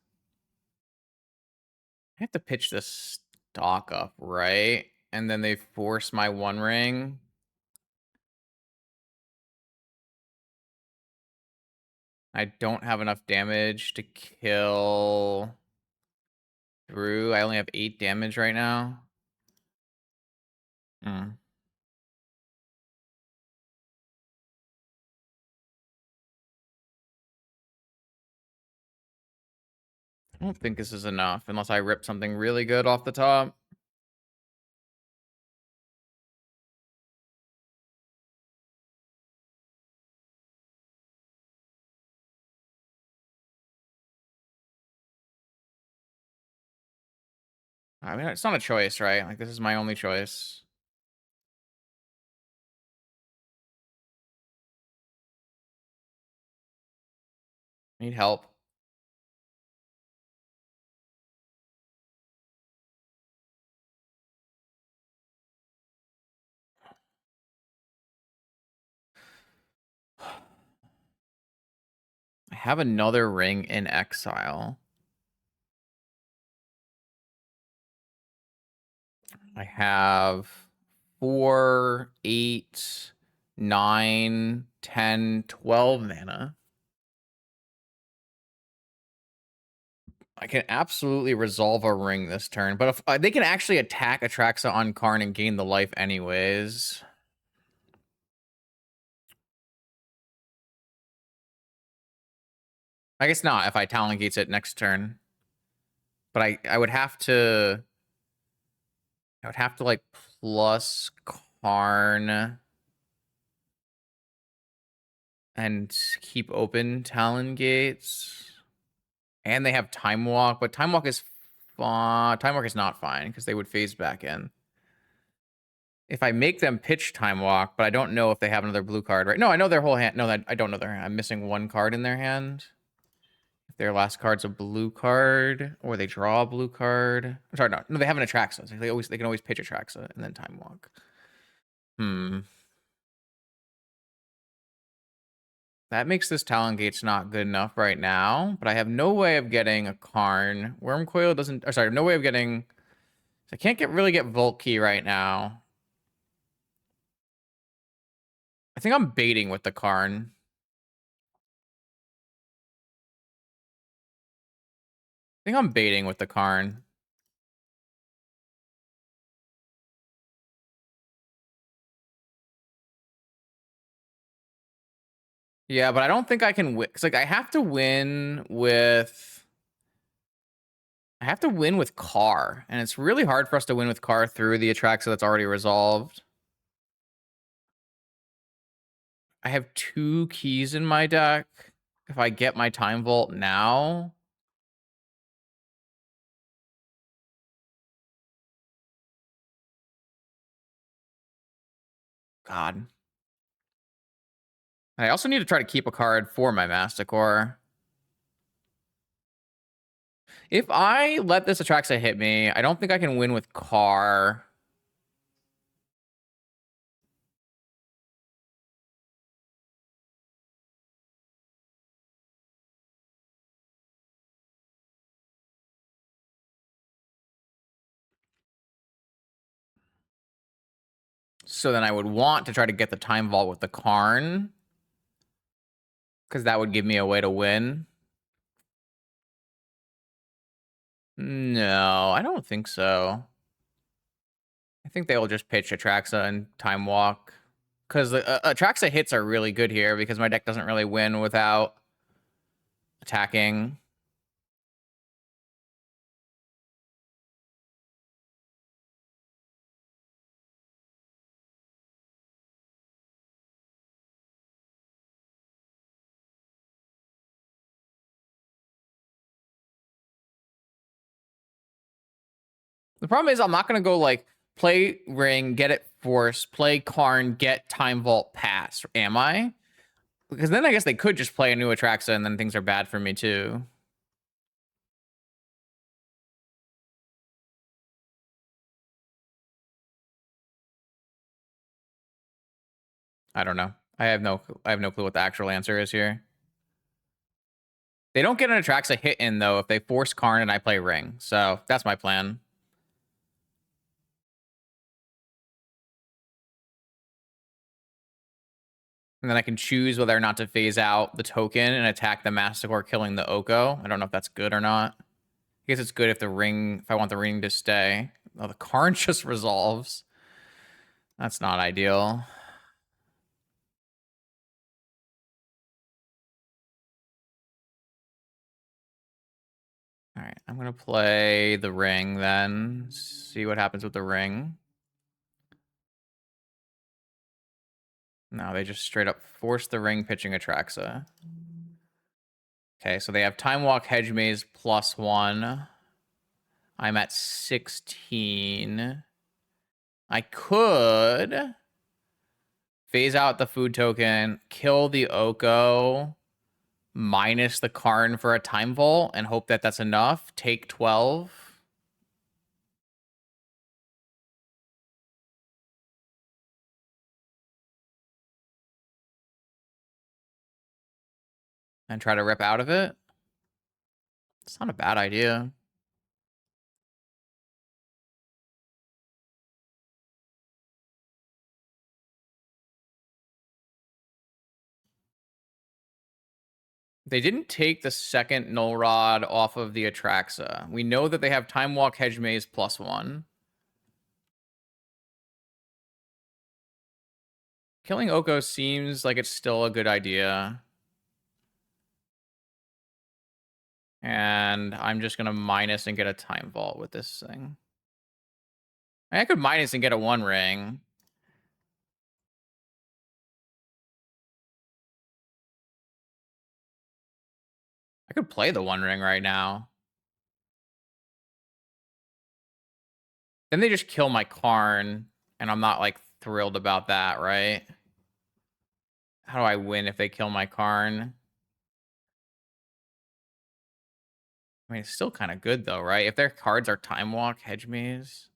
I have to pitch this stock up, right? And then they force my one ring. I don't have enough damage to kill through. I only have 8 damage right now. Hmm. I don't think this is enough unless I rip something really good off the top. I mean, it's not a choice, right? Like, this is my only choice. I need help. I have another ring in exile. I have 4, 8, 9, 10, 12 mana. I can absolutely resolve a ring this turn, but if they can actually attack Atraxa on Karn and gain the life anyways. I guess not if I Talon Gates it next turn. But I would have to like plus Karn and keep open Talon Gates. And they have Time Walk, but Time Walk is fine. Time Walk is not fine because they would phase back in. If I make them pitch Time Walk, but I don't know if they have another blue card, right? No, I know their whole hand. No, I don't know their hand. I'm missing one card in their hand. If their last card's a blue card, or they draw a blue card. I'm sorry, no, they have an Atraxa. So they can always pitch Atraxa and then Time Walk. That makes this Talon Gates not good enough right now, but I have no way of getting a Karn. Wormcoil doesn't... sorry, no way of getting... I can't really get Volt Key right now. I think I'm baiting with the Karn. I think I'm baiting with the Karn. Yeah, but I don't think I can win. Cause like I have to win with... I have to win with Car, and it's really hard for us to win with Car through the Atraxa that's already resolved. I have 2 keys in my deck. If I get my Time Vault now... God. I also need to try to keep a card for my Masticore. If I let this Atraxa hit me, I don't think I can win with Car. So then I would want to try to get the Time Vault with the Karn, because that would give me a way to win. No, I don't think so. I think they will just pitch Atraxa and Time Walk. Because the Atraxa hits are really good here because my deck doesn't really win without attacking. The problem is I'm not going to go like play Ring, get it Force, play Karn, get Time Vault pass. Am I? Because then I guess they could just play a new Atraxa and then things are bad for me too. I don't know. I have no clue what the actual answer is here. They don't get an Atraxa hit in though if they force Karn and I play Ring. So that's my plan. And then I can choose whether or not to phase out the token and attack the Masticore, killing the Oko. I don't know if that's good or not. I guess it's good if the ring, if I want the ring to stay. Oh, the Karn just resolves. That's not ideal. All right, I'm gonna play the ring then. See what happens with the ring. No, they just straight up force the ring pitching Atraxa. Okay, so they have Time Walk, Hedge Maze +1. I'm at 16. I could phase out the food token, kill the Oko, minus the Karn for a Time Vault, and hope that that's enough. Take 12. And try to rip out of it. It's not a bad idea. They didn't take the second Null Rod off of the Atraxa. We know that they have Time Walk, Hedge Maze +1. Killing Oko seems like it's still a good idea. And I'm just going to minus and get a Time Vault with this thing. I could minus and get a 1 ring. I could play the 1 ring right now. Then they just kill my Karn, and I'm not, like, thrilled about that, right? How do I win if they kill my Karn? I mean, it's still kind of good, though, right? If their cards are Time Walk, Hedge Maze,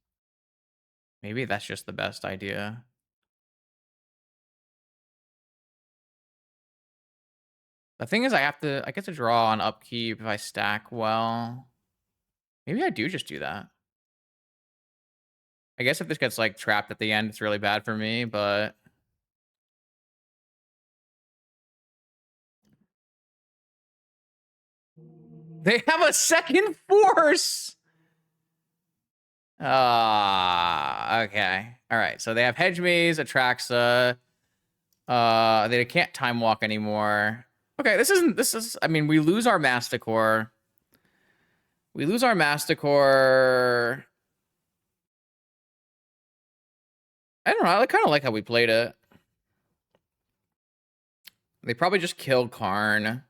maybe that's just the best idea. The thing is, I get to draw on upkeep if I stack well. Maybe I do just do that. I guess if this gets, like, trapped at the end, it's really bad for me, but... They have a second force! Okay. All right, so they have Hedge Maze, Atraxa. They can't Time Walk anymore. Okay, this is, I mean, we lose our Masticore. We lose our Masticore. I don't know, I kind of like how we played it. They probably just kill Karn.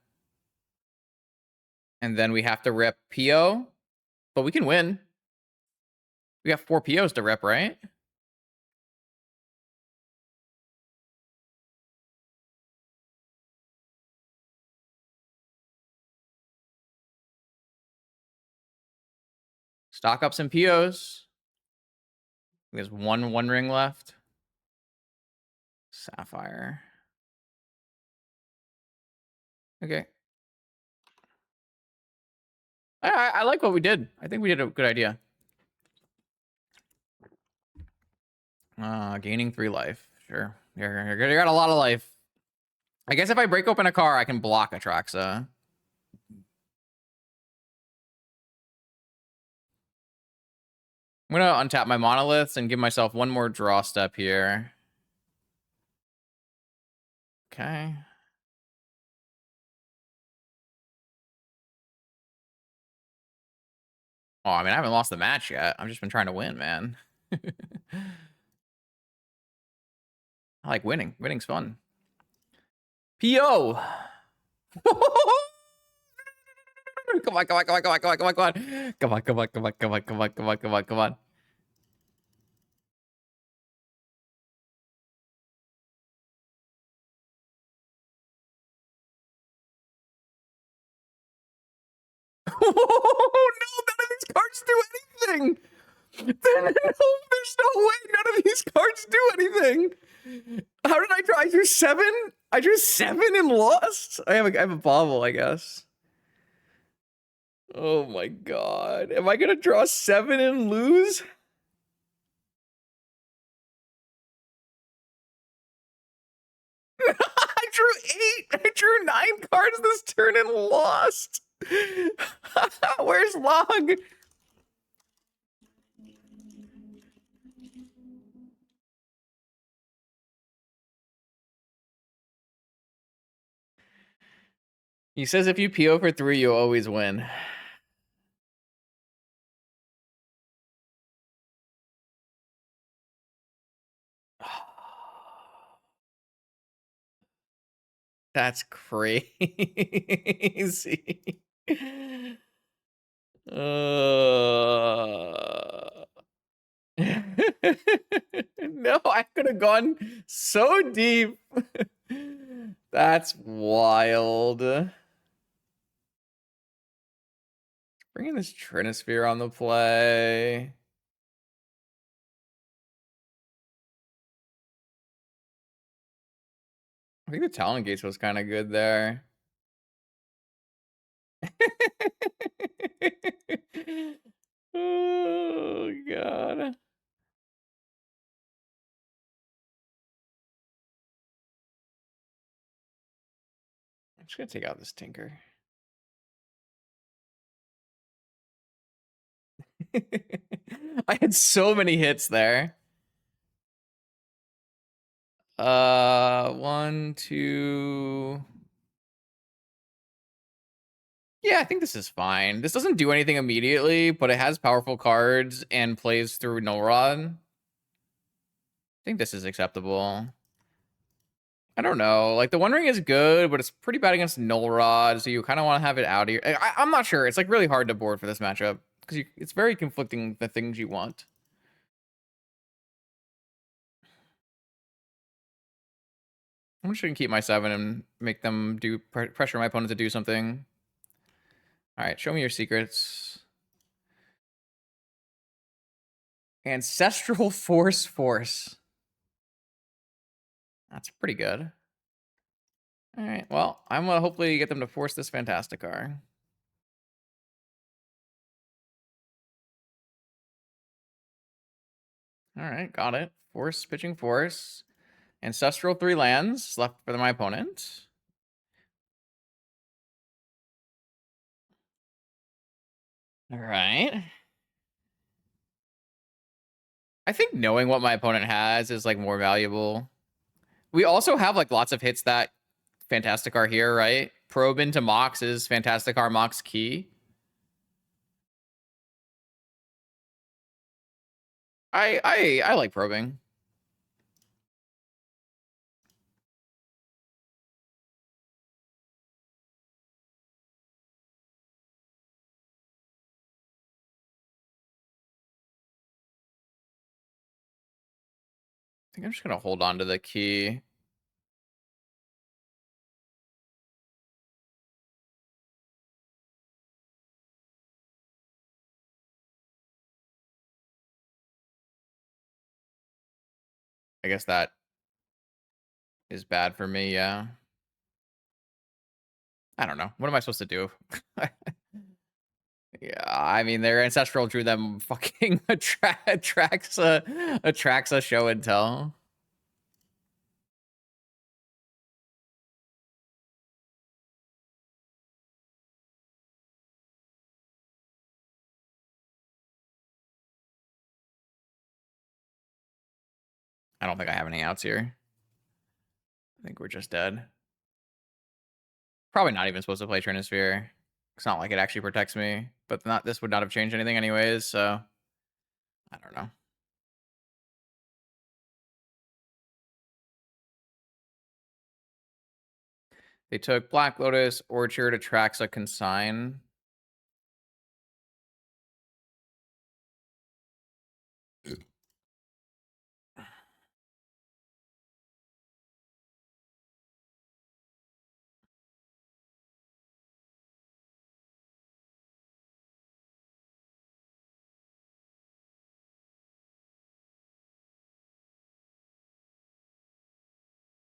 And then we have to rip PO. But we can win. We have 4 POs to rip, right? Stock up some POs. There's one ring left. Sapphire. Okay. I like what we did. I think we did a good idea. Gaining 3 life. Sure. You got a lot of life. I guess if I break open a car, I can block Atraxa. I'm gonna untap my monoliths and give myself one more draw step here. Okay. Oh, I mean, I haven't lost the match yet. I've just been trying to win, man. I like winning. Winning's fun. PO. Come on, come on, come on, come on, come on, come on, come on. Come on, come on, come on, come on, come on, come on, come on, come on. Oh no, none of these cards do anything. There's no way none of these cards do anything. How did I draw? I drew 7? I drew 7 and lost? I have a bobble, I guess. Oh my god. Am I gonna draw 7 and lose? I drew 8. I drew 9 cards this turn and lost. Where's Log? He says if you PO for 3, you always win. That's crazy. No, I could have gone so deep. That's wild. Bringing this Trinisphere on the play. I think the Talon Gates was kind of good there. Oh, God. I'm just going to take out this Tinker. I had so many hits there. 1, 2. Yeah, I think this is fine. This doesn't do anything immediately, but it has powerful cards and plays through Null Rod. I think this is acceptable. I don't know. Like, the One Ring is good, but it's pretty bad against Null Rod, so you kind of want to have it out of your... I'm not sure. It's, like, really hard to board for this matchup, because it's very conflicting, the things you want. I'm just going to keep my 7 and make them do pressure my opponent to do something. All right, show me your secrets. Ancestral Force. That's pretty good. All right, well, I'm going to hopefully get them to force this Fantasticar. All right, got it. Force, pitching Force. Ancestral 3 lands left for my opponent. All right. I think knowing what my opponent has is, like, more valuable. We also have, like, lots of hits that Fantasticar here, right? Probe into Mox is Fantasticar Mox key. I like probing. I think I'm just gonna hold on to the key. I guess that is bad for me, yeah. I don't know. What am I supposed to do? Yeah, I mean, their ancestral drew them fucking attracts a show and tell. I don't think I have any outs here. I think we're just dead. Probably not even supposed to play Trinisphere. It's not like it actually protects me, but this would not have changed anything anyways, so I don't know. They took Black Lotus, Orchard, Atraxa, Consign.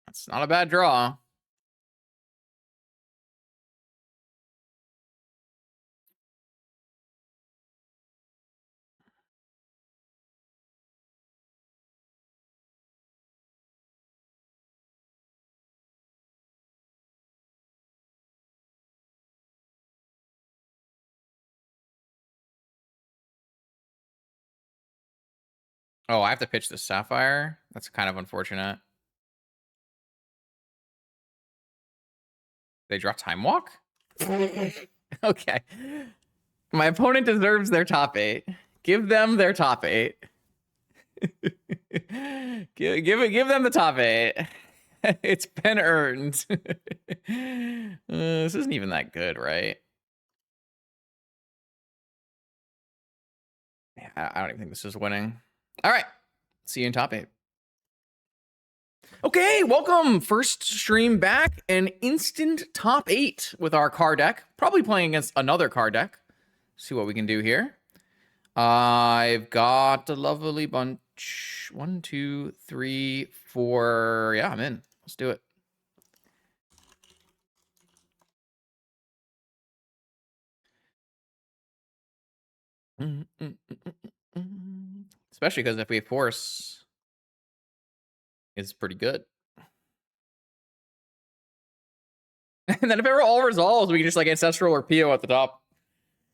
That's not a bad draw. Oh, I have to pitch the Sapphire? That's kind of unfortunate. They draw Time Walk? Okay. My opponent deserves their top 8. Give them their top 8. Give them the top 8. It's been earned. This isn't even that good, right? Yeah, I don't even think this is winning. All right. See you in top 8. Okay, welcome. First stream back. An instant top 8 with our car deck. Probably playing against another car deck. See what we can do here. I've got a lovely bunch. 1, 2, 3, 4. Yeah, I'm in. Let's do it. Especially because if we force, it's pretty good. And then if it were all resolves, we can just like Ancestral or PO at the top.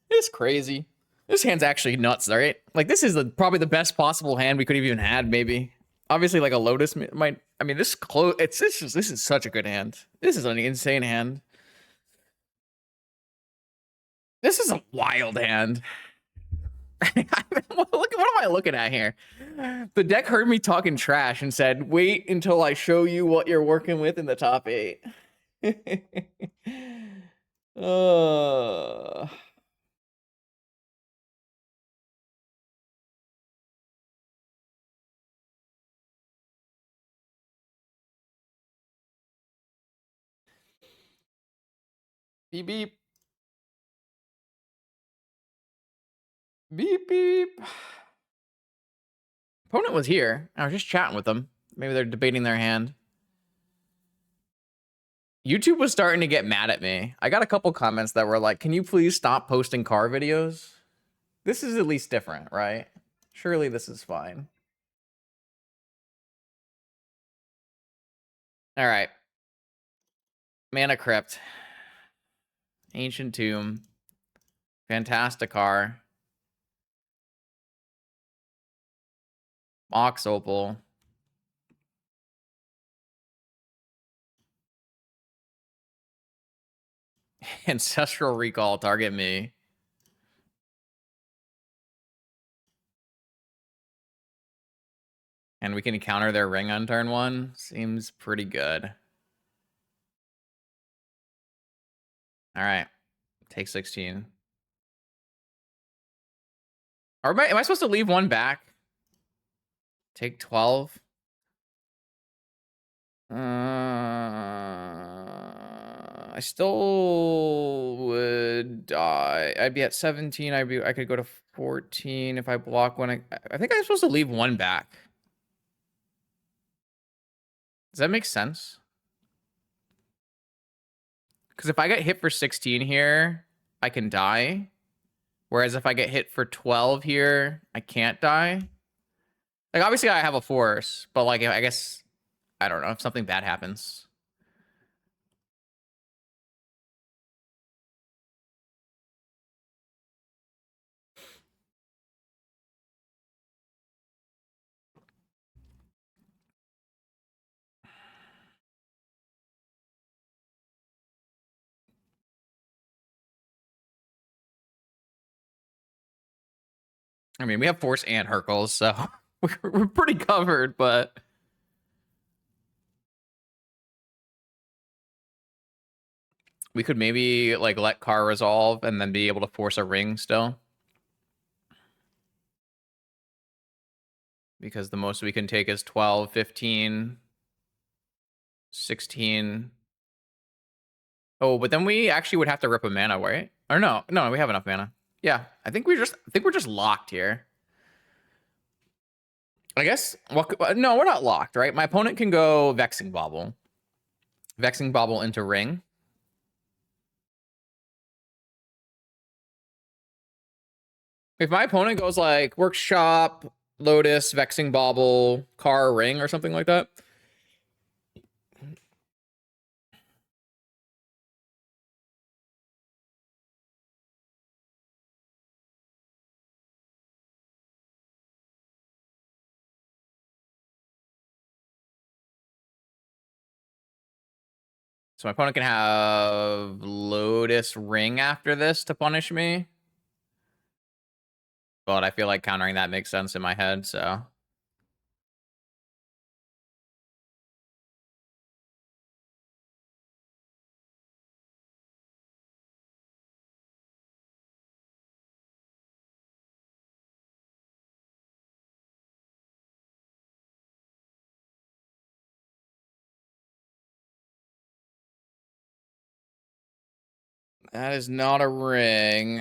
It's crazy. This hand's actually nuts, right? Like this is probably the best possible hand we could have even had, maybe. Obviously, like a Lotus might. I mean, this close. This is such a good hand. This is an insane hand. This is a wild hand. What am I looking at here? The deck heard me talking trash and said, "Wait until I show you what you're working with in the top 8." Beep beep. Beep beep. Opponent was here. I was just chatting with them. Maybe they're debating their hand. YouTube was starting to get mad at me. I got a couple comments that were like, "Can you please stop posting car videos?" This is at least different, right? Surely this is fine. All right. Mana Crypt. Ancient Tomb. Fantasticar. Mox Opal. Ancestral Recall, target me. And we can counter their ring on turn 1. Seems pretty good. All right. Take 16. Am I supposed to leave 1 back? Take 12. I still would die. I'd be at 17. I could go to 14 if I block one. I think I'm supposed to leave 1 back. Does that make sense? Because if I get hit for 16 here, I can die. Whereas if I get hit for 12 here, I can't die. Like, obviously I have a force, but like, I guess, I don't know, if something bad happens. I mean, we have force and Hercules, so we're pretty covered, but... We could maybe like let Car resolve and then be able to force a ring still. Because the most we can take is 12, 15, 16. Oh, but then we actually would have to rip a mana, right? Or no, we have enough mana. Yeah, I think we're just locked here. I guess, well, no, we're not locked, right? My opponent can go Vexing Bauble. Vexing Bauble into ring. If my opponent goes like Workshop, Lotus, Vexing Bauble, Car, ring, or something like that. So my opponent can have Lotus Ring after this to punish me. But I feel like countering that makes sense in my head, so... That is not a ring.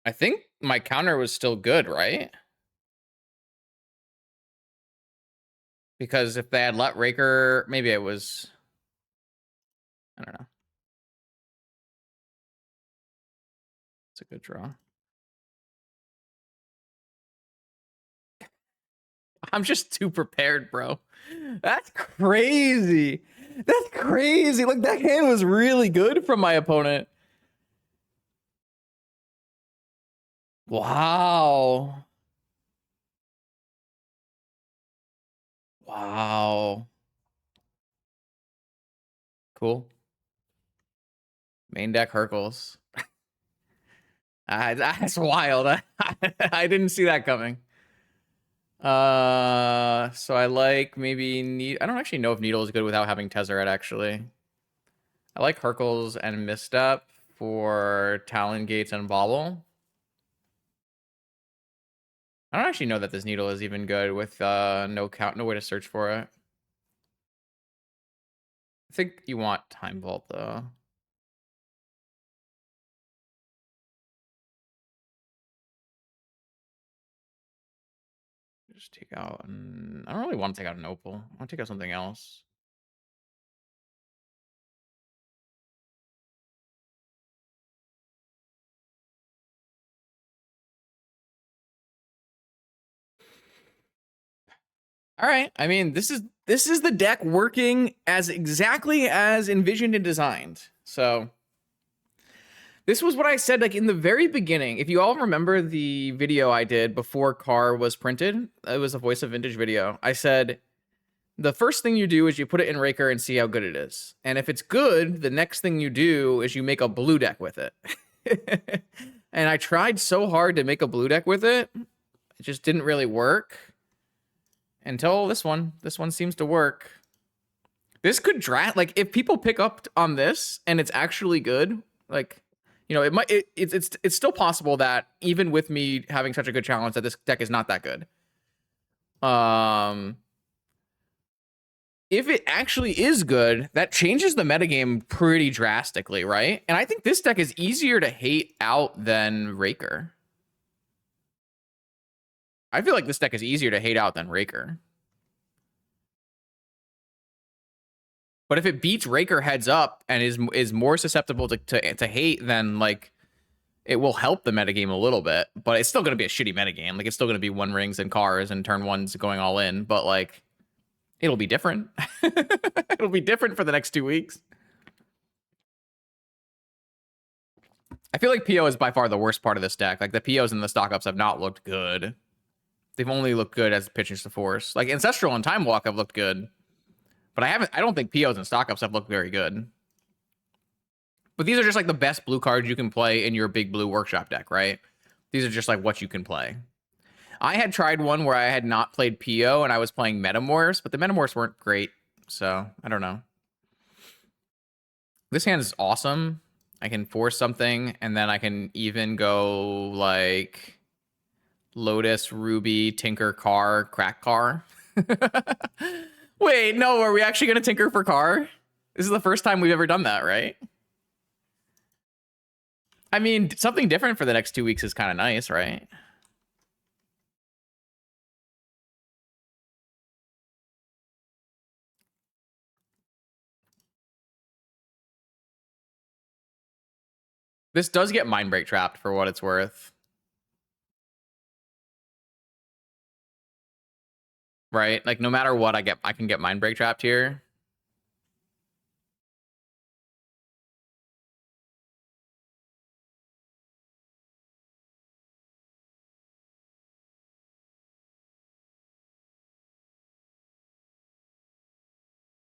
I think my counter was still good, right? Because if they had let Raker, maybe it was, I don't know. It's a good draw. I'm just too prepared, bro. That's crazy. That's crazy. Like, that hand was really good from my opponent. Wow. Wow. Cool. Main deck Hercules. That's wild. I didn't see that coming. So I like maybe I don't actually know if Needle is good without having Tezzeret, actually. I like Hercules and Misstep for Talon Gates and Bobble. I don't actually know that this Needle is even good with no way to search for it. I think you want Time Vault, though. Just take out, I don't really want to take out an Opal. I want to take out something else. All right. I mean, this is the deck working as exactly as envisioned and designed. So this was what I said, like, in the very beginning. If you all remember the video I did before Car was printed, it was a Voice of Vintage video. I said, the first thing you do is you put it in Raker and see how good it is. And if it's good, the next thing you do is you make a blue deck with it. And I tried so hard to make a blue deck with it. It just didn't really work. Until this one. This one seems to work. This could draft, like, if people pick up on this and it's actually good, like, you know, it's still possible that even with me having such a good challenge that this deck is not that good. If it actually is good, that changes the metagame pretty drastically, right? And I think this deck is easier to hate out than Raker. I feel like this deck is easier to hate out than Raker. But if it beats Raker heads up and is more susceptible to hate, then, like, it will help the metagame a little bit. But it's still going to be a shitty metagame. Like, it's still going to be one rings and cars and turn ones going all in. But, like, it'll be different. It'll be different for the next 2 weeks. I feel like PO is by far the worst part of this deck. Like, the POs and the stock-ups have not looked good. They've only looked good as pitchers to force. Like, Ancestral and Time Walk have looked good. But I don't think POs and stock-ups have looked very good. But these are just, like, the best blue cards you can play in your big blue workshop deck, right? These are just, like, what you can play. I had tried one where I had not played PO and I was playing Metamorphs, but the Metamorphs weren't great. So, I don't know. This hand is awesome. I can force something, and then I can even go, like, Lotus, Ruby, Tinker, Car, Crack Car. Wait, no, are we actually going to Tinker for Car? This is the first time we've ever done that, right? I mean, something different for the next 2 weeks is kind of nice, right? This does get Mind Break trapped for what it's worth. Right? Like, no matter what I can get Mind Break trapped here.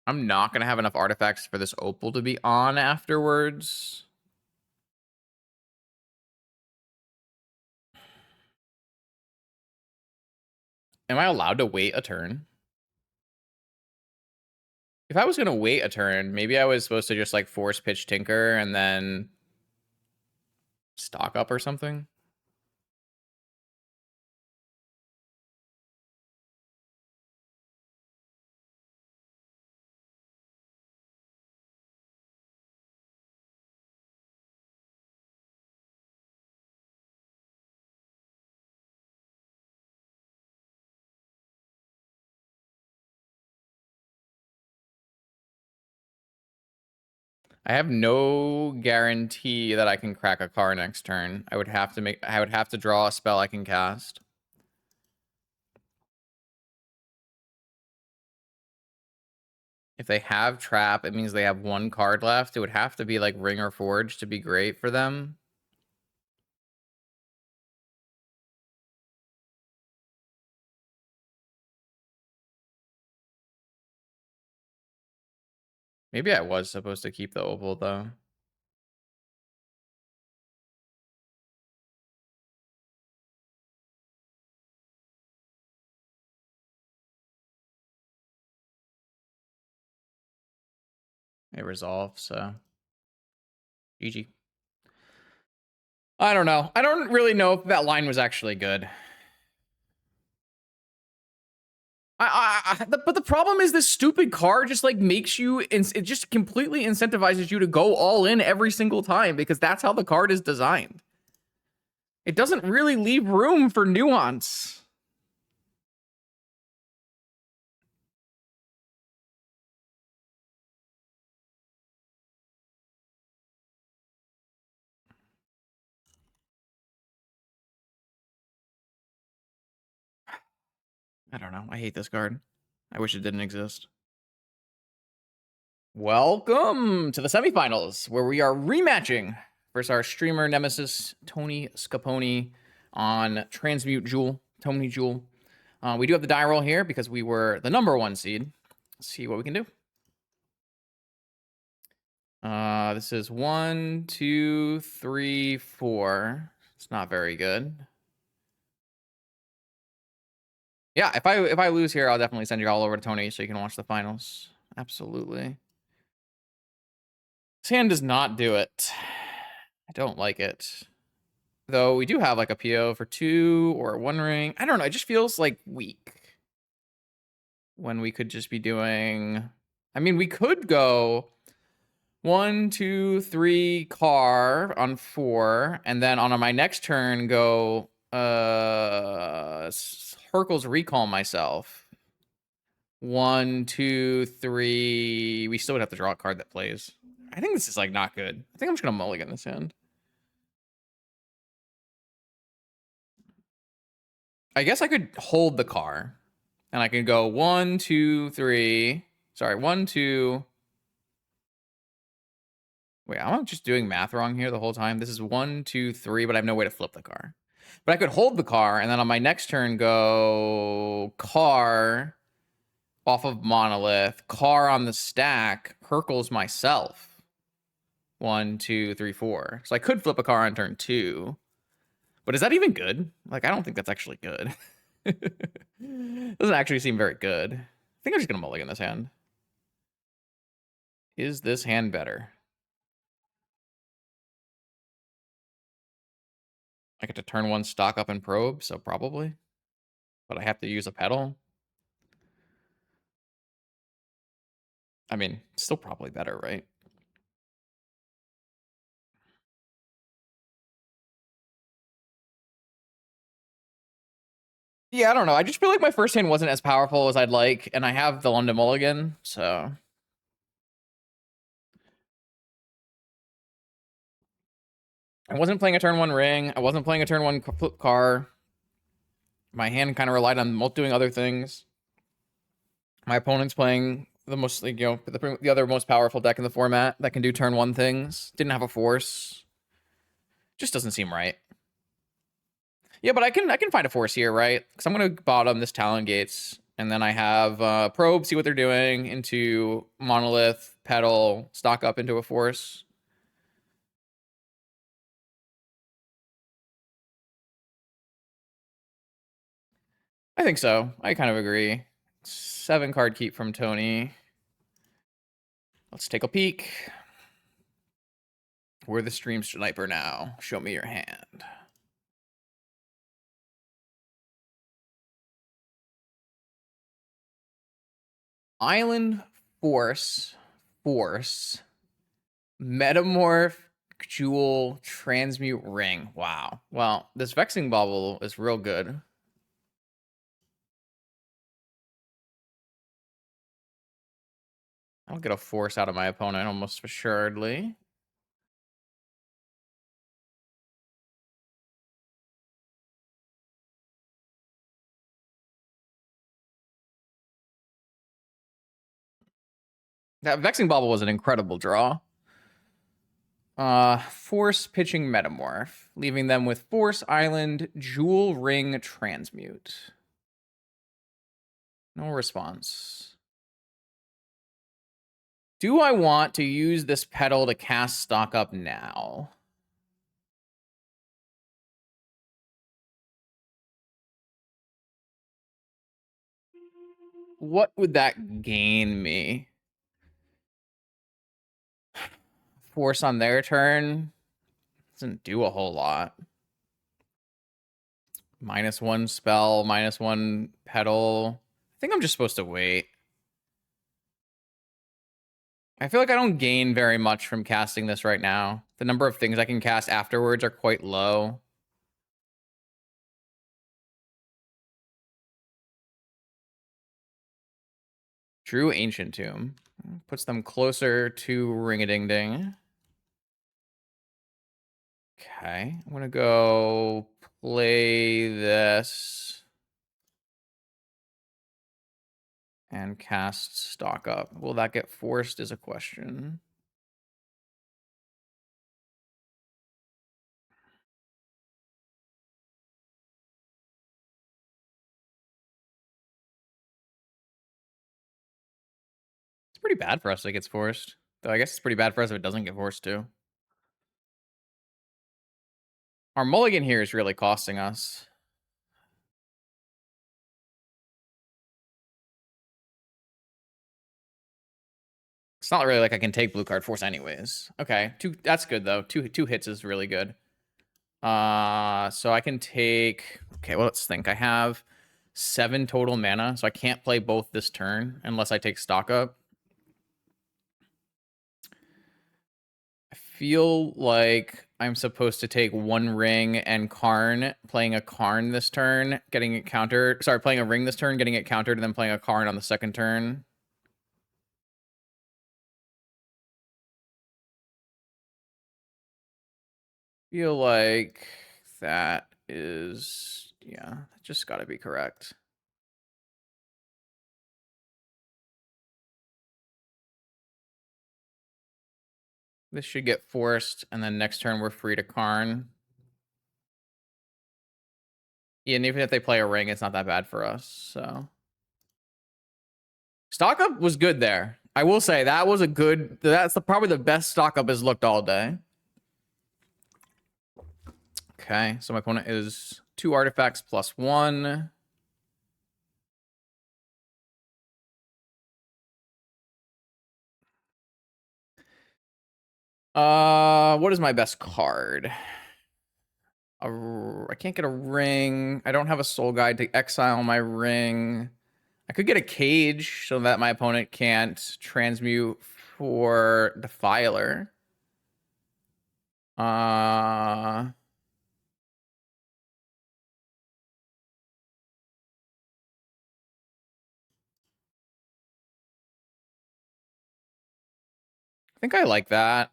I'm not going to have enough artifacts for this Opal to be on afterwards. Am I allowed to wait a turn? If I was going to wait a turn, maybe I was supposed to just, like, force pitch Tinker and then stock up or something. I have no guarantee that I can crack a car next turn. I would have to draw a spell I can cast. If they have trap, it means they have one card left. It would have to be like Ring or Forge to be great for them. Maybe I was supposed to keep the Opal though. It resolves, so GG. I don't know. I don't really know if that line was actually good. But the problem is this stupid card just like makes you, it just completely incentivizes you to go all in every single time because that's how the card is designed. It doesn't really leave room for nuance. I don't know. I hate this card. I wish it didn't exist. Welcome to the semifinals, where we are rematching versus our streamer nemesis, Tony Scaponi, on Transmute Jewel, Tony Jewel. We do have the die roll here because we were the #1 seed. Let's see what we can do. This is 1, 2, 3, 4. It's not very good. Yeah, if I lose here, I'll definitely send you all over to Tony so you can watch the finals. Absolutely. This hand does not do it. I don't like it. Though we do have like a PO for 2 or 1 ring. I don't know. It just feels like weak. When we could just be doing... I mean, we could go 1, 2, 3 car on 4. And then on my next turn go... Hercules recall myself. 1, 2, 3. We still would have to draw a card that plays. I think this is like not good. I think I'm just gonna mulligan this hand. I guess I could hold the car, and I could go 1, 2, 3. Sorry, 1, 2. Wait, I'm just doing math wrong here the whole time. This is 1, 2, 3, but I have no way to flip the car. But I could hold the car, and then on my next turn go car off of Monolith, car on the stack, Hercules myself. 1, 2, 3, 4. So I could flip a car on turn 2. But is that even good? Like, I don't think that's actually good. Doesn't actually seem very good. I think I'm just gonna mulligan this hand. Is this hand better? I get to turn 1 stock up and probe, so probably. But I have to use a pedal. I mean, still probably better, right? Yeah, I don't know. I just feel like my first hand wasn't as powerful as I'd like, and I have the London Mulligan, so... I wasn't playing a turn 1 ring. I wasn't playing a turn 1 flip car. My hand kind of relied on doing other things. My opponent's playing the most, you know, the other most powerful deck in the format that can do turn 1 things. Didn't have a force. Just doesn't seem right. Yeah, but I can find a force here, right? Because I'm gonna bottom this Talon Gates, and then I have probe, see what they're doing, into Monolith, pedal, stock up into a force. I think so. I kind of agree. 7 card keep from Tony. Let's take a peek. We're the stream sniper now. Show me your hand. Island Force, Metamorph, Jewel, Transmute, Ring. Wow. Well, this Vexing Bubble is real good. I'll get a force out of my opponent almost assuredly. That Vexing Bauble was an incredible draw. Force Pitching Metamorph, leaving them with Force Island, Jewel Ring Transmute. No response. Do I want to use this pedal to cast Stock Up now? What would that gain me? Force on their turn doesn't do a whole lot. -1 spell, -1 pedal. I think I'm just supposed to wait. I feel like I don't gain very much from casting this right now. The number of things I can cast afterwards are quite low. Drew Ancient Tomb. Puts them closer to Ring-a-Ding-Ding. Okay, I'm gonna go play this and cast Stock Up. Will that get forced is a question. It's pretty bad for us if it gets forced. Though I guess it's pretty bad for us if it doesn't get forced too. Our mulligan here is really costing us. It's not really like I can take blue card force anyways. Okay, that's good though. Two hits is really good. So I can take, okay, well, let's think. I have 7 total mana, so I can't play both this turn unless I take Stock Up. I feel like I'm supposed to take 1 ring and Karn, playing a Karn this turn, getting it countered. Sorry, playing a ring this turn, getting it countered, and then playing a Karn on the second turn. Feel like that is, yeah, just gotta be correct. This should get forced, and then next turn we're free to Karn. Yeah, and even if they play a ring, it's not that bad for us, so. Stock Up was good there. I will say that was a good, that's probably the best Stock Up has looked all day. Okay, so my opponent is 2 artifacts plus 1. What is my best card? I can't get a ring. I don't have a soul guide to exile my ring. I could get a cage so that my opponent can't transmute for Defiler. I think I like that.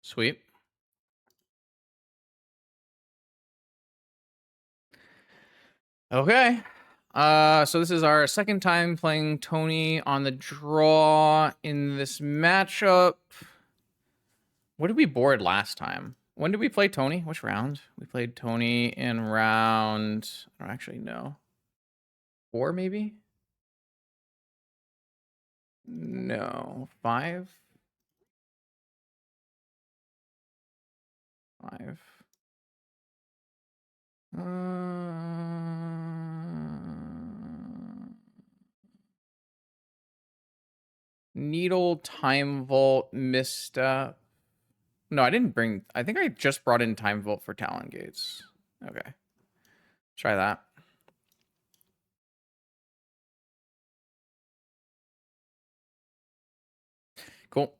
Sweet. Okay. So this is our second time playing Tony on the draw in this matchup. What did we board last time? When did we play Tony? Which round? We played Tony in round, I don't actually know. 4 maybe? No. 5? 5. Needle, Time Vault, Misstep. No, I didn't bring, I think I just brought in Time Vault for Talon Gates. Okay. Try that. Cool.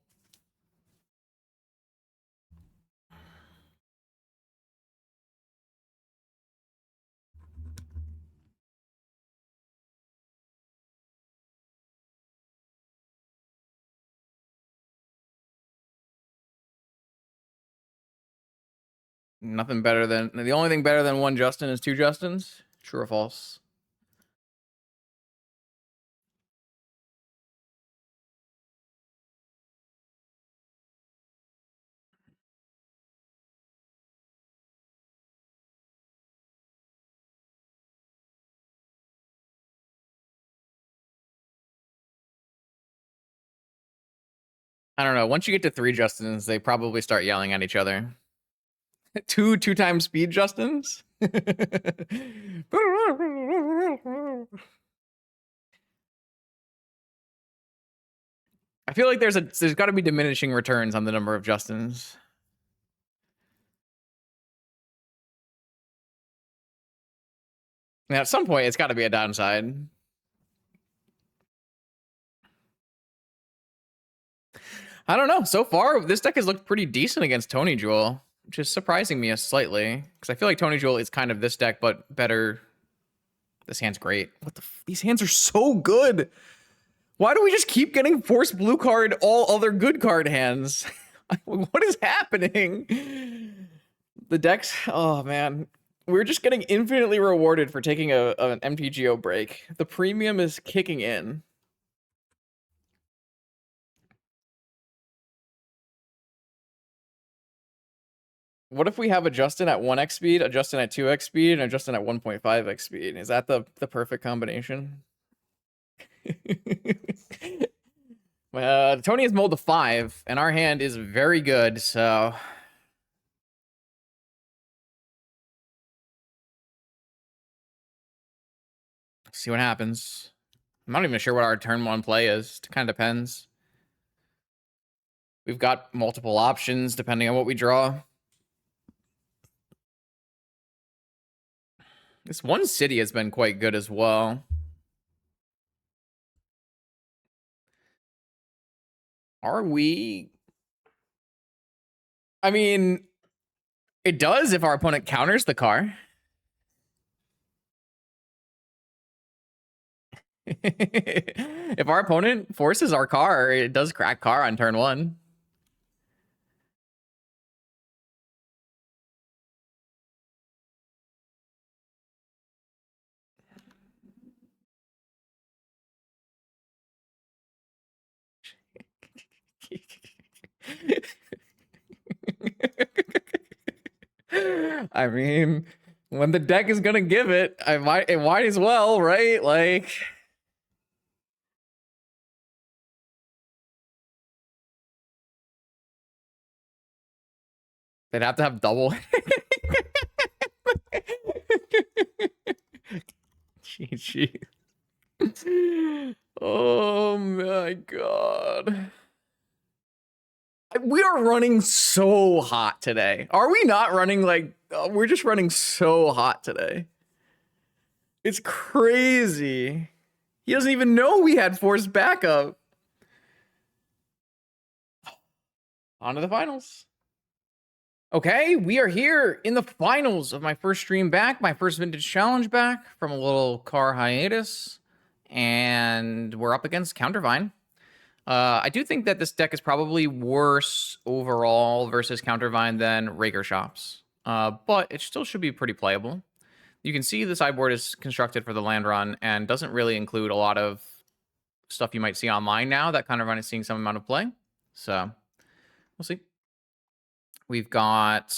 Nothing better than... The only thing better than one Justin is two Justins. True or false? I don't know. Once you get to three Justins, they probably start yelling at each other. Two-time speed Justins? I feel like there's got to be diminishing returns on the number of Justins. Now, at some point, it's got to be a downside. I don't know. So far, this deck has looked pretty decent against Tony Jewel, which is surprising me slightly. Because I feel like Tony Jewel is kind of this deck, but better. This hand's great. What the these hands are so good. Why do we just keep getting forced blue card all other good card hands? What is happening? The decks, oh man. We're just getting infinitely rewarded for taking an MTGO break. The premium is kicking in. What if we have a Justin at 1x speed, a Justin at 2x speed, and a Justin at 1.5x speed? Is that the perfect combination? Tony has mulled to 5, and our hand is very good, so... See what happens. I'm not even sure what our turn 1 play is. It kind of depends. We've got multiple options depending on what we draw. This one city has been quite good as well. Are we... I mean, it does if our opponent counters the car. If our opponent forces our car, it does crack car on turn 1. I mean, when the deck is gonna give it, it might as well, right? Like, they'd have to have double. GG. Oh my god. We are running so hot today. Are we not running like... we're just running so hot today. It's crazy. He doesn't even know we had forced backup. On to the finals. Okay, we are here in the finals of my first stream back, my first vintage challenge back from a little car hiatus. And we're up against Countervine. I do think that this deck is probably worse overall versus Countervine than Raker Shops. But it still should be pretty playable. You can see the sideboard is constructed for the land run and doesn't really include a lot of stuff you might see online now that Countervine is seeing some amount of play. So, we'll see. We've got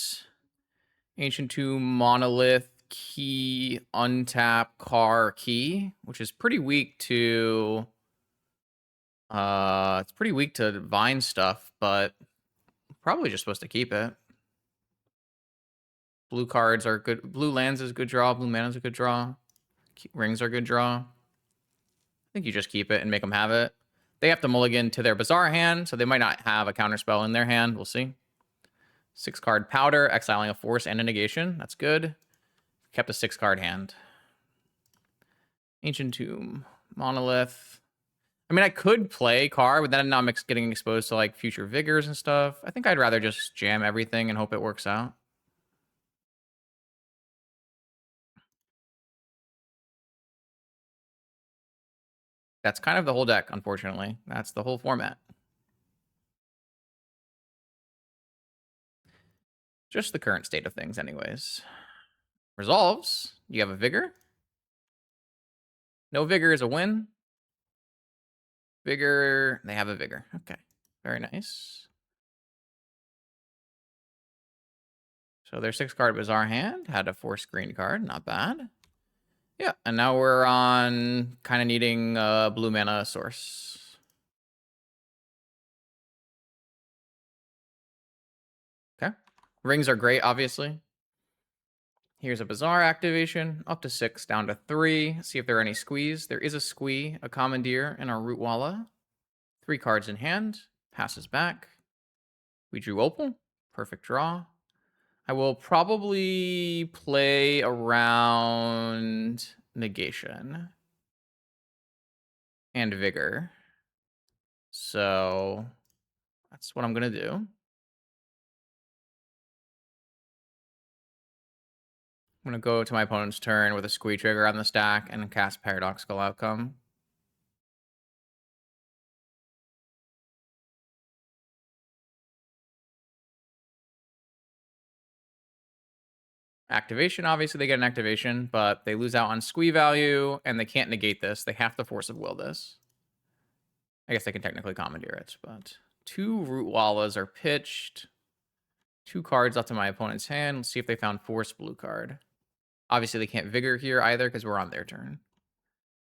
Ancient Tomb, Monolith, Key, Untap, Car, Key, which is pretty weak to... it's pretty weak to Vine stuff, but probably just supposed to keep it. Blue cards are good. Blue lands is a good draw. Blue mana is a good draw. Rings are a good draw. I think you just keep it and make them have it. They have to mulligan to their Bazaar hand, so they might not have a counterspell in their hand. We'll see. 6-card Powder, exiling a force and a negation. That's good. Kept a 6-card hand. Ancient Tomb, Monolith. I mean, I could play Car, but then I'm getting exposed to like future Vigors and stuff. I think I'd rather just jam everything and hope it works out. That's kind of the whole deck, unfortunately. That's the whole format. Just the current state of things, anyways. Resolves. You have a Vigor. No Vigor is a win. Vigor. They have a Vigor. Okay. Very nice. So their 6-card Bizarre hand had a 4-screen card. Not bad. Yeah, and now we're on kind of needing a blue mana source. Okay. Rings are great, obviously. Here's a Bizarre activation. Up to 6, down to 3. See if there are any squeeze. There is a squee, a Commandeer, and a Rootwalla. 3 cards in hand. Passes back. We drew Opal. Perfect draw. I will probably play around Negation and Vigor. So that's what I'm going to do. I'm going to go to my opponent's turn with a Squee trigger on the stack and cast Paradoxical Outcome. Activation, obviously they get an activation, but they lose out on Squee value, and they can't negate this. They have to Force of Will this. I guess they can technically Commandeer it, but 2 Rootwallas are pitched. 2 cards left in my opponent's hand. Let's see if they found Force blue card. Obviously, they can't Vigor here either because we're on their turn.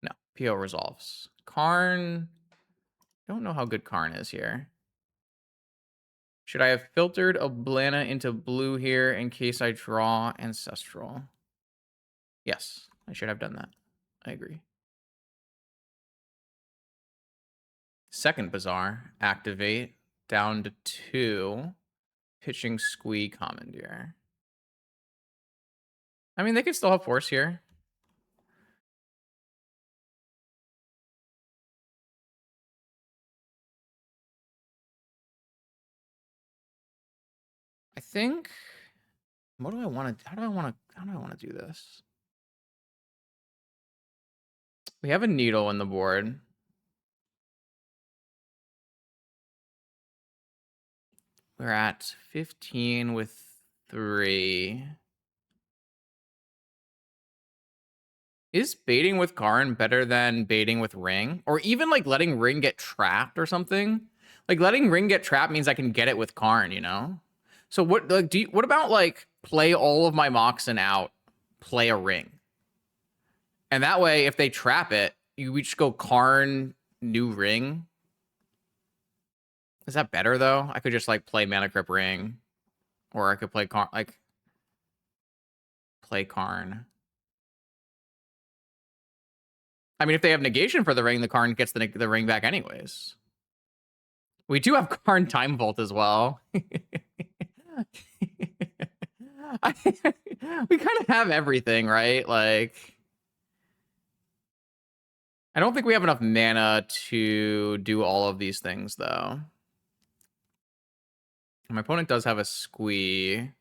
No, PO resolves. Karn. Don't know how good Karn is here. Should I have filtered Oblana into blue here in case I draw Ancestral? Yes, I should have done that. I agree. Second Bizarre. Activate. Down to 2. Pitching Squee Commandeer. I mean, they could still have Force here. I think. What do I want to? How do I want to do this? We have a needle in the board. We're at 15 with 3. Is baiting with Karn better than baiting with Ring? Or even like letting Ring get trapped or something? Like letting Ring get trapped means I can get it with Karn, you know? So what like what about like play all of my Moxen out, play a Ring? And that way if they trap it, we just go Karn, new Ring. Is that better though? I could just like play Mana Crypt Ring. Or I could play Karn like play Karn. I mean, if they have negation for the ring, the Karn gets the ring back anyways. We do have Karn Time Vault as well. We kind of have everything, right? Like, I don't think we have enough mana to do all of these things, though. My opponent does have a Squee.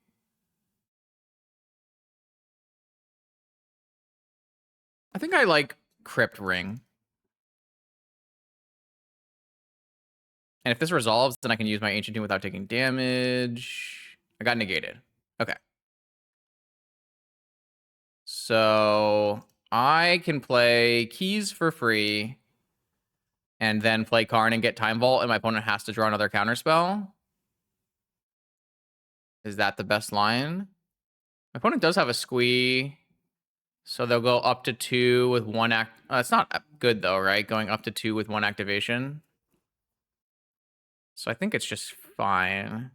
I think I like Crypt Ring. And if this resolves, then I can use my Ancient Tomb without taking damage. I got negated. Okay. So I can play Keys for free and then play Karn and get Time Vault, and my opponent has to draw another counterspell. Is that the best line? My opponent does have a Squee, so they'll go up to 2 with 1 act. It's not good though, right? Going up to 2 with 1 activation. So I think it's just fine.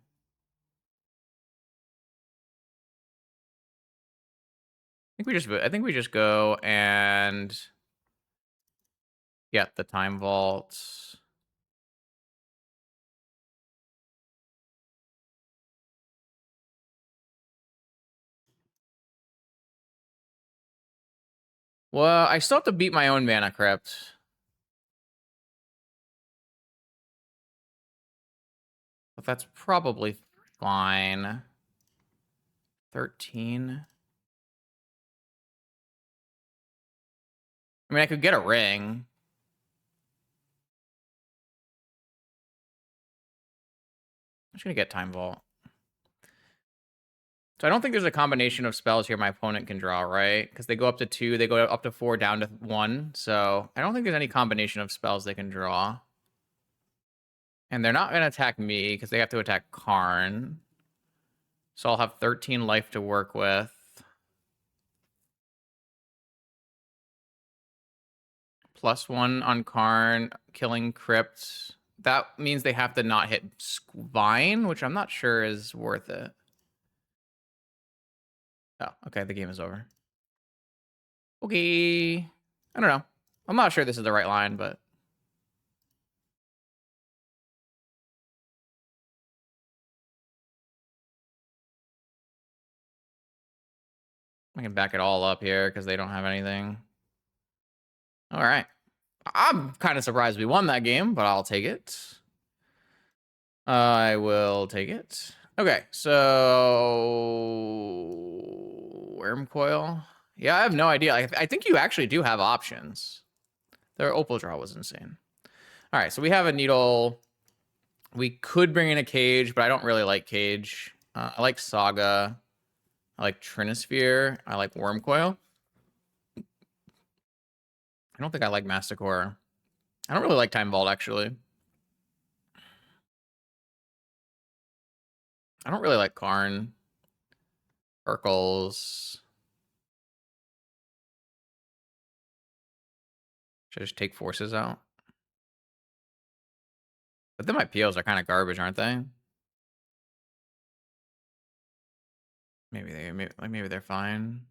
I think we just go and get the Time Vault. Well, I still have to beat my own Mana Crypt. that's probably fine. 13. I mean, I could get a ring. I'm just gonna get Time Vault. So I don't think there's a combination of spells here my opponent can draw, right? Because they go up to 2, they go up to 4, down to 1. So I don't think there's any combination of spells they can draw. And they're not gonna attack me because they have to attack Karn. So I'll have 13 life to work with. +1 on Karn, killing Crypt. That means they have to not hit Vine, which I'm not sure is worth it. Oh, okay, the game is over. Okay. I don't know. I'm not sure this is the right line, but... I can back it all up here because they don't have anything. All right. I'm kind of surprised we won that game, but I'll take it. I will take it. Okay, so... Worm Coil? Yeah, I have no idea. I think you actually do have options. Their Opal Draw was insane. All right, so we have a Needle. We could bring in a Cage, but I don't really like Cage. I like Saga. I like Trinisphere. I like Worm Coil. I don't think I like Masticore. I don't really like Time Vault, actually. I don't really like Karn. Urkels. Should I just take Forces out? But then my POs are kind of garbage, aren't they? Maybe they're fine.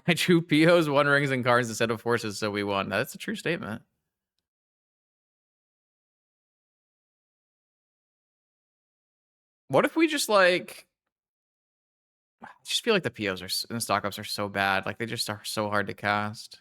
I drew POs, 1 rings, and cards instead of Forces, so we won. That's a true statement. What if we just like... I just feel like the POs are and the stock ups are so bad. Like they just are so hard to cast.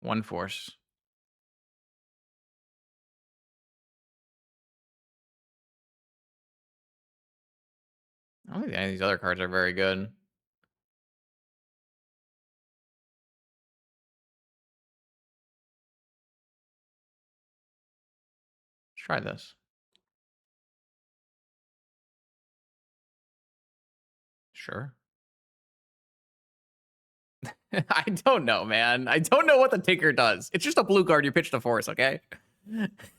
One Force. I don't think any of these other cards are very good. Let's try this. Sure. I don't know, man. I don't know what the Tinker does. It's just a blue card you pitch to Force, okay?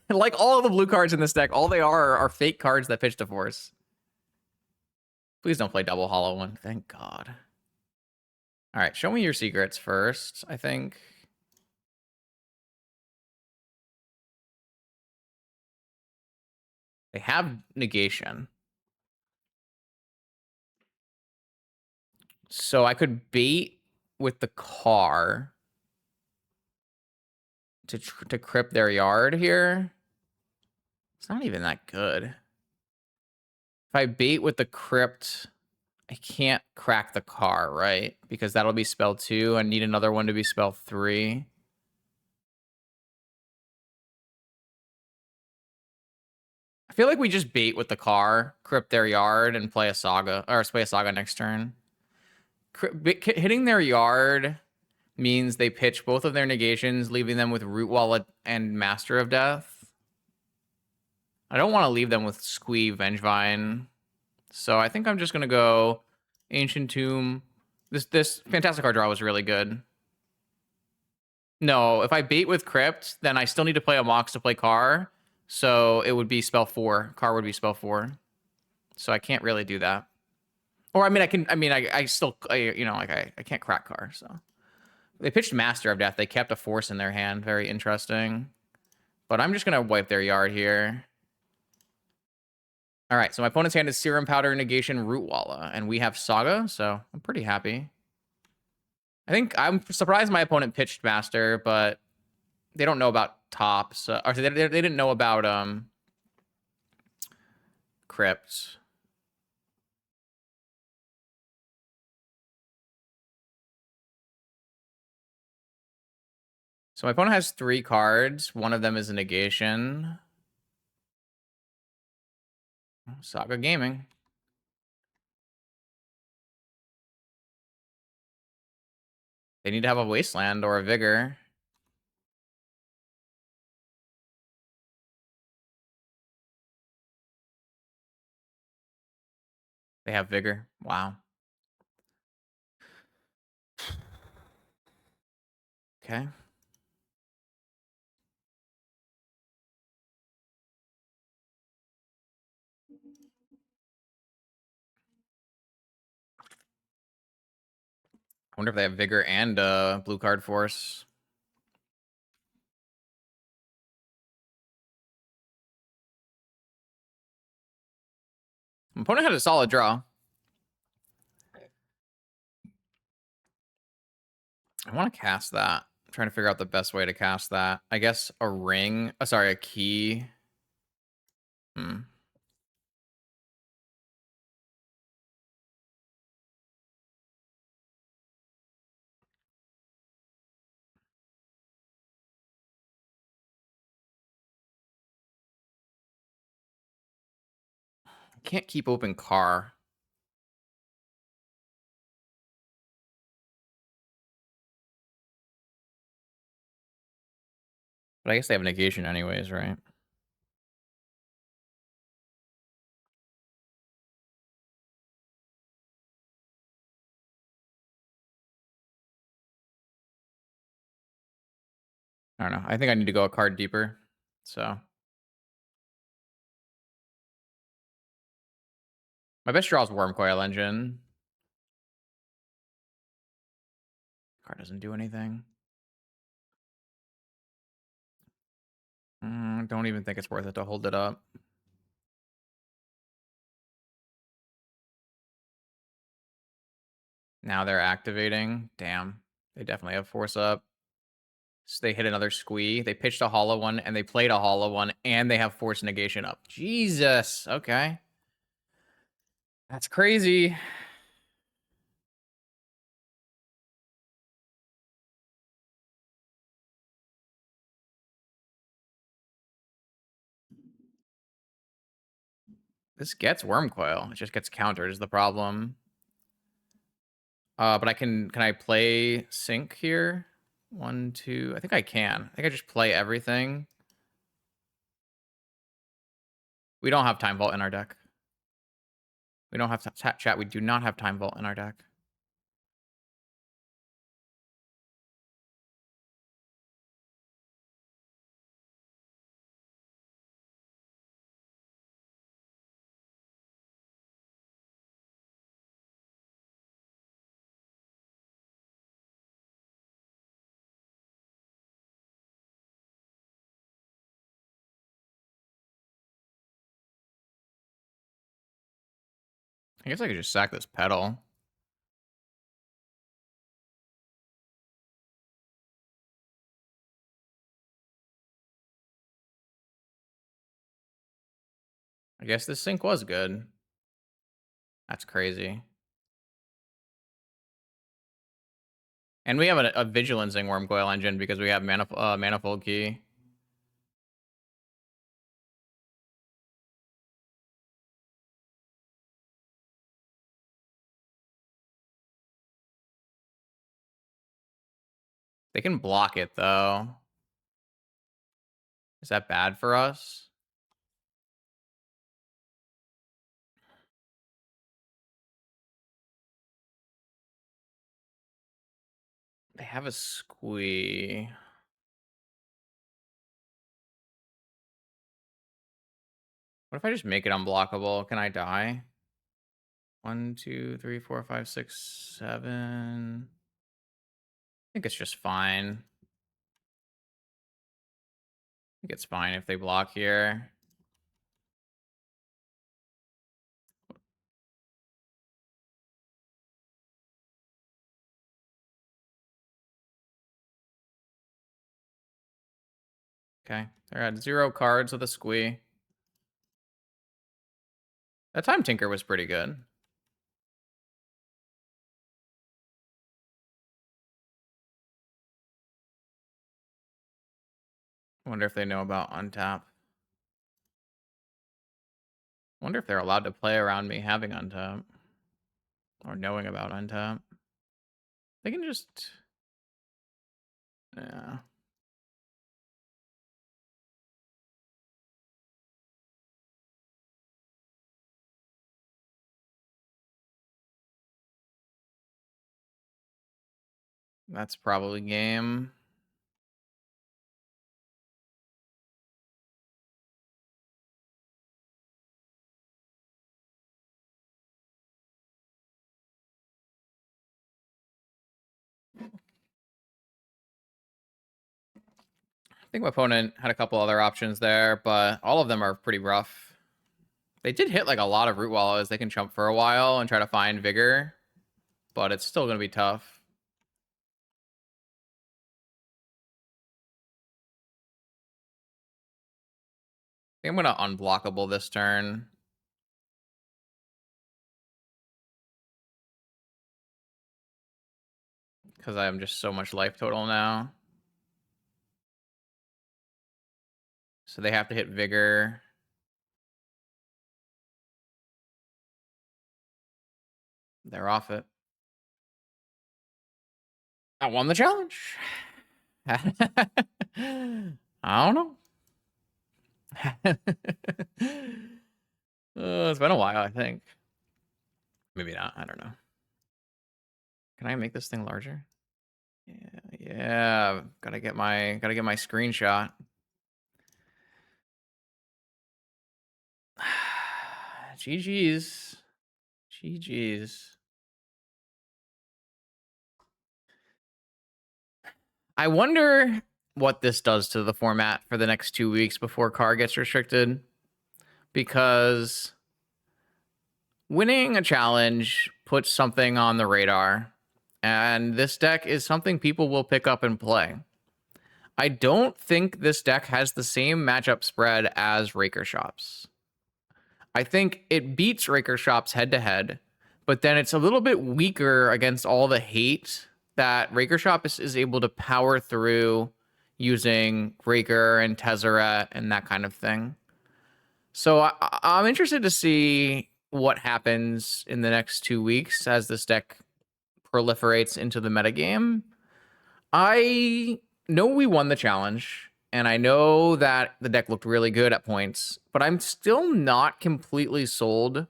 Like all of the blue cards in this deck, all they are fake cards that pitch to Force. Please don't play double hollow one. Thank God. All right, show me your secrets first, I think. They have negation. So I could bait with the car to crypt their yard here. It's not even that good. If I bait with the crypt, I can't crack the car, right? Because that'll be spell 2. I need another one to be spell 3. I feel like we just bait with the car, crypt their yard, and play a Saga, or play a Saga next turn. Hitting their yard means they pitch both of their negations, leaving them with Root Wallet and Master of Death. I don't want to leave them with Squee, Vengevine. So I think I'm just going to go Ancient Tomb. This Fantasticar draw was really good. No, if I bait with Crypt, then I still need to play a Mox to play Car. So it would be spell 4. Car would be spell 4. So I can't really do that. Or I mean, I still, you know, like I can't crack Car, so. They pitched Master of Death. They kept a Force in their hand. Very interesting. But I'm just going to wipe their yard here. All right, so my opponent's hand is Serum Powder, Negation, Root Walla, and we have Saga, so I'm pretty happy. I think I'm surprised my opponent pitched Master, but they don't know about tops. Or they didn't know about crypts. So my opponent has 3 cards. One of them is a negation. Saga Gaming. They need to have a Wasteland or a Vigor. They have Vigor. Wow. Okay. I wonder if they have Vigor and blue card force. My opponent had a solid draw. I want to cast that. I'm trying to figure out the best way to cast that. I guess a ring. Oh, sorry, a key. Can't keep open car. But I guess they have negation anyways, right? I don't know. I think I need to go a card deeper. So my best draw is Worm Coil Engine. Card doesn't do anything. Don't even think it's worth it to hold it up. Now they're activating. Damn. They definitely have force up. So they hit another squee. They pitched a hollow one, and they played a hollow one, and they have force negation up. Jesus. Okay. That's crazy. This gets Worm Coil. It just gets countered is the problem. But can I play sync here? 1, 2. I think I can. I think I just play everything. We don't have Time Vault in our deck. We don't have chat. We do not have Time Vault in our deck. I guess I could just sack this pedal. I guess this sync was good. That's crazy. And we have a Vigilancing Worm Coil Engine because we have Manifold Key. They can block it, though. Is that bad for us? They have a squee. What if I just make it unblockable? Can I die? 1, 2, 3, 4, 5, 6, 7. I think it's just fine. I think it's fine if they block here. Okay, they're at 0 cards with a squee. That time Tinker was pretty good. Wonder if they know about untap. Wonder if they're allowed to play around me having untap. Or knowing about untap. They can just... Yeah. That's probably game. I think my opponent had a couple other options there, but all of them are pretty rough. They did hit like a lot of root wallows. They can chump for a while and try to find vigor, but it's still going to be tough. I think I'm going to unblockable this turn. Because I am just so much life total now. So they have to hit vigor. They're off it. I won the challenge. I don't know. It's been a while, I think. Maybe not. I don't know. Can I make this thing larger? Yeah. Gotta get my screenshot. GG's. GG's. I wonder what this does to the format for the next 2 weeks before car gets restricted. Because winning a challenge puts something on the radar. And this deck is something people will pick up and play. I don't think this deck has the same matchup spread as Raker Shops. I think it beats Raker Shops head to head, but then it's a little bit weaker against all the hate that Raker Shops is able to power through using Raker and Tezzeret and that kind of thing. So I'm interested to see what happens in the next 2 weeks as this deck proliferates into the metagame. I know we won the challenge, and I know that the deck looked really good at points, but I'm still not completely sold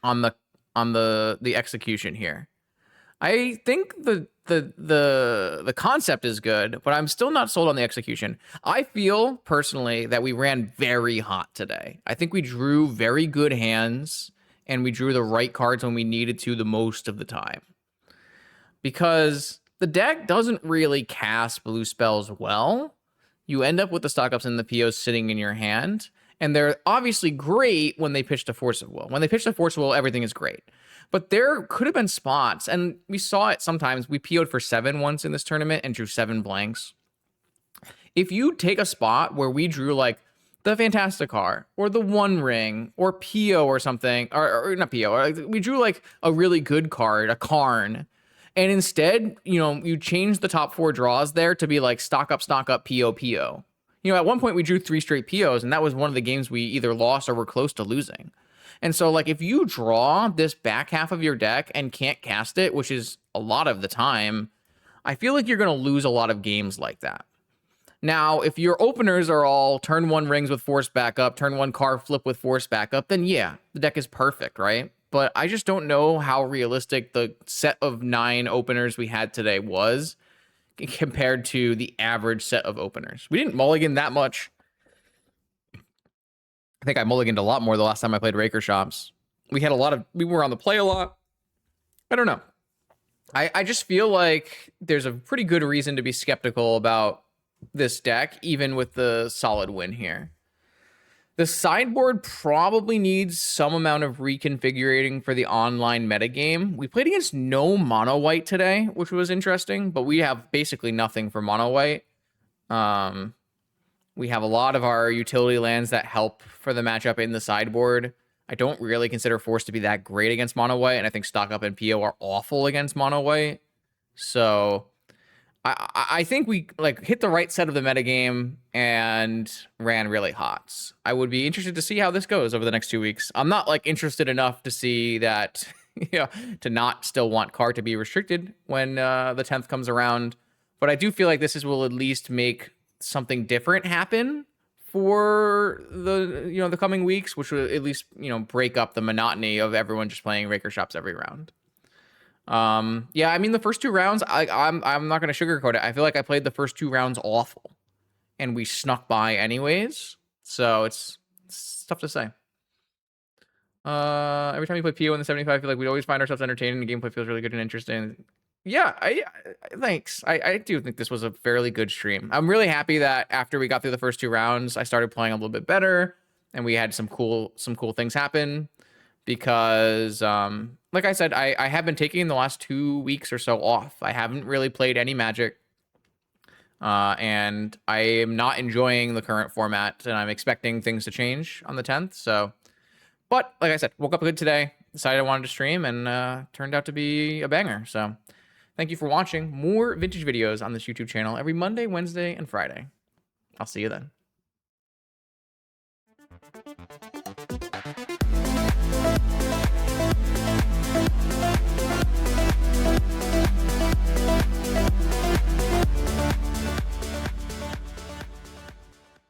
on the execution here. I think the concept is good, but I'm still not sold on the execution. I feel personally that we ran very hot today. I think we drew very good hands and we drew the right cards when we needed to the most of the time. Because the deck doesn't really cast blue spells well. You end up with the stock ups and the POs sitting in your hand, and they're obviously great when they pitch the Force of Will. When they pitch the Force of Will, everything is great. But there could have been spots, and we saw it sometimes. We PO'd for 7 once in this tournament and drew 7 blanks. If you take a spot where we drew like the Fantasticar or the One Ring or PO or something, or not PO, or we drew like a really good card, a Karn, and instead, you change the top 4 draws there to be like stock up, PO, PO. At one point we drew 3 straight POs, and that was one of the games we either lost or were close to losing. And so, like, if you draw this back half of your deck and can't cast it, which is a lot of the time, I feel like you're going to lose a lot of games like that. Now, if your openers are all turn 1 rings with force backup, turn 1 car flip with force backup, then yeah, the deck is perfect, right? But I just don't know how realistic the set of 9 openers we had today was compared to the average set of openers. We didn't mulligan that much. I think I mulliganed a lot more the last time I played Raker Shops. We were on the play a lot. I don't know. I just feel like there's a pretty good reason to be skeptical about this deck, even with the solid win here. The sideboard probably needs some amount of reconfiguring for the online metagame. We played against no mono white today, which was interesting, but we have basically nothing for mono white. We have a lot of our utility lands that help for the matchup in the sideboard. I don't really consider Force to be that great against mono white, and I think Stock Up and PO are awful against mono white. So I think we like hit the right set of the metagame and ran really hot. I would be interested to see how this goes over the next 2 weeks. I'm not like interested enough to see that, to not still want card to be restricted when the 10th comes around. But I do feel like will at least make something different happen for the coming weeks, which will at least break up the monotony of everyone just playing Raker Shops every round. Yeah, I mean the first 2 rounds, I'm not gonna sugarcoat it. I feel like I played the first 2 rounds awful, and we snuck by anyways. So it's tough to say. Every time we play PO in the 75, I feel like we always find ourselves entertaining. The gameplay feels really good and interesting. Yeah, thanks. I do think this was a fairly good stream. I'm really happy that after we got through the first 2 rounds, I started playing a little bit better, and we had some cool things happen. Because, like I said, I have been taking the last 2 weeks or so off. I haven't really played any Magic, and I am not enjoying the current format, and I'm expecting things to change on the 10th. So, but like I said, woke up good today, decided I wanted to stream, and turned out to be a banger. So, thank you for watching. More vintage videos on this YouTube channel every Monday, Wednesday, and Friday. I'll see you then.